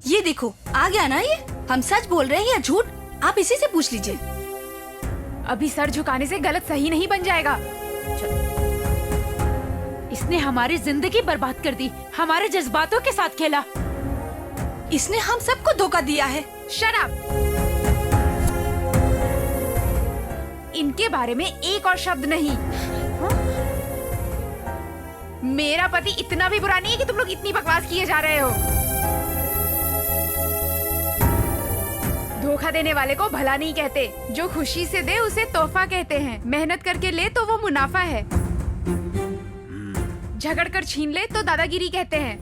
ये देखो आ गया ना ये। हम सच बोल रहे हैं या झूठ, आप इसी से पूछ लीजिए। अभी सर झुकाने से गलत सही नहीं बन जाएगा। इसने हमारी जिंदगी बर्बाद कर दी, हमारे जज्बातों के साथ खेला। इसने हम सबको धोखा दिया है। शराब। इनके बारे में एक और शब्द नहीं। मेरा पति इतना भी बुरा नहीं है कि तुम लोग इतनी बकवास किए जा रहे हो। धोखा देने वाले को भला नहीं कहते, जो खुशी से दे उसे तोहफा कहते हैं। मेहनत करके ले तो वो मुनाफा है, झगड़ कर छीन ले तो दादागिरी कहते हैं।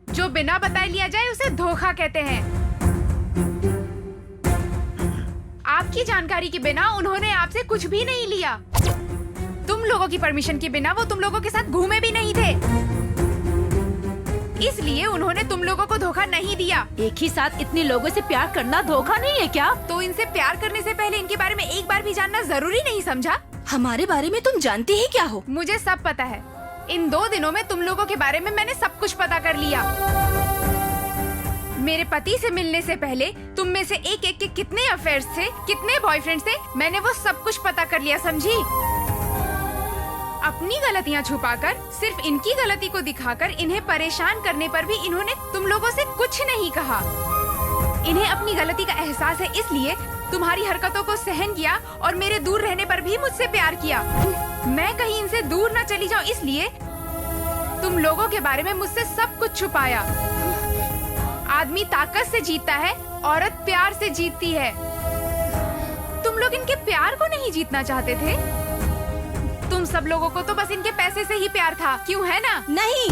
जो बिना बताए लिया जाए उसे धोखा कहते हैं। आपकी जानकारी के बिना उन्होंने आपसे कुछ भी नहीं लिया। तुम लोगों की परमिशन के बिना वो तुम लोगों के साथ घूमे भी नहीं थे, इसलिए उन्होंने तुम लोगों को धोखा नहीं दिया। एक ही साथ इतने लोगों से प्यार करना धोखा नहीं है क्या? तो इनसे प्यार करने से पहले इनके बारे में एक बार भी जानना जरूरी नहीं समझा? हमारे बारे में तुम जानती ही क्या हो? मुझे सब पता है। इन 2 दिनों में तुम लोगों के बारे में मैंने सब कुछ पता कर लिया। मेरे पति से मिलने से पहले तुम में से एक एक के कितने अफेयर्स थे, कितने बॉयफ्रेंड्स थे, मैंने वो सब कुछ पता कर लिया, समझी? अपनी गलतियां छुपाकर, सिर्फ इनकी गलती को दिखाकर इन्हें परेशान करने पर भी इन्होंने तुम लोगों से कुछ नहीं कहा। इन्हें अपनी गलती का एहसास है, इसलिए तुम्हारी हरकतों को सहन किया और मेरे दूर रहने पर भी मुझसे प्यार किया। मैं कहीं इनसे दूर न चली जाऊं, इसलिए तुम लोगों के बारे में मुझसे सब कुछ छुपाया। आदमी ताकत से जीतता है, औरत प्यार से जीतती है। तुम लोग इनके प्यार को नहीं जीतना चाहते थे। तुम सब लोगों को तो बस इनके पैसे से ही प्यार था, क्यों है ना? नहीं,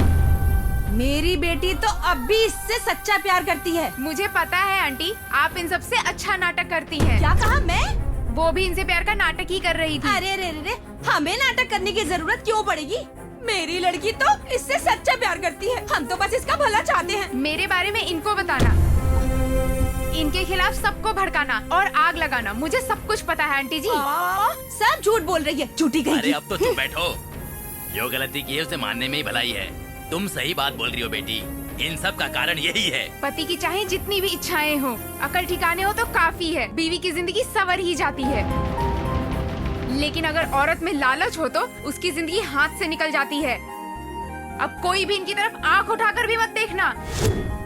मेरी बेटी तो अब भी इससे सच्चा प्यार करती है। मुझे पता है आंटी, आप इन सबसे अच्छा नाटक करती हैं। क्या कहा? मैं? वो भी इनसे प्यार का नाटक ही कर रही थी। अरे रे रे, हमें नाटक करने की जरूरत क्यों पड़ेगी? मेरी लड़की तो इससे सच्चा प्यार करती है। हम तो बस इसका भला चाहते हैं। मेरे बारे में इनको बताना, इनके खिलाफ सबको भड़काना और आग लगाना, मुझे सब कुछ पता है आंटी जी। सब झूठ बोल रही है, झूठी गई। अरे अब तो चुप बैठो। जो गलती की है उसे मानने में ही भलाई है। तुम सही बात बोल रही हो बेटी, इन सब का कारण यही है। पति की चाहे जितनी भी इच्छाएं हो, अकल ठिकाने हो तो काफी है। बीवी की जिंदगी संवर ही जाती है, लेकिन अगर औरत में लालच हो तो उसकी जिंदगी हाथ से निकल जाती है। अब कोई भी इनकी तरफ आंख उठाकर भी मत देखना।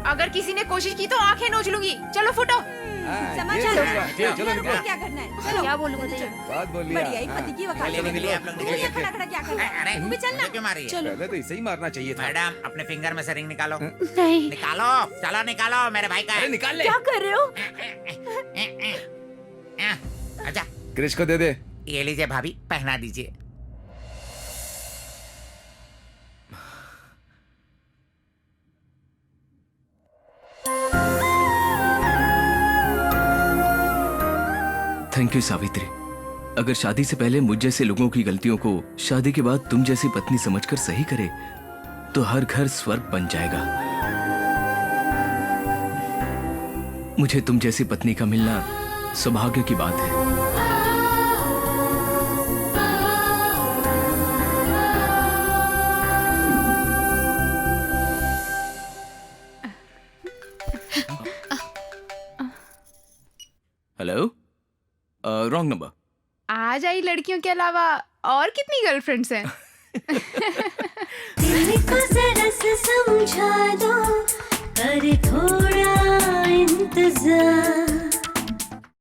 अगर किसी ने कोशिश की तो आंखें नोच लूंगी। चलो फुटो। चलो क्या करना है? चलो। क्या बोलूं? बात बोलिए। बढ़िया, एक पति की वकालत। खड़ा खड़ा क्या करना है? तू भी चलना। क्यों मारी है? चलो। पहले तो इसे ही मारना चाहिए था। मैडम अपने फिंगर में से रिंग निकालो। नहीं। निकालो, चलो निकालो, मेरे भाई का है। निकाल ले। क्या कर रहे हो? अच्छा क्रिश को दे दे। ये लीजिए भाभी, पहना दीजिए। Thank you Savitri. अगर शादी से पहले मुझ जैसे लोगों की गलतियों को शादी के बाद तुम जैसी पत्नी समझकर सही करे तो हर घर स्वर्ग बन जाएगा। मुझे तुम जैसी पत्नी का मिलना सौभाग्य की बात है। Hello, wrong number. आज आई लड़कियों के अलावा और कितनी गर्लफ्रेंड्स हैं? दिल को जरा सा समझा दो,